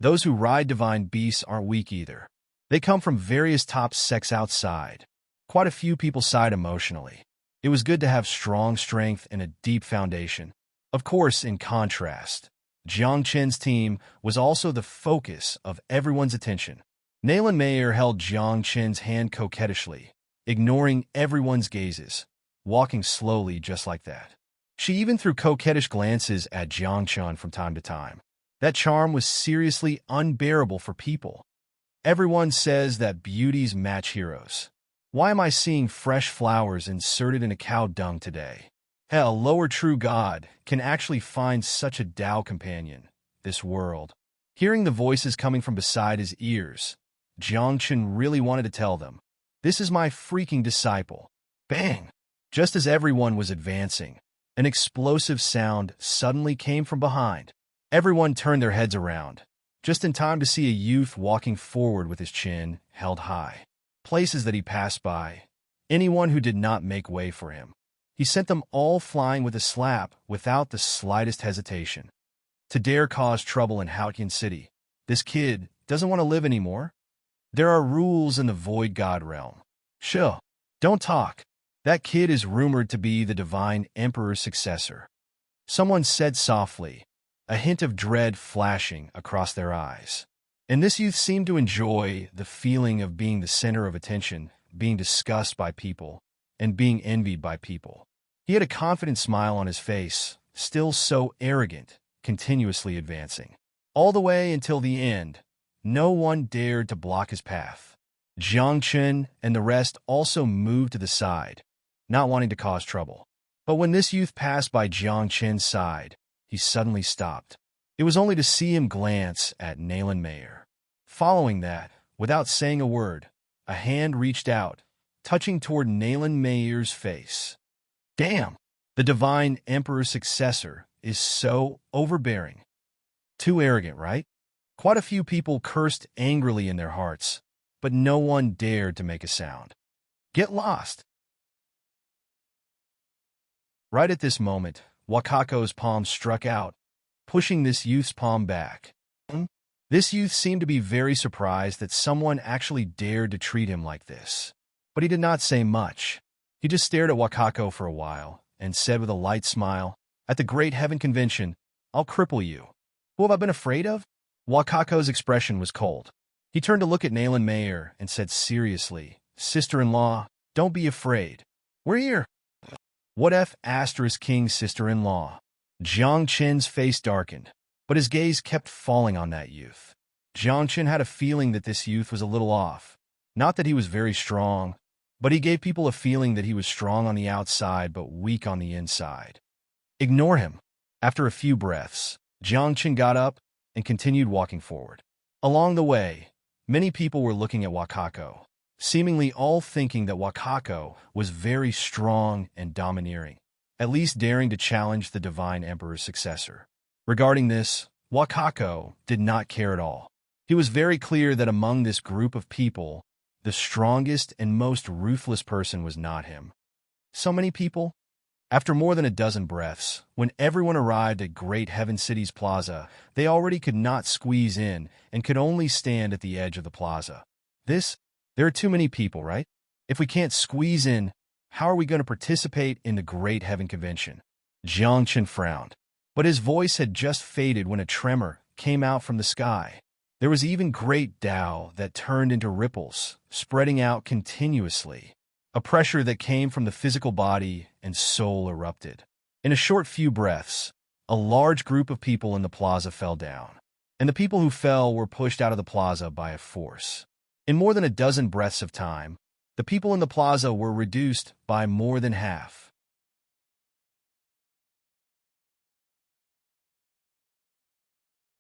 A: Those who ride divine beasts aren't weak either. They come from various top sects outside. Quite a few people sighed emotionally. It was good to have strong strength and a deep foundation. Of course, in contrast, Jiang Qin's team was also the focus of everyone's attention. Nayland Mayer held Jiang Qin's hand coquettishly, ignoring everyone's gazes, walking slowly just like that. She even threw coquettish glances at Jiang Qin from time to time. That charm was seriously unbearable for people. Everyone says that beauties match heroes. Why am I seeing fresh flowers inserted in a cow dung today? Hell, a lower true god can actually find such a Tao companion, this world. Hearing the voices coming from beside his ears, Jiang Qin really wanted to tell them, "This is my freaking disciple." Bang! Just as everyone was advancing, an explosive sound suddenly came from behind. Everyone turned their heads around, just in time to see a youth walking forward with his chin held high. Places that he passed by, anyone who did not make way for him, he sent them all flying with a slap without the slightest hesitation. To dare cause trouble in Haotian City, this kid doesn't want to live anymore. There are rules in the Void God realm. Sure, don't talk. That kid is rumored to be the Divine Emperor's successor. Someone said softly, a hint of dread flashing across their eyes. And this youth seemed to enjoy the feeling of being the center of attention, being discussed by people, and being envied by people. He had a confident smile on his face, still so arrogant, continuously advancing. All the way until the end, no one dared to block his path. Jiang Qin and the rest also moved to the side, not wanting to cause trouble. But when this youth passed by Jiang Qin's side, he suddenly stopped. It was only to see him glance at Nayland Mayer. Following that, without saying a word, a hand reached out, touching toward Nayland Mayer's face. Damn! The Divine Emperor's successor is so overbearing. Too arrogant, right? Quite a few people cursed angrily in their hearts, but no one dared to make a sound. Get lost! Right at this moment, Wakako's palm struck out, pushing this youth's palm back. This youth seemed to be very surprised that someone actually dared to treat him like this. But he did not say much. He just stared at Wakako for a while and said with a light smile, "At the Great Heaven Convention, I'll cripple you. Who have I been afraid of?" Wakako's expression was cold. He turned to look at Nayland Mayer and said seriously, "Sister-in-law, don't be afraid. We're here." What if Asterisk King's sister-in-law? Jiang Qin's face darkened, but his gaze kept falling on that youth. Jiang Qin had a feeling that this youth was a little off. Not that he was very strong, but he gave people a feeling that he was strong on the outside but weak on the inside. Ignore him. After a few breaths, Jiang Qin got up and continued walking forward. Along the way, many people were looking at Wakako, seemingly all thinking that Wakako was very strong and domineering, at least daring to challenge the Divine Emperor's successor. Regarding this, Wakako did not care at all. He was very clear that among this group of people, the strongest and most ruthless person was not him. So many people? After more than a dozen breaths, when everyone arrived at Great Heaven City's plaza, they already could not squeeze in and could only stand at the edge of the plaza. There are too many people, right? If we can't squeeze in, how are we going to participate in the Great Heaven Convention? Jiang Qin frowned, but his voice had just faded when a tremor came out from the sky. There was even great Tao that turned into ripples, spreading out continuously. A pressure that came from the physical body and soul erupted. In a short few breaths, a large group of people in the plaza fell down, and the people who fell were pushed out of the plaza by a force. In more than a dozen breaths of time, the people in the plaza were reduced by more than half.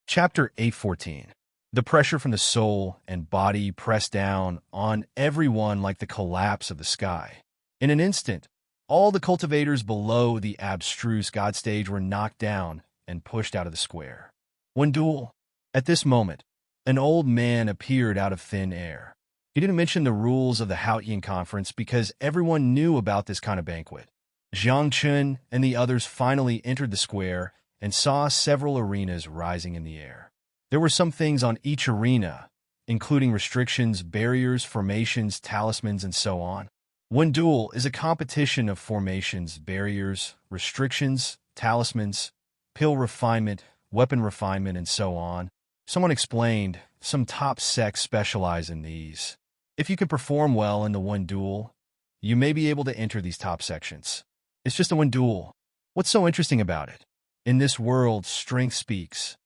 A: Chapter 814. The pressure from the soul and body pressed down on everyone like the collapse of the sky. In an instant, all the cultivators below the abstruse god stage were knocked down and pushed out of the square. Wendul. At this moment, an old man appeared out of thin air. He didn't mention the rules of the Haotian conference because everyone knew about this kind of banquet. Jiang Qin and the others finally entered the square and saw several arenas rising in the air. There were some things on each arena, including restrictions, barriers, formations, talismans, and so on. One duel is a competition of formations, barriers, restrictions, talismans, pill refinement, weapon refinement, and so on. Someone explained, some top sects specialize in these. If you can perform well in the one duel, you may be able to enter these top sections. It's just a one duel. What's so interesting about it? In this world, strength speaks.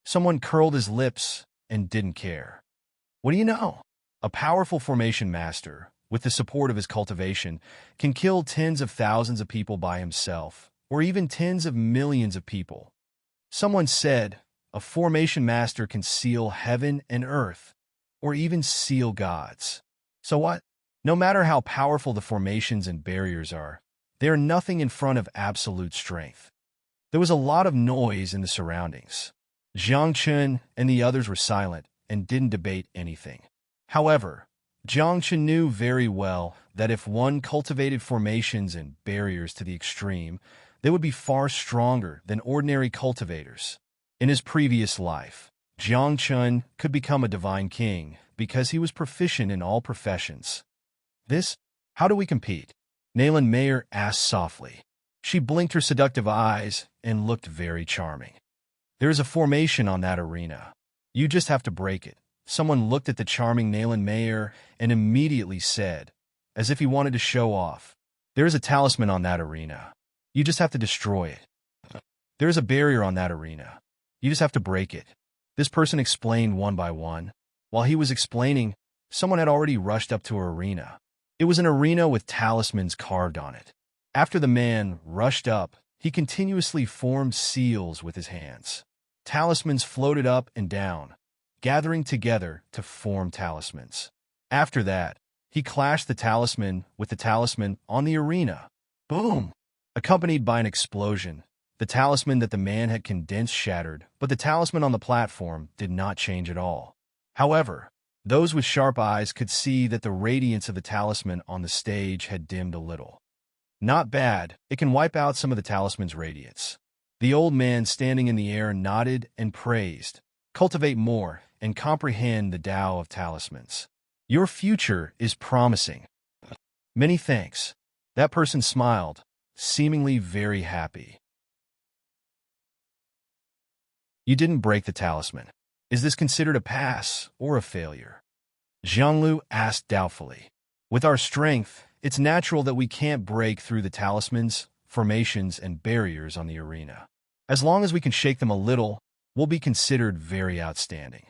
A: Someone curled his lips and didn't care. What do you know? A powerful formation master, with the support of his cultivation, can kill tens of thousands of people by himself, or even tens of millions of people. Someone said, a formation master can seal heaven and earth, or even seal gods. So what? No matter how powerful the formations and barriers are, they are nothing in front of absolute strength. There was a lot of noise in the surroundings. Jiang Chun and the others were silent and didn't debate anything. However, Jiang Chun knew very well that if one cultivated formations and barriers to the extreme, they would be far stronger than ordinary cultivators. In his previous life, Jiang Chun could become a divine king because he was proficient in all professions. How do we compete? Nayland Mayer asked softly. She blinked her seductive eyes and looked very charming. There is a formation on that arena. You just have to break it. Someone looked at the charming Nayland Mayer and immediately said, as if he wanted to show off, there is a talisman on that arena. You just have to destroy it. There is a barrier on that arena. You just have to break it. This person explained one by one. While he was explaining, someone had already rushed up to her arena. It was an arena with talismans carved on it. After the man rushed up, he continuously formed seals with his hands. Talismans floated up and down, gathering together to form talismans. After that, he clashed the talisman with the talisman on the arena. Boom! Accompanied by an explosion, the talisman that the man had condensed shattered, but the talisman on the platform did not change at all. However, those with sharp eyes could see that the radiance of the talisman on the stage had dimmed a little. Not bad, it can wipe out some of the talisman's radiance. The old man standing in the air nodded and praised. Cultivate more and comprehend the Tao of talismans. Your future is promising. Many thanks. That person smiled, seemingly very happy. You didn't break the talisman. Is this considered a pass or a failure? Zhanglu asked doubtfully. With our strength, it's natural that we can't break through the talismans, formations, and barriers on the arena. As long as we can shake them a little, we'll be considered very outstanding.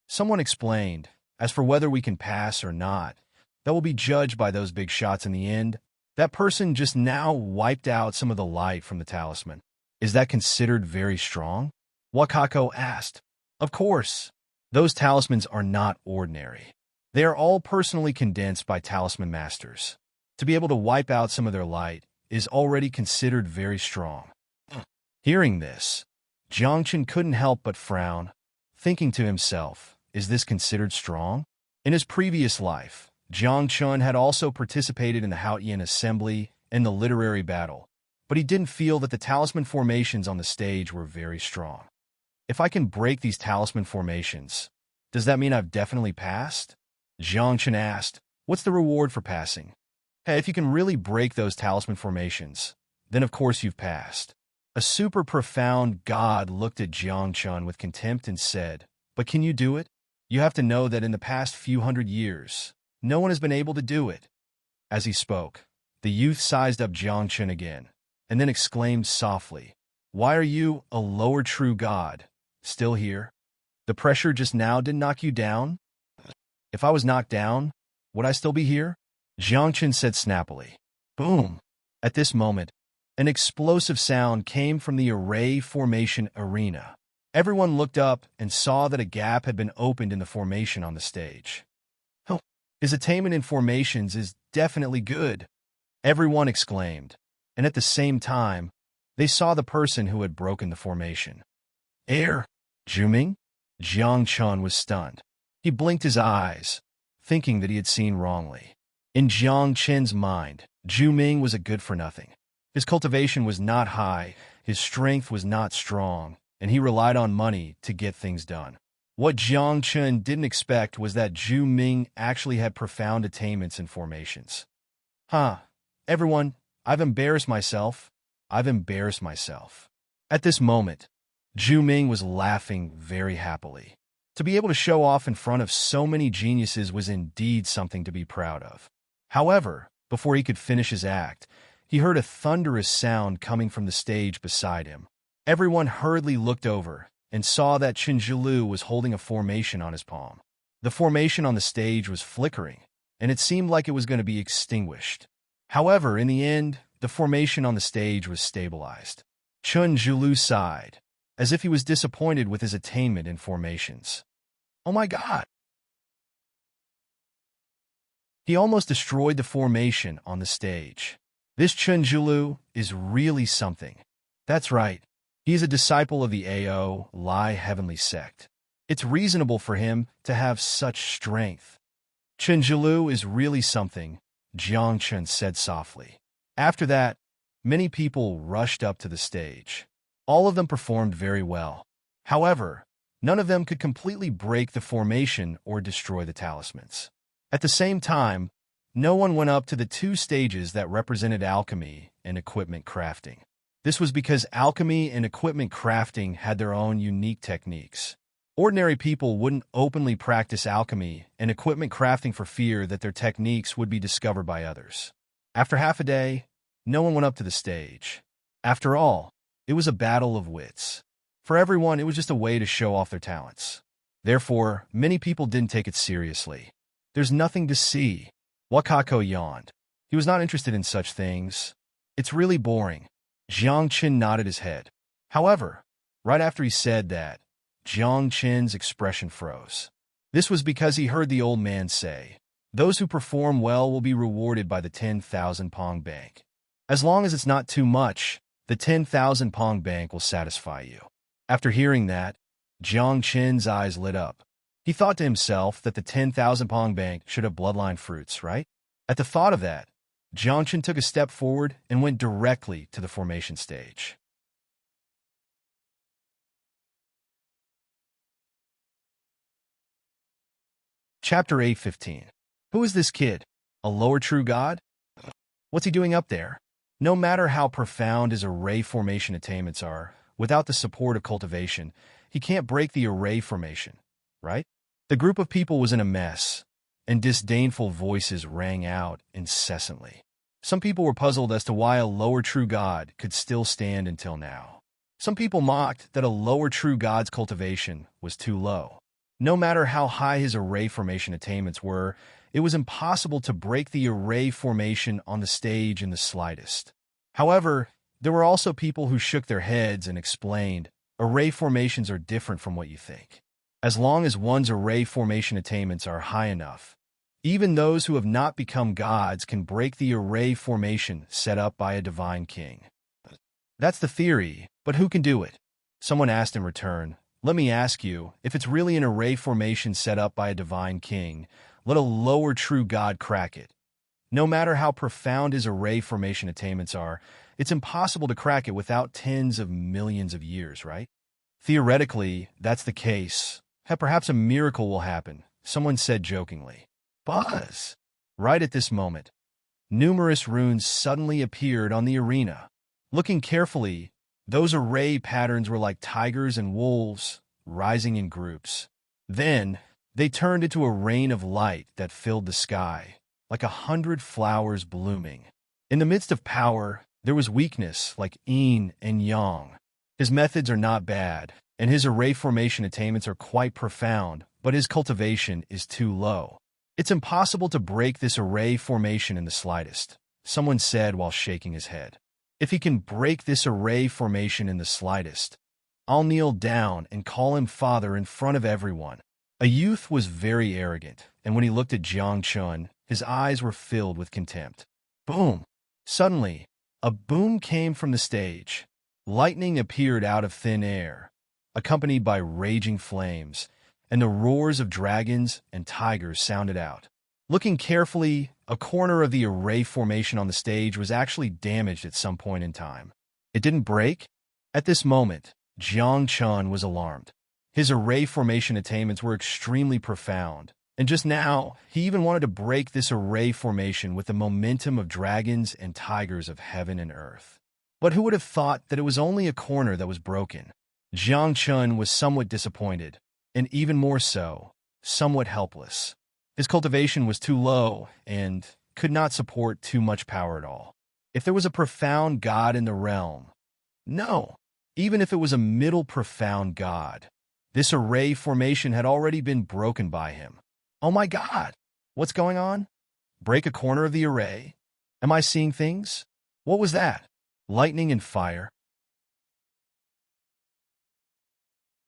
A: Someone explained, as for whether we can pass or not, that will be judged by those big shots in the end. That person just now wiped out some of the light from the talisman. Is that considered very strong? Wakako asked. Of course. Those talismans are not ordinary. They are all personally condensed by talisman masters. To be able to wipe out some of their light is already considered very strong. Hearing this, Jiang Chun couldn't help but frown, thinking to himself, is this considered strong? In his previous life, Jiang Chun had also participated in the Haotian Assembly and the literary battle, but he didn't feel that the talisman formations on the stage were very strong. If I can break these talisman formations, does that mean I've definitely passed? Jiang Chun asked, what's the reward for passing? Hey, if you can really break those talisman formations, then of course you've passed. A super profound god looked at Jiang Chun with contempt and said, but can you do it? You have to know that in the past few hundred years, no one has been able to do it. As he spoke, the youth sized up Jiang Chun again, and then exclaimed softly, why are you, a lower true god, still here? The pressure just now didn't knock you down? If I was knocked down, would I still be here? Jiang Chun said snappily. Boom! At this moment, an explosive sound came from the array formation arena. Everyone looked up and saw that a gap had been opened in the formation on the stage. Oh, his attainment in formations is definitely good, everyone exclaimed, and at the same time, they saw the person who had broken the formation. Zhuming? Jiang Chun was stunned. He blinked his eyes, thinking that he had seen wrongly. In Jiang Chun's mind, Zhuming was a good-for-nothing. His cultivation was not high, his strength was not strong, and he relied on money to get things done. What Jiang Chun didn't expect was that Zhu Ming actually had profound attainments in formations. Huh, everyone, I've embarrassed myself. I've embarrassed myself. At this moment, Zhu Ming was laughing very happily. To be able to show off in front of so many geniuses was indeed something to be proud of. However, before he could finish his act, he heard a thunderous sound coming from the stage beside him. Everyone hurriedly looked over and saw that Chen Zhilu was holding a formation on his palm. The formation on the stage was flickering, and it seemed like it was going to be extinguished. However, in the end, the formation on the stage was stabilized. Chen Zhilu sighed, as if he was disappointed with his attainment in formations. Oh my God! He almost destroyed the formation on the stage. This Chen Zhilu is really something. That's right. He is a disciple of the Ao Lai Heavenly Sect. It's reasonable for him to have such strength. Chen Zhilu is really something, Jiang Chen said softly. After that, many people rushed up to the stage. All of them performed very well. However, none of them could completely break the formation or destroy the talismans. At the same time, no one went up to the two stages that represented alchemy and equipment crafting. This was because alchemy and equipment crafting had their own unique techniques. Ordinary people wouldn't openly practice alchemy and equipment crafting for fear that their techniques would be discovered by others. After half a day, no one went up to the stage. After all, it was a battle of wits. For everyone, it was just a way to show off their talents. Therefore, many people didn't take it seriously. There's nothing to see. Wakako yawned. He was not interested in such things. It's really boring. Jiang Qin nodded his head. However, right after he said that, Jiang Qin's expression froze. This was because he heard the old man say, "Those who perform well will be rewarded by the 10,000 Pong Bank. As long as it's not too much, the 10,000 Pong Bank will satisfy you." After hearing that, Jiang Qin's eyes lit up. He thought to himself that the 10,000 Pong Bank should have bloodline fruits, right? At the thought of that, Jiang Qin took a step forward and went directly to the formation stage. Chapter 8:15. Who is this kid? A lower true god? What's he doing up there? No matter how profound his array formation attainments are, without the support of cultivation, he can't break the array formation, right? The group of people was in a mess, and disdainful voices rang out incessantly. Some people were puzzled as to why a lower true god could still stand until now. Some people mocked that a lower true god's cultivation was too low. No matter how high his array formation attainments were, it was impossible to break the array formation on the stage in the slightest. However, there were also people who shook their heads and explained, array formations are different from what you think. As long as one's array formation attainments are high enough, even those who have not become gods can break the array formation set up by a divine king. That's the theory, but who can do it? Someone asked in return. Let me ask you, if it's really an array formation set up by a divine king, let a lower true god crack it. No matter how profound his array formation attainments are, it's impossible to crack it without tens of millions of years, right? Theoretically, that's the case. Perhaps a miracle will happen, someone said jokingly. Buzz! Right at this moment, numerous runes suddenly appeared on the arena. Looking carefully, those array patterns were like tigers and wolves, rising in groups. Then, they turned into a rain of light that filled the sky, like 100 flowers blooming. In the midst of power, there was weakness like yin and yang. His methods are not bad, and his array formation attainments are quite profound, but his cultivation is too low. It's impossible to break this array formation in the slightest, someone said while shaking his head. If he can break this array formation in the slightest, I'll kneel down and call him father in front of everyone. A youth was very arrogant, and when he looked at Jiang Chun, his eyes were filled with contempt. Boom! Suddenly, a boom came from the stage. Lightning appeared out of thin air, accompanied by raging flames, and the roars of dragons and tigers sounded out. Looking carefully, a corner of the array formation on the stage was actually damaged at some point in time. It didn't break? At this moment, Jiang Chun was alarmed. His array formation attainments were extremely profound, And just now, he even wanted to break this array formation with the momentum of dragons and tigers of heaven and earth. But who would have thought that it was only a corner that was broken? Jiang Chun was somewhat disappointed, and even more so, somewhat helpless. His cultivation was too low and could not support too much power at all. If there was a profound god in the realm, no, even if it was a middle profound god, this array formation had already been broken by him. Oh my god, what's going on? Break a corner of the array? Am I seeing things? What was that? Lightning and fire?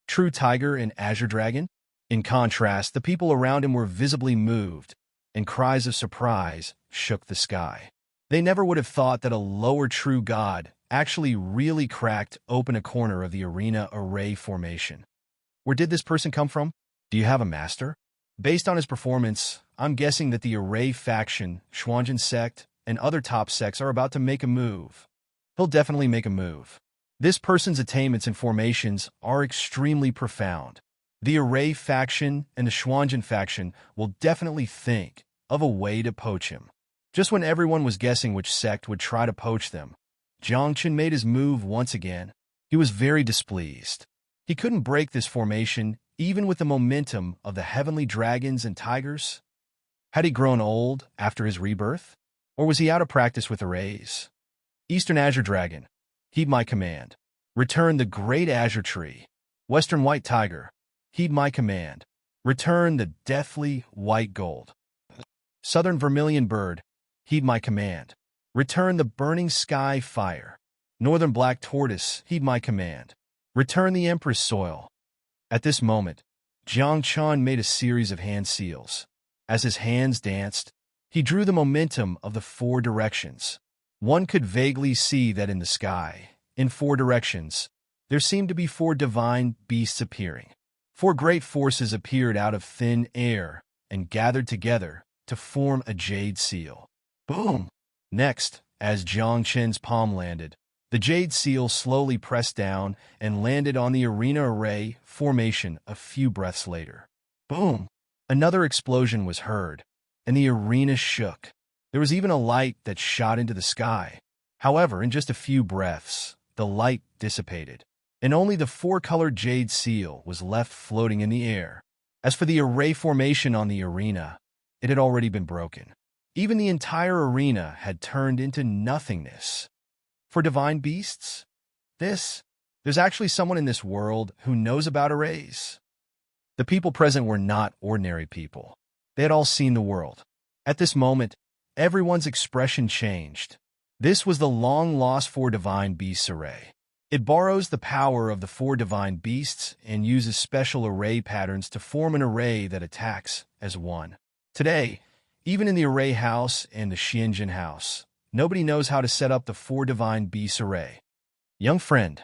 A: True tiger and azure dragon? In contrast, the people around him were visibly moved, and cries of surprise shook the sky. They never would have thought that a lower true god actually really cracked open a corner of the arena array formation. Where did this person come from? Do you have a master? Based on his performance, I'm guessing that the array faction, Xuanzhen sect, and other top sects are about to make a move. He'll definitely make a move. This person's attainments and formations are extremely profound. The array faction and the Xuanzhen faction will definitely think of a way to poach him. Just when everyone was guessing which sect would try to poach them, Jiang Chun made his move once again. He was very displeased. He couldn't break this formation even with the momentum of the heavenly dragons and tigers. Had he grown old after his rebirth? Or was he out of practice with arrays? Eastern Azure Dragon, heed my command. Return the great azure tree. Western White Tiger, heed my command. Return the deathly white gold. Southern Vermilion Bird, heed my command. Return the burning sky fire. Northern Black Tortoise, heed my command. Return the Empress soil. At this moment, Jiang Chun made a series of hand seals. As his hands danced, he drew the momentum of the four directions. One could vaguely see that in the sky, in four directions, there seemed to be four divine beasts appearing. Four great forces appeared out of thin air and gathered together to form a jade seal. Boom! Next, as Jiang Chen's palm landed, the jade seal slowly pressed down and landed on the arena array formation a few breaths later. Boom! Another explosion was heard, and the arena shook. There was even a light that shot into the sky. However, in just a few breaths, the light dissipated, and only the four-colored jade seal was left floating in the air. As for the array formation on the arena, it had already been broken. Even the entire arena had turned into nothingness. For divine beasts? There's actually someone in this world who knows about arrays. The people present were not ordinary people. They had all seen the world. At this moment, everyone's expression changed. This was the long-lost Four Divine Beasts array. It borrows the power of the four divine beasts and uses special array patterns to form an array that attacks as one. Today, even in the array house and the Xianjin house, nobody knows how to set up the Four Divine Beasts array. Young friend,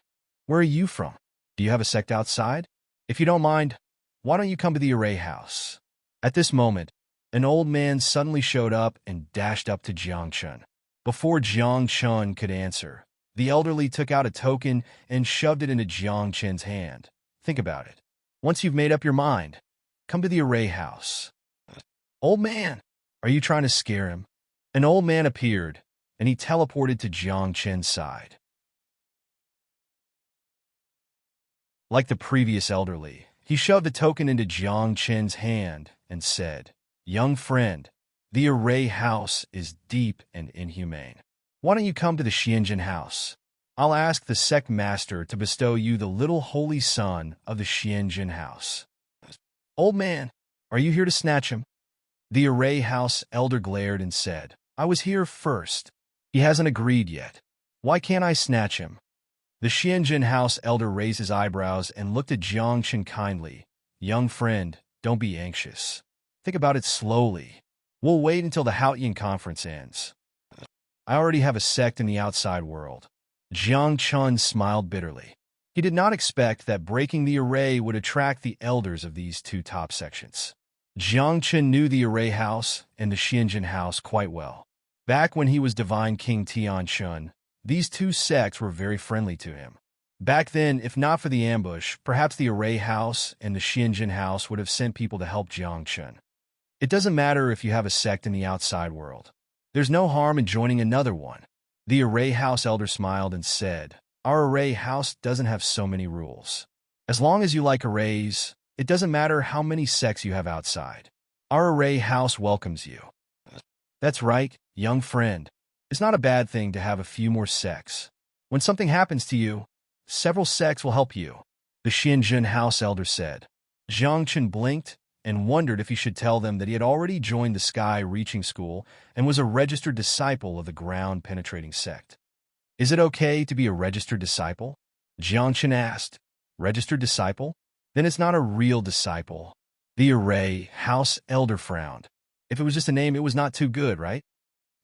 A: where are you from? Do you have a sect outside? If you don't mind, why don't you come to the array house? At this moment, an old man suddenly showed up and dashed up to Jiang Chun. Before Jiang Chun could answer, the elderly took out a token and shoved it into Jiang Chun's hand. Think about it. Once you've made up your mind, come to the array house. Old man, are you trying to scare him? An old man appeared, and he teleported to Jiang Chun's side. Like the previous elderly, he shoved the token into Jiang Chun's hand and said, "Young friend, the array house is deep and inhumane. Why don't you come to the Xianjin house? I'll ask the sect master to bestow you the little holy son of the Xianjin house." Old man, are you here to snatch him? The array house elder glared and said, "I was here first. He hasn't agreed yet. Why can't I snatch him?" The Xianjin house elder raised his eyebrows and looked at Jiang Chun kindly. "Young friend, don't be anxious. Think about it slowly. We'll wait until the Haotian conference ends. I already have a sect in the outside world." Jiang Chun smiled bitterly. He did not expect that breaking the array would attract the elders of these two top sections. Jiang Chun knew the array house and the Xianjin house quite well. Back when he was Divine King Tian Chun, these two sects were very friendly to him. Back then, if not for the ambush, perhaps the array house and the Xianjin house would have sent people to help Jiang Chun. It doesn't matter if you have a sect in the outside world. There's no harm in joining another one. The Array House elder smiled and said, Our Array House doesn't have so many rules. As long as you like arrays, it doesn't matter how many sects you have outside. Our Array House welcomes you. That's right, young friend. It's not a bad thing to have a few more sects. When something happens to you, several sects will help you, the Xianjun House elder said. Jiang Chen blinked and wondered if he should tell them that he had already joined the Sky-Reaching School and was a registered disciple of the ground-penetrating sect. Is it okay to be a registered disciple? Jiang Chen asked. Registered disciple? Then it's not a real disciple. The Array House elder frowned. If it was just a name, it was not too good, right?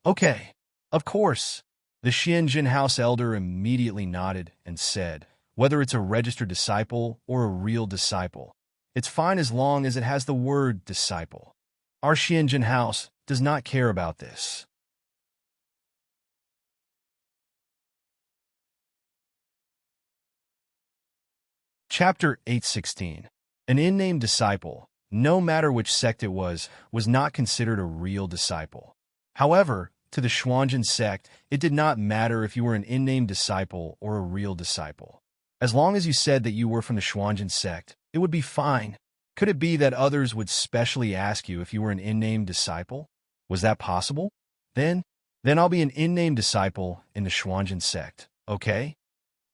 A: Okay, of course. The Xianjun House elder immediately nodded and said, whether it's a registered disciple or a real disciple, it's fine as long as it has the word disciple. Our Xianjun House does not care about this. Chapter 816. An unnamed disciple, no matter which sect it was not considered a real disciple. However, to the Xuanjun sect, it did not matter if you were an unnamed disciple or a real disciple. As long as you said that you were from the Xuanjun sect, it would be fine. Could it be that others would specially ask you if you were an unnamed disciple? Was that possible? Then I'll be an unnamed disciple in the Xuanjun sect, okay?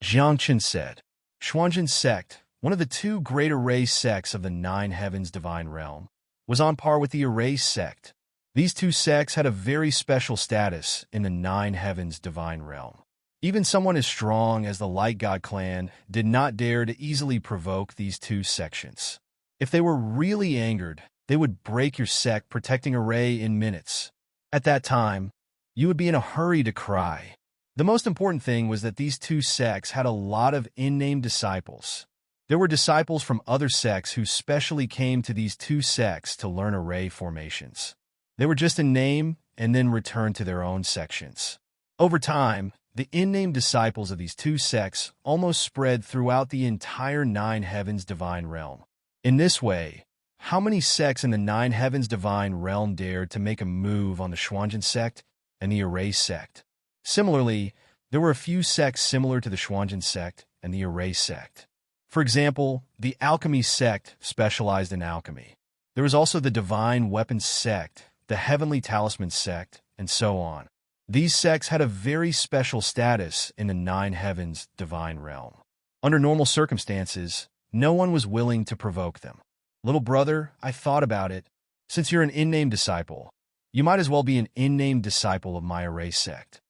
A: Jiang Chen said. Xuanjun sect, one of the two great array sects of the Nine Heavens divine realm, was on par with the Array sect. These two sects had a very special status in the Nine Heavens divine realm. Even someone as strong as the Light God clan did not dare to easily provoke these two sections. If they were really angered, they would break your sect protecting Array in minutes. At that time, you would be in a hurry to cry. The most important thing was that these two sects had a lot of unnamed disciples. There were disciples from other sects who specially came to these two sects to learn array formations. They were just in name and then returned to their own sections. Over time, the unnamed disciples of these two sects almost spread throughout the entire Nine Heavens divine realm. In this way, how many sects in the Nine Heavens divine realm dared to make a move on the Xuanjun sect and the Array sect? Similarly, there were a few sects similar to the Xuanjun sect and the Array sect. For example, the Alchemy sect specialized in alchemy. There was also the Divine Weapons sect, the Heavenly Talisman sect, and so on. These sects had a very special status in the Nine Heavens divine realm. Under normal circumstances, no one was willing to provoke them. Little brother, I thought about it. Since you're an unnamed disciple, you might as well be an unnamed disciple of my Array sect.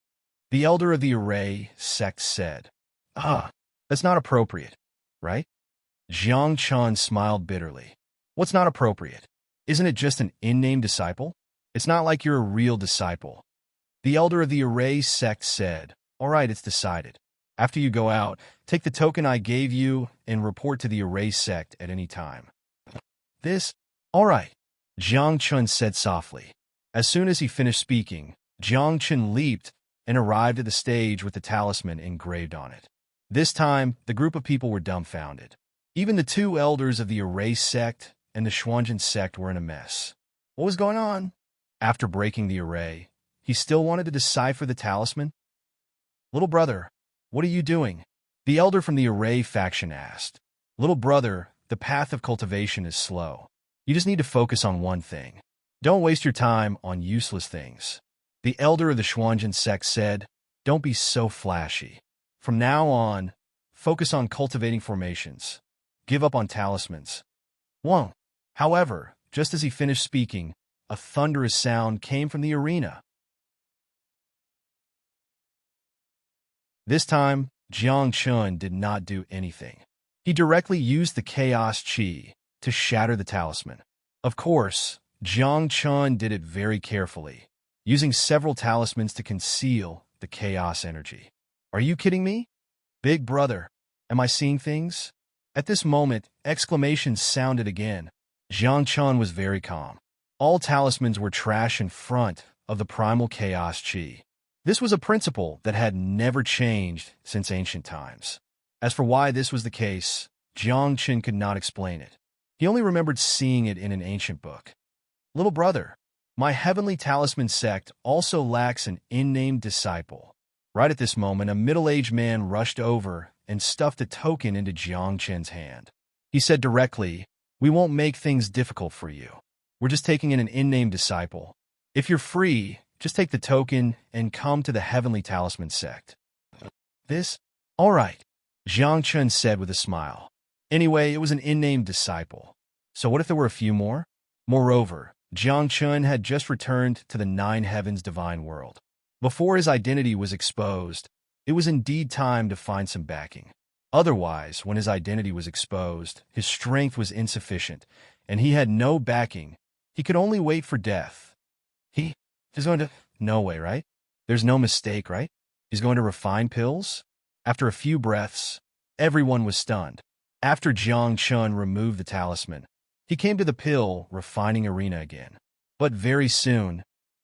A: The elder of the Array sect said, that's not appropriate, right? Jiang Chen smiled bitterly. What's not appropriate? Isn't it just an unnamed disciple? It's not like you're a real disciple. The elder of the Array sect said, all right, it's decided. After you go out, take the token I gave you and report to the Array sect at any time. All right, Jiang Chen said softly. As soon as he finished speaking, Jiang Chen leaped and arrived at the stage with the talisman engraved on it. This time, the group of people were dumbfounded. Even the two elders of the Array sect and the Xuanjun sect were in a mess. What was going on? After breaking the array, he still wanted to decipher the talisman? Little brother, what are you doing? The elder from the Array faction asked. Little brother, the path of cultivation is slow. You just need to focus on one thing. Don't waste your time on useless things. The elder of the Xuanjun sect said, don't be so flashy. From now on, focus on cultivating formations. Give up on talismans. Won't. However, just as he finished speaking, a thunderous sound came from the arena. This time, Jiang Chen did not do anything. He directly used the chaos chi to shatter the talisman. Of course, Jiang Chen did it very carefully, using several talismans to conceal the chaos energy. Are you kidding me? Big brother, am I seeing things? At this moment, exclamations sounded again. Jiang Chen was very calm. All talismans were trash in front of the primal chaos chi. This was a principle that had never changed since ancient times. As for why this was the case, Jiang Chen could not explain it. He only remembered seeing it in an ancient book. Little brother, my heavenly talisman sect also lacks an unnamed disciple. Right at this moment, a middle-aged man rushed over and stuffed a token into Jiang Chen's hand. He said directly, "We won't make things difficult for you. We're just taking in an unnamed disciple. If you're free, just take the token and come to the heavenly talisman sect." This? All right, Jiang Chen said with a smile. Anyway, it was an unnamed disciple. So what if there were a few more? Moreover, Jiang Chen had just returned to the Nine Heavens divine world. Before his identity was exposed, it was indeed time to find some backing. Otherwise, when his identity was exposed, his strength was insufficient, and he had no backing. He could only wait for death. He's going to... No way, right? There's no mistake, right? He's going to refine pills? After a few breaths, everyone was stunned. After Jiang Chen removed the talisman, he came to the pill refining arena again. But very soon,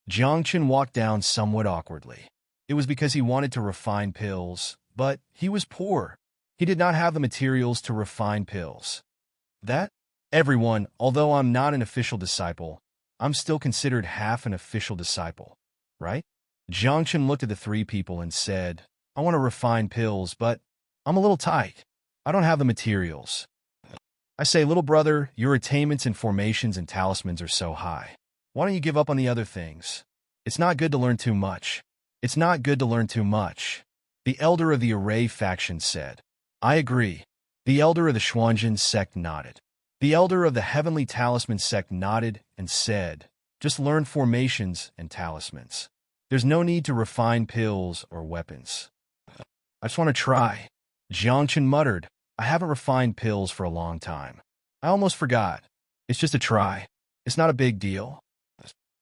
A: Jiang Chen walked down somewhat awkwardly. It was because he wanted to refine pills, but he was poor. He did not have the materials to refine pills. That? Everyone, although I'm not an official disciple, I'm still considered half an official disciple, right? Jiang Chen looked at the three people and said, "I want to refine pills, but I'm a little tight. I don't have the materials." I say, "Little brother, your attainments in formations and talismans are so high. Why don't you give up on the other things? It's not good to learn too much. It's not good to learn too much." The elder of the Array faction said. "I agree." The elder of the Xuanjin sect nodded. The elder of the Heavenly Talisman sect nodded and said, "Just learn formations and talismans. There's no need to refine pills or weapons." "I just want to try." Jiang Chen muttered, "I haven't refined pills for a long time. I almost forgot. It's just a try. It's not a big deal."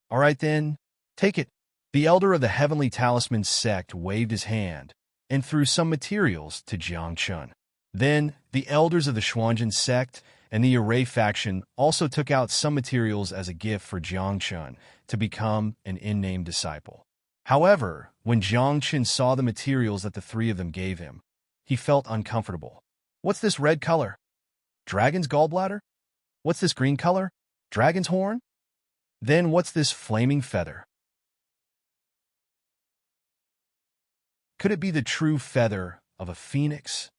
A: "All right then, take it." The elder of the Heavenly Talisman sect waved his hand and threw some materials to Jiang Chen. Then, the elders of the Xuanjin sect and the Array faction also took out some materials as a gift for Jiang Chen to become an unnamed disciple. However, when Jiang Chen saw the materials that the three of them gave him, he felt uncomfortable. "What's this red color? Dragon's gallbladder? What's this green color? Dragon's horn? Then what's this flaming feather? Could it be the true feather of a phoenix?"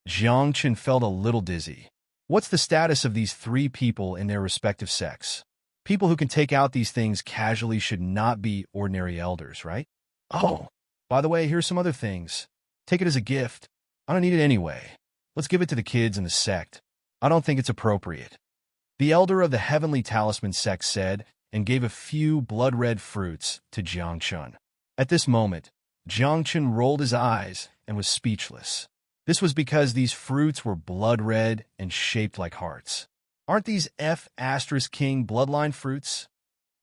A: Jiang Chen felt a little dizzy. What's the status of these three people in their respective sects? People who can take out these things casually should not be ordinary elders, right? "Oh, by the way, here's some other things. Take it as a gift. I don't need it anyway. Let's give it to the kids in the sect. I don't think it's appropriate." The elder of the Heavenly Talisman sect said and gave a few blood-red fruits to Jiang Chen. At this moment, Jiang Chen rolled his eyes and was speechless. This was because these fruits were blood-red and shaped like hearts. Aren't these F*King bloodline fruits?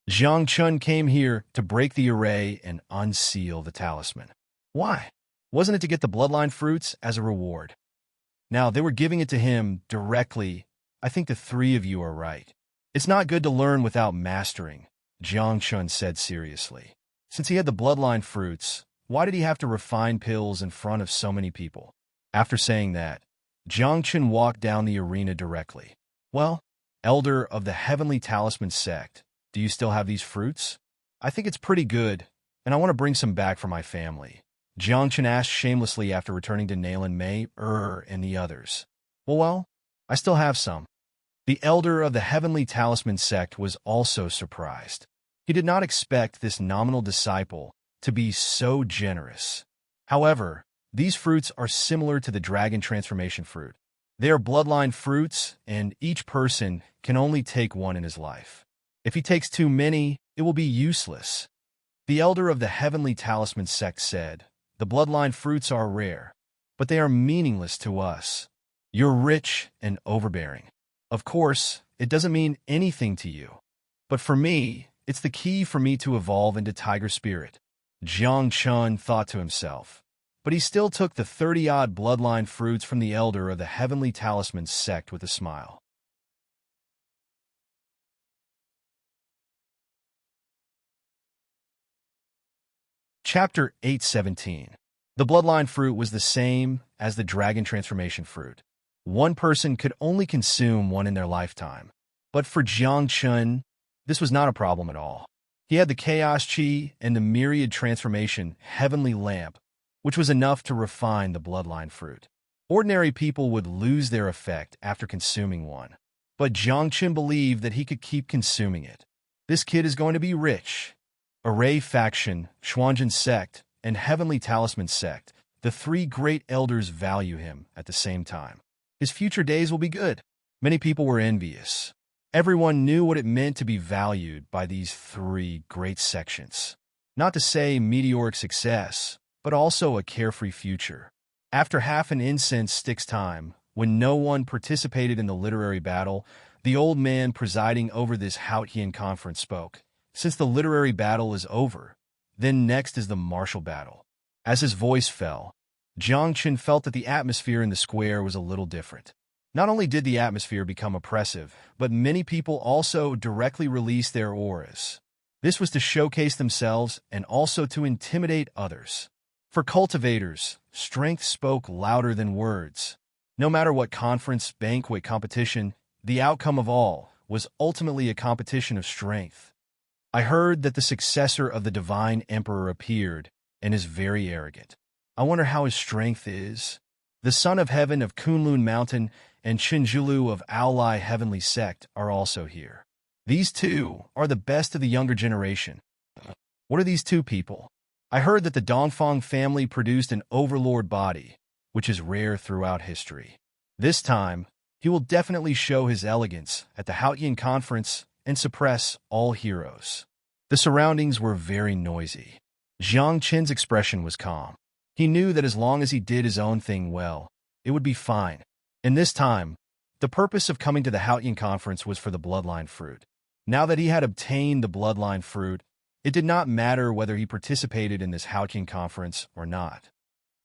A: Jiang Chen came here to break the array and unseal the talisman. Why? Wasn't it to get the bloodline fruits as a reward? Now, they were giving it to him directly. I think the three of you are right. It's not good to learn without mastering, Jiang Chen said seriously. Since he had the bloodline fruits, why did he have to refine pills in front of so many people? After saying that, Jiang Chen walked down the arena directly. "Well, elder of the Heavenly Talisman sect, do you still have these fruits? I think it's pretty good, and I want to bring some back for my family," Jiang Chen asked shamelessly after returning to Nailin Mei, and the others. Well, I still have some." The elder of the Heavenly Talisman sect was also surprised. He did not expect this nominal disciple to be so generous. However, these fruits are similar to the dragon transformation fruit. They are bloodline fruits, and each person can only take one in his life. If he takes too many, it will be useless. The elder of the Heavenly Talisman sect said, "The bloodline fruits are rare, but they are meaningless to us. You're rich and overbearing. Of course, it doesn't mean anything to you. But for me, it's the key for me to evolve into Tiger Spirit." Jiang Chen thought to himself. But he still took the 30-odd bloodline fruits from the elder of the Heavenly Talisman sect with a smile. Chapter 817. The bloodline fruit was the same as the dragon transformation fruit. One person could only consume one in their lifetime. But for Jiang Chen, This was not a problem at all. He had the chaos chi and the myriad transformation heavenly lamp, which was enough to refine the bloodline fruit. Ordinary people would lose their effect after consuming one, but Jiangchen believed that he could keep consuming it. This kid is going to be rich. Array faction, Xuanjin sect, and Heavenly Talisman sect, the three great elders value him at the same time. His future days will be good. Many people were envious. Everyone knew what it meant to be valued by these three great sections. Not to say meteoric success, but also a carefree future. After half an incense stick's time, when no one participated in the literary battle, the old man presiding over this Haotian conference spoke. Since the literary battle is over, then next is the martial battle. As his voice fell, Jiangchen felt that the atmosphere in the square was a little different. Not only did the atmosphere become oppressive, but many people also directly released their auras. This was to showcase themselves and also to intimidate others. For cultivators, strength spoke louder than words. No matter what conference, banquet, competition, the outcome of all was ultimately a competition of strength. I heard that the successor of the divine emperor appeared and is very arrogant. I wonder how his strength is. The son of heaven of Kunlun Mountain and Chinjulu of Aolai Heavenly Sect are also here. These two are the best of the younger generation. What are these two people? I heard that the Dongfang family produced an overlord body, which is rare throughout history. This time, he will definitely show his elegance at the Haotian conference and suppress all heroes. The surroundings were very noisy. Jiang Qin's expression was calm. He knew that as long as he did his own thing well, it would be fine. And this time, the purpose of coming to the Haotian conference was for the bloodline fruit. Now that he had obtained the bloodline fruit, it did not matter whether he participated in this Haotian conference or not.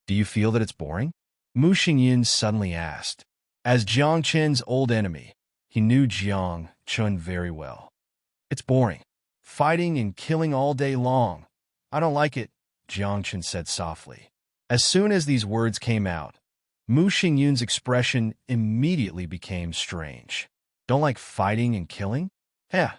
A: Do you feel that it's boring? Mu Xingyin suddenly asked. As Jiang Qin's old enemy, he knew Jiang Chun very well. It's boring. Fighting and killing all day long. I don't like it, Jiang Qin said softly. As soon as these words came out, Mu Xingyun's expression immediately became strange. Don't like fighting and killing? Heh.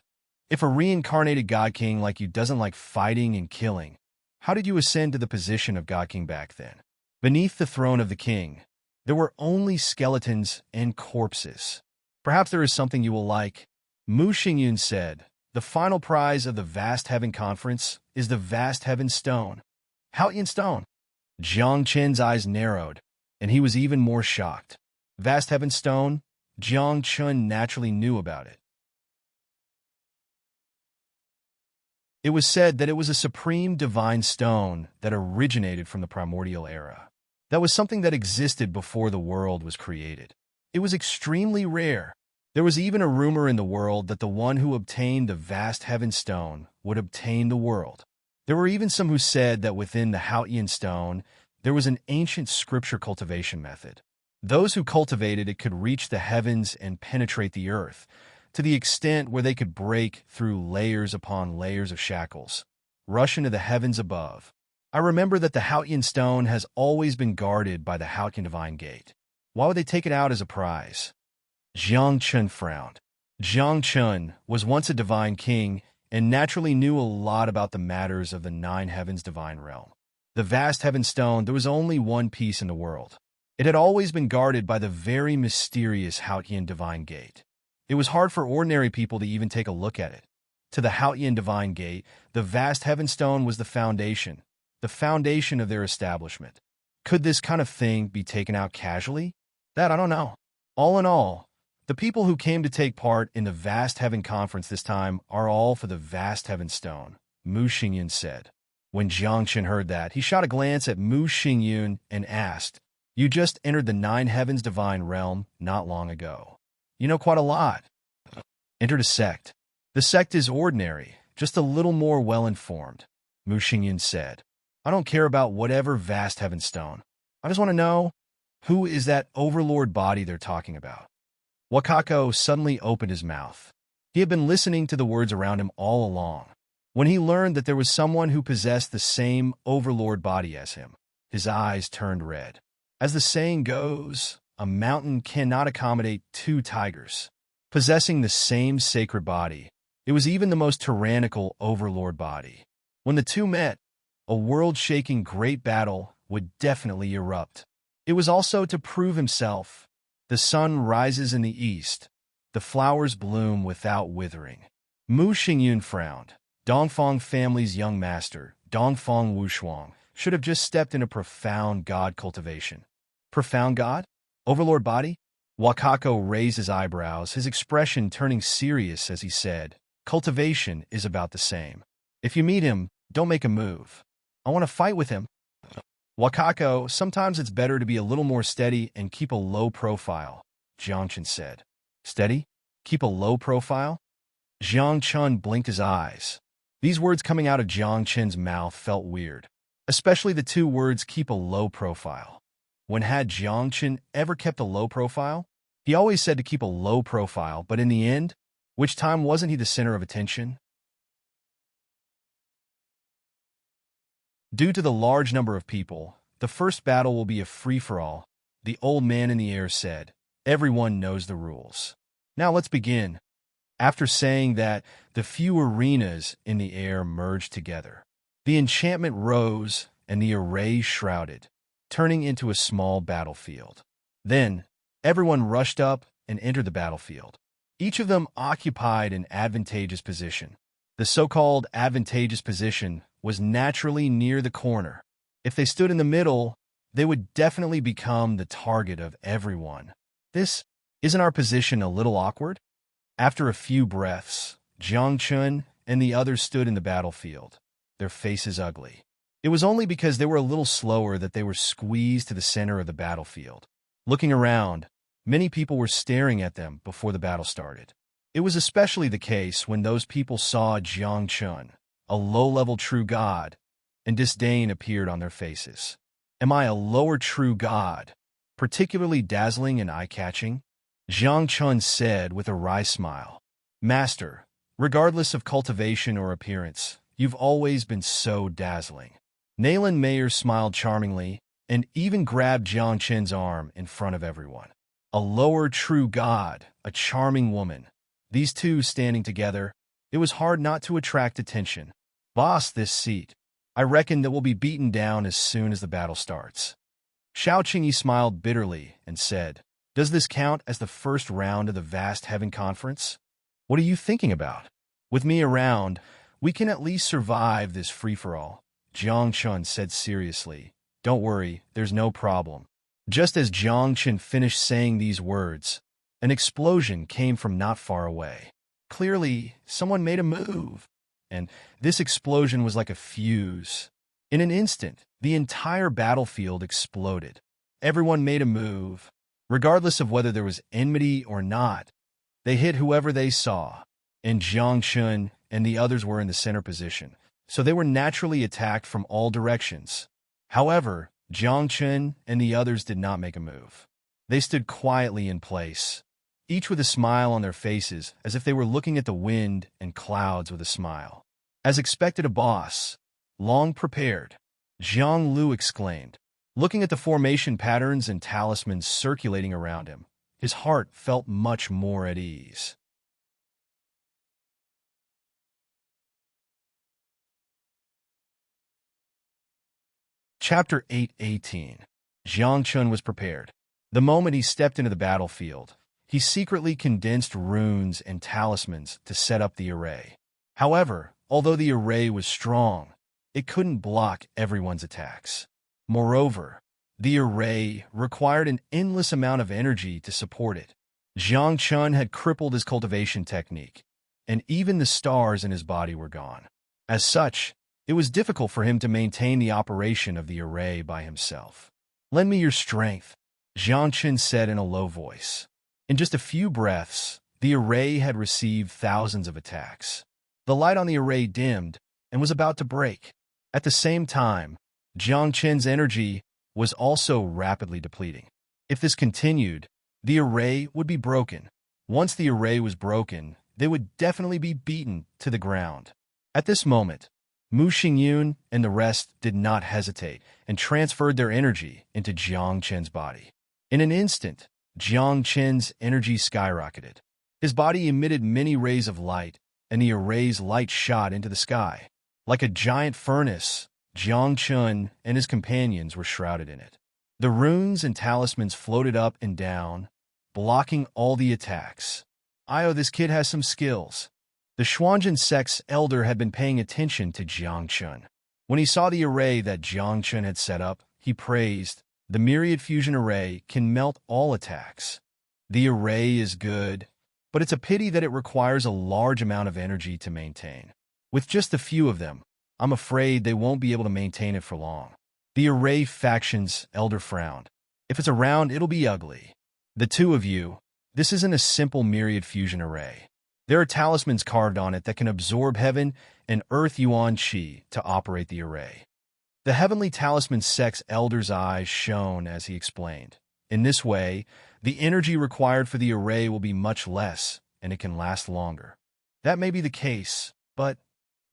A: If a reincarnated God King like you doesn't like fighting and killing, how did you ascend to the position of God King back then? Beneath the throne of the king, there were only skeletons and corpses. Perhaps there is something you will like. Mu Xingyun said, the final prize of the Vast Heaven Conference is the Vast Heaven Stone. Haotian Stone. Jiang Qin's eyes narrowed, and he was even more shocked. Vast Heaven Stone? Jiang Chun naturally knew about it. It was said that it was a supreme divine stone that originated from the primordial era. That was something that existed before the world was created. It was extremely rare. There was even a rumor in the world that the one who obtained the Vast Heaven Stone would obtain the world. There were even some who said that within the Haotian Stone, there was an ancient scripture cultivation method. Those who cultivated it could reach the heavens and penetrate the earth, to the extent where they could break through layers upon layers of shackles, rush into the heavens above. I remember that the Haotian Stone has always been guarded by the Haotian Divine Gate. Why would they take it out as a prize? Jiang Chun frowned. Jiang Chun was once a divine king and naturally knew a lot about the matters of the Nine Heavens divine realm. The Vast Heaven Stone, there was only one piece in the world. It had always been guarded by the very mysterious Haotian Divine Gate. It was hard for ordinary people to even take a look at it. To the Haotian Divine Gate, the Vast Heaven Stone was the foundation of their establishment. Could this kind of thing be taken out casually? That I don't know. All in all, the people who came to take part in the Vast Heaven Conference this time are all for the Vast Heaven Stone, Mu Xingyun said. When Jiang Qin heard that, he shot a glance at Mu Xingyun and asked, You just entered the Nine Heavens divine realm not long ago. You know quite a lot. Entered a sect. The sect is ordinary, just a little more well-informed, Mu Xingyun said. I don't care about whatever Vast Heaven Stone. I just want to know, who is that overlord body they're talking about? Wakako suddenly opened his mouth. He had been listening to the words around him all along. When he learned that there was someone who possessed the same overlord body as him, his eyes turned red. As the saying goes, a mountain cannot accommodate two tigers. Possessing the same sacred body, It was even the most tyrannical overlord body. When the two met, a world-shaking great battle would definitely erupt. It was also to prove himself. The sun rises in the east. The flowers bloom without withering. Mu Xingyun frowned. Dongfang family's young master, Dongfang Wushuang, should have just stepped into profound god cultivation. Profound god? Overlord body? Wakako raised his eyebrows, his expression turning serious as he said, "Cultivation is about the same. If you meet him, don't make a move. I want to fight with him." Wakako, sometimes it's better to be a little more steady and keep a low profile, Jiang Chen said. Steady? Keep a low profile? Jiang Chen blinked his eyes. These words coming out of Jiang Chen's mouth felt weird, especially the two words keep a low profile. When had Jiang Chen ever kept a low profile? He always said to keep a low profile, but in the end, which time wasn't he the center of attention? Due to the large number of people, the first battle will be a free-for-all, the old man in the air said. Everyone knows the rules. Now let's begin. After saying that, the few arenas in the air merged together. The enchantment rose and the array shrouded, turning into a small battlefield. Then, everyone rushed up and entered the battlefield. Each of them occupied an advantageous position. The so-called advantageous position was naturally near the corner. If they stood in the middle, they would definitely become the target of everyone. Isn't our position a little awkward? After a few breaths, Jiang Chen and the others stood in the battlefield, their faces ugly. It was only because they were a little slower that they were squeezed to the center of the battlefield. Looking around, many people were staring at them before the battle started. It was especially the case when those people saw Jiang Chen, a low-level true god, and disdain appeared on their faces. Am I a lower true god, particularly dazzling and eye-catching? Jiang Chen said with a wry smile. Master, regardless of cultivation or appearance, you've always been so dazzling. Nayland Mayer smiled charmingly and even grabbed Jiang Chen's arm in front of everyone. A lower true god, a charming woman. These two standing together, it was hard not to attract attention. Boss, this seat. I reckon that we'll be beaten down as soon as the battle starts. Xiao Qingyi smiled bitterly and said, Does this count as the first round of the vast heaven conference? What are you thinking about? With me around, we can at least survive this free-for-all, Jiang Chen said seriously. Don't worry, there's no problem. Just as Jiang Chen finished saying these words, an explosion came from not far away. Clearly, someone made a move, and this explosion was like a fuse. In an instant, the entire battlefield exploded. Everyone made a move. Regardless of whether there was enmity or not, they hit whoever they saw, and Jiang Chen and the others were in the center position, so they were naturally attacked from all directions. However, Jiang Chen and the others did not make a move. They stood quietly in place, each with a smile on their faces as if they were looking at the wind and clouds with a smile. As expected, a boss, long prepared, Zhang Lu exclaimed. Looking at the formation patterns and talismans circulating around him, his heart felt much more at ease. Chapter 8:18. Jiang Chen was prepared. The moment he stepped into the battlefield, he secretly condensed runes and talismans to set up the array. However, although the array was strong, it couldn't block everyone's attacks. Moreover, the array required an endless amount of energy to support it. Jiang Chen had crippled his cultivation technique, and even the stars in his body were gone. As such, it was difficult for him to maintain the operation of the array by himself. Lend me your strength, Jiang Chen said in a low voice. In just a few breaths, the array had received thousands of attacks. The light on the array dimmed and was about to break. At the same time, Jiang Chen's energy was also rapidly depleting. If this continued, the array would be broken. Once the array was broken, they would definitely be beaten to the ground. At this moment, Mu Xingyun and the rest did not hesitate and transferred their energy into Jiang Chen's body. In an instant, Jiang Chen's energy skyrocketed. His body emitted many rays of light, and the array's light shot into the sky. Like a giant furnace, Jiang Chun and his companions were shrouded in it. The runes and talismans floated up and down, blocking all the attacks. This kid has some skills. The Xuanjin sect's elder had been paying attention to Jiang Chun. When he saw the array that Jiang Chun had set up, he praised, "The myriad fusion array can melt all attacks." The array is good, but it's a pity that it requires a large amount of energy to maintain. With just a few of them, I'm afraid they won't be able to maintain it for long. The array faction's elder frowned. If it's around, it'll be ugly. The two of you, this isn't a simple myriad fusion array. There are talismans carved on it that can absorb heaven and earth yuan qi to operate the array. The heavenly talisman sect's elder's eyes shone as he explained. In this way, the energy required for the array will be much less, and it can last longer. That may be the case, but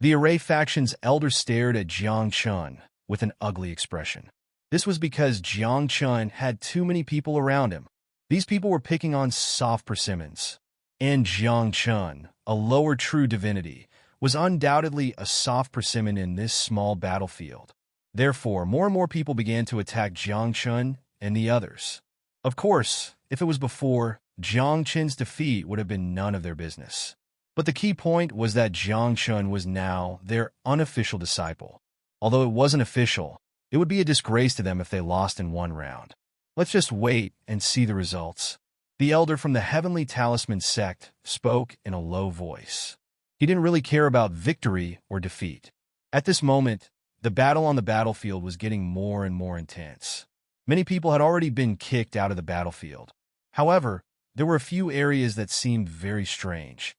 A: the array faction's elder stared at Jiang Chun with an ugly expression. This was because Jiang Chun had too many people around him. These people were picking on soft persimmons. And Jiang Chun, a lower true divinity, was undoubtedly a soft persimmon in this small battlefield. Therefore, more and more people began to attack Jiang Chun and the others. Of course, if it was before, Jiang Chun's defeat would have been none of their business. But the key point was that Jiang Chun was now their unofficial disciple. Although it wasn't official, it would be a disgrace to them if they lost in one round. Let's just wait and see the results. The elder from the Heavenly Talisman sect spoke in a low voice. He didn't really care about victory or defeat. At this moment, the battle on the battlefield was getting more and more intense. Many people had already been kicked out of the battlefield. However, there were a few areas that seemed very strange.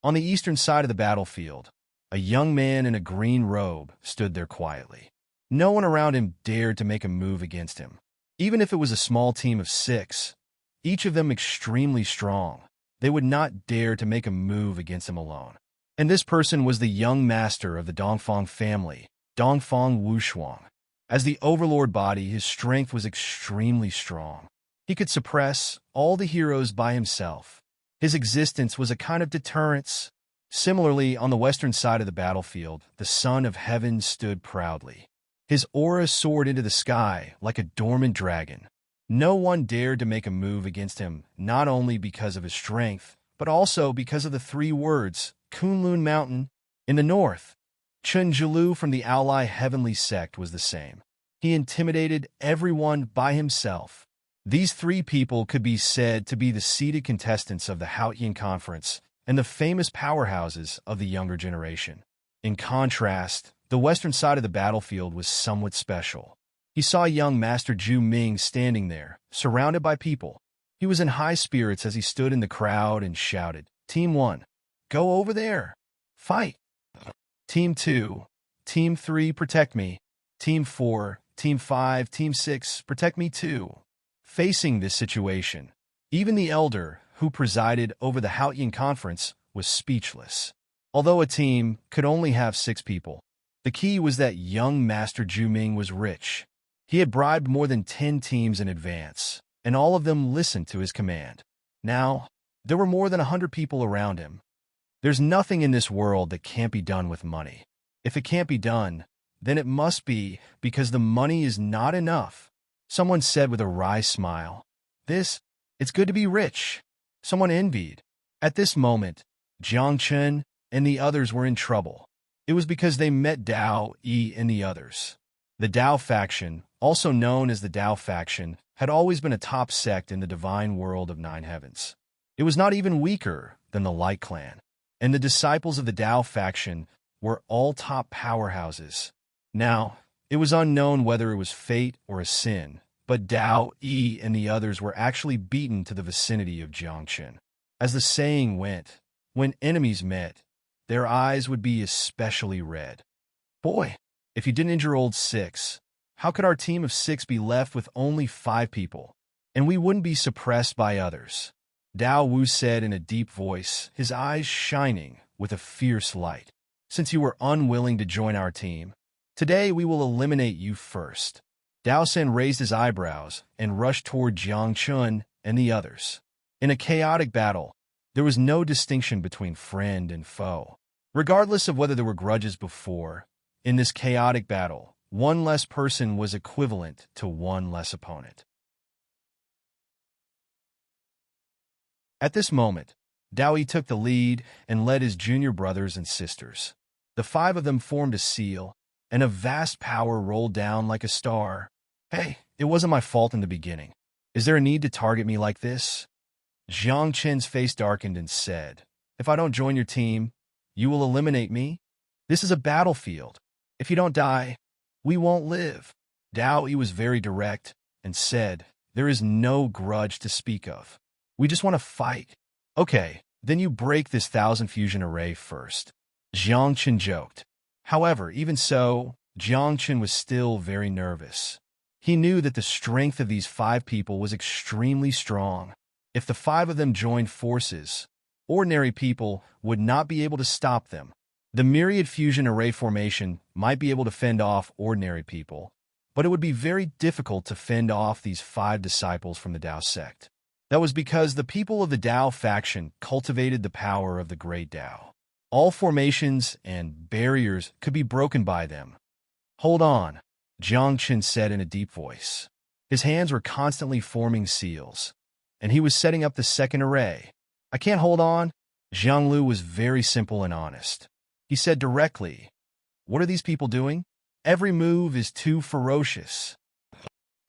A: On the eastern side of the battlefield, a young man in a green robe stood there quietly. No one around him dared to make a move against him. Even if it was a small team of 6, each of them extremely strong, they would not dare to make a move against him alone. And this person was the young master of the Dongfang family, Dongfang Wushuang. As the overlord body, his strength was extremely strong. He could suppress all the heroes by himself. His existence was a kind of deterrence. Similarly, on the western side of the battlefield, the Son of Heaven stood proudly. His aura soared into the sky like a dormant dragon. No one dared to make a move against him, not only because of his strength, but also because of the 3 words, Kunlun Mountain. In the north, Chun Jilu from the ally Heavenly Sect was the same. He intimidated everyone by himself. These 3 people could be said to be the seeded contestants of the Haotian Conference and the famous powerhouses of the younger generation. In contrast, the western side of the battlefield was somewhat special. He saw young Master Zhu Ming standing there, surrounded by people. He was in high spirits as he stood in the crowd and shouted, "Team 1, go over there. Fight. Team 2, Team 3, protect me. Team 4, Team 5, Team 6, protect me too." Facing this situation, even the elder, who presided over the Haotian Conference, was speechless. Although a team could only have 6 people, the key was that young Master Zhu Ming was rich. He had bribed more than 10 teams in advance, and all of them listened to his command. Now, there were more than 100 people around him. There's nothing in this world that can't be done with money. If it can't be done, then it must be because the money is not enough. Someone said with a wry smile, "It's good to be rich." Someone envied. At this moment, Jiang Chun and the others were in trouble. It was because they met Dao Yi and the others. The Dao faction, also known as the Dao faction, had always been a top sect in the divine world of 9 heavens. It was not even weaker than the Light Clan, and the disciples of the Dao faction were all top powerhouses. Now, it was unknown whether it was fate or a sin, but Dao Yi and the others were actually beaten to the vicinity of Jiangchen. As the saying went, when enemies met, their eyes would be especially red. Boy, if you didn't injure old 6, how could our team of 6 be left with only 5 people? And we wouldn't be suppressed by others. Dao Wu said in a deep voice, his eyes shining with a fierce light. Since you were unwilling to join our team, today we will eliminate you first. Dao Sen raised his eyebrows and rushed toward Jiang Chun and the others. In a chaotic battle, There was no distinction between friend and foe. Regardless of whether there were grudges before, in this chaotic battle, one less person was equivalent to one less opponent. At this moment, Dowie took the lead and led his junior brothers and sisters. The five of them formed a seal, and a vast power rolled down like a star. Hey, it wasn't my fault in the beginning. Is there a need to target me like this? Jiang Qin's face darkened and said, if I don't join your team, you will eliminate me? This is a battlefield. If you don't die, we won't live. Dowie was very direct and said, there is no grudge to speak of. We just want to fight. Okay, then you break this 1,000 fusion array first. Jiang Qin joked. However, even so, Jiang Qin was still very nervous. He knew that the strength of these five people was extremely strong. If the five of them joined forces, ordinary people would not be able to stop them. The myriad fusion array formation might be able to fend off ordinary people, but it would be very difficult to fend off these five disciples from the Dao sect. That was because the people of the Dao faction cultivated the power of the great Dao. All formations and barriers could be broken by them. Hold on, Jiang Qin said in a deep voice. His hands were constantly forming seals, and he was setting up the second array. I can't hold on. Zhang Lu was very simple and honest. He said directly, what are these people doing? Every move is too ferocious.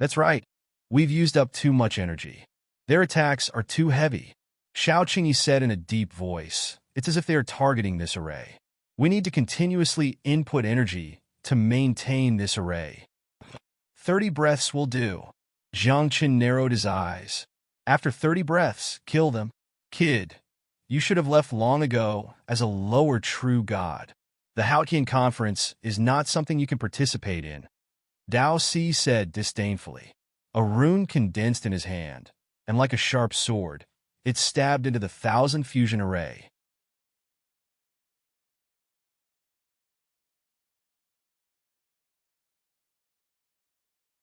A: That's right. We've used up too much energy. Their attacks are too heavy. Xiao Qingyi said in a deep voice, it's as if they are targeting this array. We need to continuously input energy to maintain this array. 30 breaths will do. Jiang Qin narrowed his eyes. After 30 breaths, kill them. Kid, you should have left long ago as a lower true god. The Haotian conference is not something you can participate in. Dao Si said disdainfully. A rune condensed in his hand, and like a sharp sword, it stabbed into the 1,000 fusion array.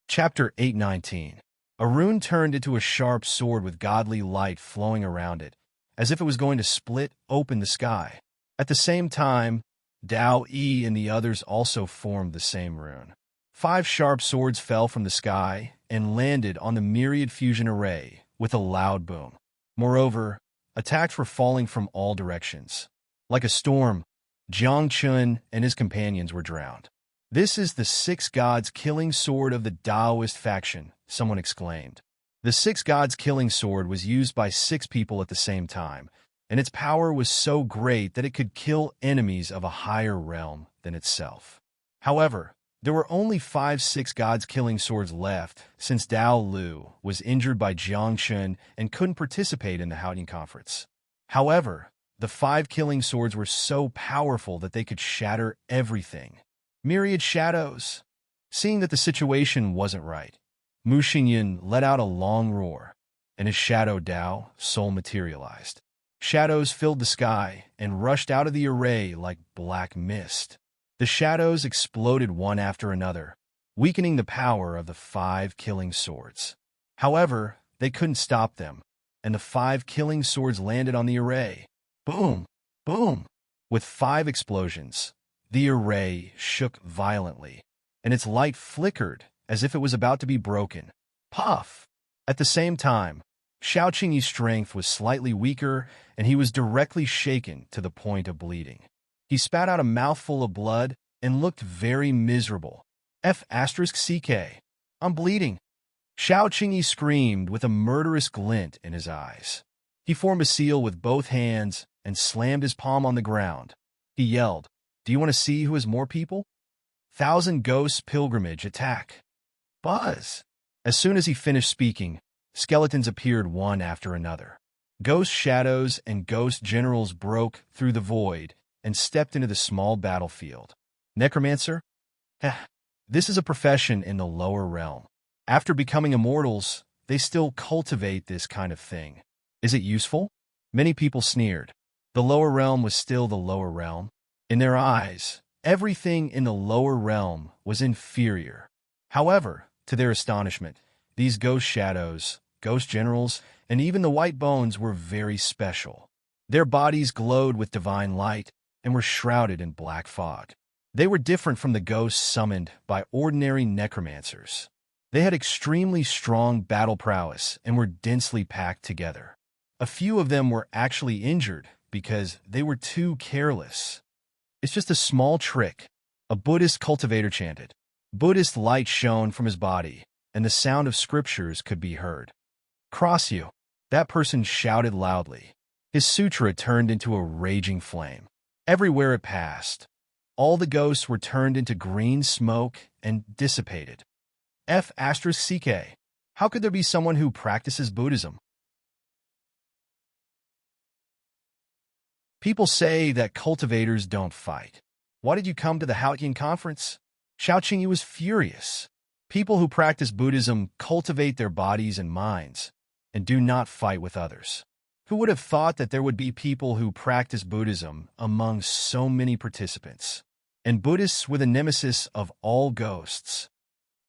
A: Chapter 819. A rune turned into a sharp sword with godly light flowing around it, as if it was going to split open the sky. At the same time, Dao Yi and the others also formed the same rune. 5 sharp swords fell from the sky and landed on the myriad fusion array with a loud boom. Moreover, attacks were falling from all directions. Like a storm, Jiang Qin and his companions were drowned. This is the 6 gods killing sword of the Daoist faction, someone exclaimed. The 6 gods killing sword was used by 6 people at the same time, and its power was so great that it could kill enemies of a higher realm than itself. However, there were only 5 6 gods killing swords left since Dao Lu was injured by Jiang Qin and couldn't participate in the Haotian conference. However, the 5 killing swords were so powerful that they could shatter everything. Myriad shadows. Seeing that the situation wasn't right, Mu Xingyan let out a long roar, and his shadow Dao soul materialized. Shadows filled the sky and rushed out of the array like black mist. The shadows exploded one after another, weakening the power of the 5 killing swords. However, they couldn't stop them, and the 5 killing swords landed on the array. Boom! Boom! With 5 explosions, the array shook violently, and its light flickered as if it was about to be broken. Puff! At the same time, Xiao Qingyi's strength was slightly weaker, and he was directly shaken to the point of bleeding. He spat out a mouthful of blood and looked very miserable. F***CK. I'm bleeding. Xiao Qingyi screamed with a murderous glint in his eyes. He formed a seal with both hands and slammed his palm on the ground. He yelled, do you want to see who has more people? 1,000 ghosts pilgrimage attack. Buzz! As soon as he finished speaking, skeletons appeared one after another. Ghost shadows and ghost generals broke through the void and stepped into the small battlefield. Necromancer? This is a profession in the lower realm. After becoming immortals, they still cultivate this kind of thing. Is it useful? Many people sneered. The lower realm was still the lower realm. In their eyes, everything in the lower realm was inferior. However, to their astonishment, these ghost shadows, ghost generals, and even the white bones were very special. Their bodies glowed with divine light and were shrouded in black fog. They were different from the ghosts summoned by ordinary necromancers. They had extremely strong battle prowess and were densely packed together. A few of them were actually injured because they were too careless. "It's just a small trick," a Buddhist cultivator chanted. Buddhist light shone from his body, and the sound of scriptures could be heard. "Cross you," that person shouted loudly. His sutra turned into a raging flame. Everywhere it passed, all the ghosts were turned into green smoke and dissipated. F***ck. How could there be someone who practices Buddhism? People say that cultivators don't fight. Why did you come to the Haotian conference? Xiaoqingyi was furious. People who practice Buddhism cultivate their bodies and minds and do not fight with others. Who would have thought that there would be people who practice Buddhism among so many participants? And Buddhists were the nemesis of all ghosts.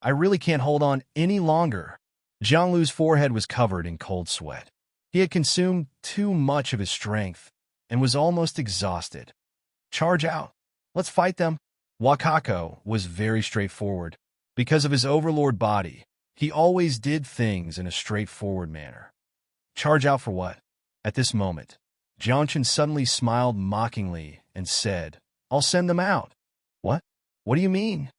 A: I really can't hold on any longer. Jianglu's forehead was covered in cold sweat. He had consumed too much of his strength and was almost exhausted. "Charge out. Let's fight them." Wakako was very straightforward. Because of his overlord body, he always did things in a straightforward manner. "Charge out for what?" At this moment, Jiangchen suddenly smiled mockingly and said, "I'll send them out." "What? What do you mean?"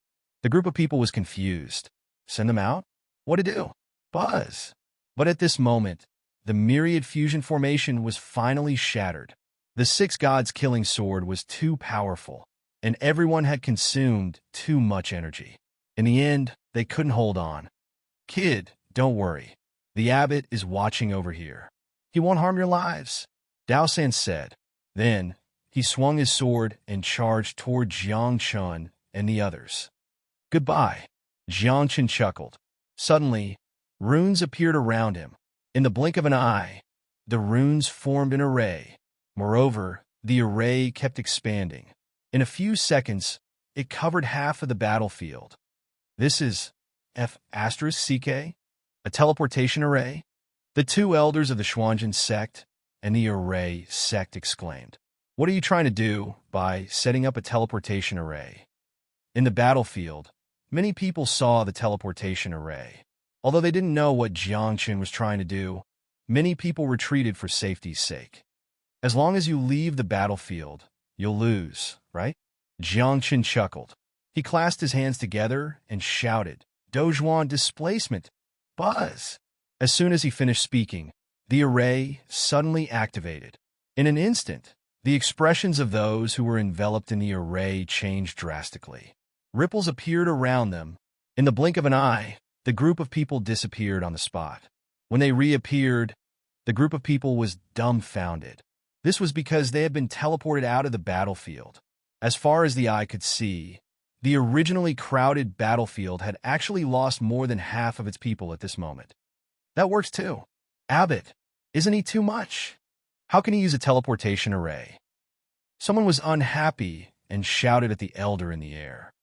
A: The group of people was confused. Send them out? What to do? Buzz. But at this moment, the myriad fusion formation was finally shattered. The six gods' killing sword was too powerful, and everyone had consumed too much energy. In the end, they couldn't hold on. "Kid, don't worry. The abbot is watching over here. He won't harm your lives," Dao-san said. Then, he swung his sword and charged toward Jiang Chun and the others. "Goodbye," Jiang Chun chuckled. Suddenly, runes appeared around him. In the blink of an eye, the runes formed an array. Moreover, the array kept expanding. In a few seconds, it covered half of the battlefield. "This is F***ck? A teleportation array?" The two elders of the Xuanjin sect and the array sect exclaimed. "What are you trying to do by setting up a teleportation array?" In the battlefield, many people saw the teleportation array. Although they didn't know what Jiangchen was trying to do, many people retreated for safety's sake. "As long as you leave the battlefield, you'll lose, right?" Jiangchen chuckled. He clasped his hands together and shouted, "Dozhuan displacement! Buzz!" As soon as he finished speaking, the array suddenly activated. In an instant, the expressions of those who were enveloped in the array changed drastically. Ripples appeared around them. In the blink of an eye, the group of people disappeared on the spot. When they reappeared, the group of people was dumbfounded. This was because they had been teleported out of the battlefield. As far as the eye could see, the originally crowded battlefield had actually lost more than half of its people at this moment. That works too. Abbott, isn't he too much? How can he use a teleportation array? Someone was unhappy and shouted at the elder in the air.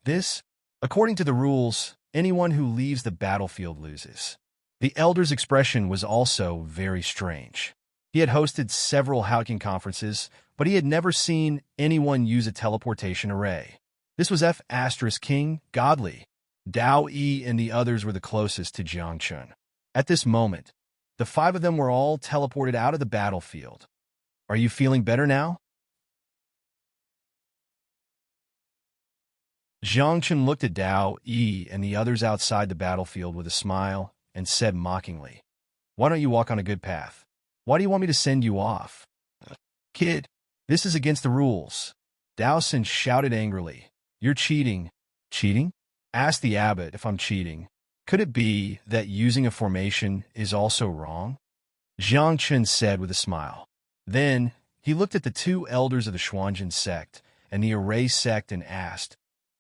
A: This, according to the rules, anyone who leaves the battlefield loses. The elder's expression was also very strange. He had hosted several Haotian conferences, but he had never seen anyone use a teleportation array. This was F***king godly. Dao Yi and the others were the closest to Jiangchun. At this moment, the five of them were all teleported out of the battlefield. "Are you feeling better now?" Jiangchun looked at Dao Yi and the others outside the battlefield with a smile and said mockingly, "Why don't you walk on a good path? Why do you want me to send you off?" "Kid, this is against the rules." Dao-san shouted angrily, "You're cheating." "Cheating?" Asked the abbot. "If I'm cheating, could it be that using a formation is also wrong?" Jiangchun said with a smile. Then he looked at the two elders of the Xuanjin sect and the array sect and asked,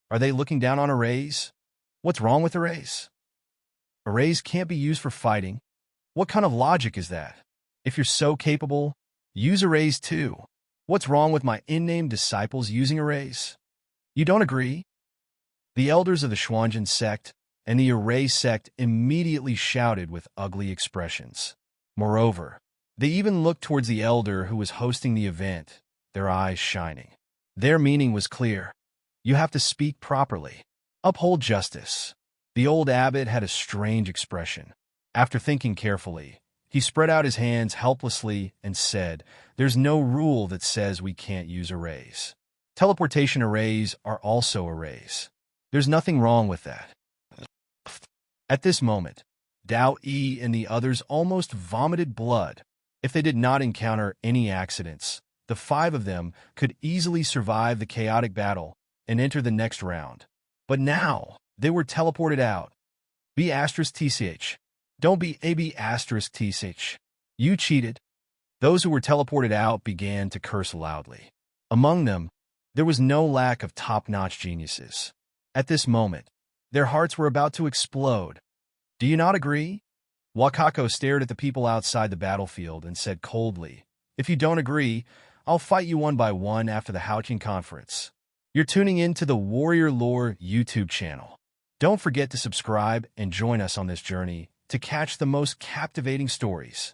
A: "Are they looking down on arrays? What's wrong with arrays?" "Arrays can't be used for fighting. What kind of logic is that? If you're so capable, use arrays too. What's wrong with my in-name disciples using arrays? You don't agree?" The elders of the Xuanjin sect and the array sect immediately shouted with ugly expressions. Moreover, They even looked towards the elder who was hosting the event, their eyes shining. Their meaning was clear. You have to speak properly. Uphold justice. The old abbot had a strange expression. After thinking carefully, he spread out his hands helplessly and said, "There's no rule that says we can't use arrays. Teleportation arrays are also arrays. There's nothing wrong with that." At this moment, Dao Yi and the others almost vomited blood. If they did not encounter any accidents, the 5 of them could easily survive the chaotic battle and enter the next round. But now, they were teleported out. B*TCH. Don't be AB*TCH. You cheated. Those who were teleported out began to curse loudly. Among them, there was no lack of top-notch geniuses. At this moment, their hearts were about to explode. Do you not agree? Wakako stared at the people outside the battlefield and said coldly, "If you don't agree, I'll fight you one by one after the Houchin conference." You're tuning in to the Warrior Lore YouTube channel. Don't forget to subscribe and join us on this journey to catch the most captivating stories.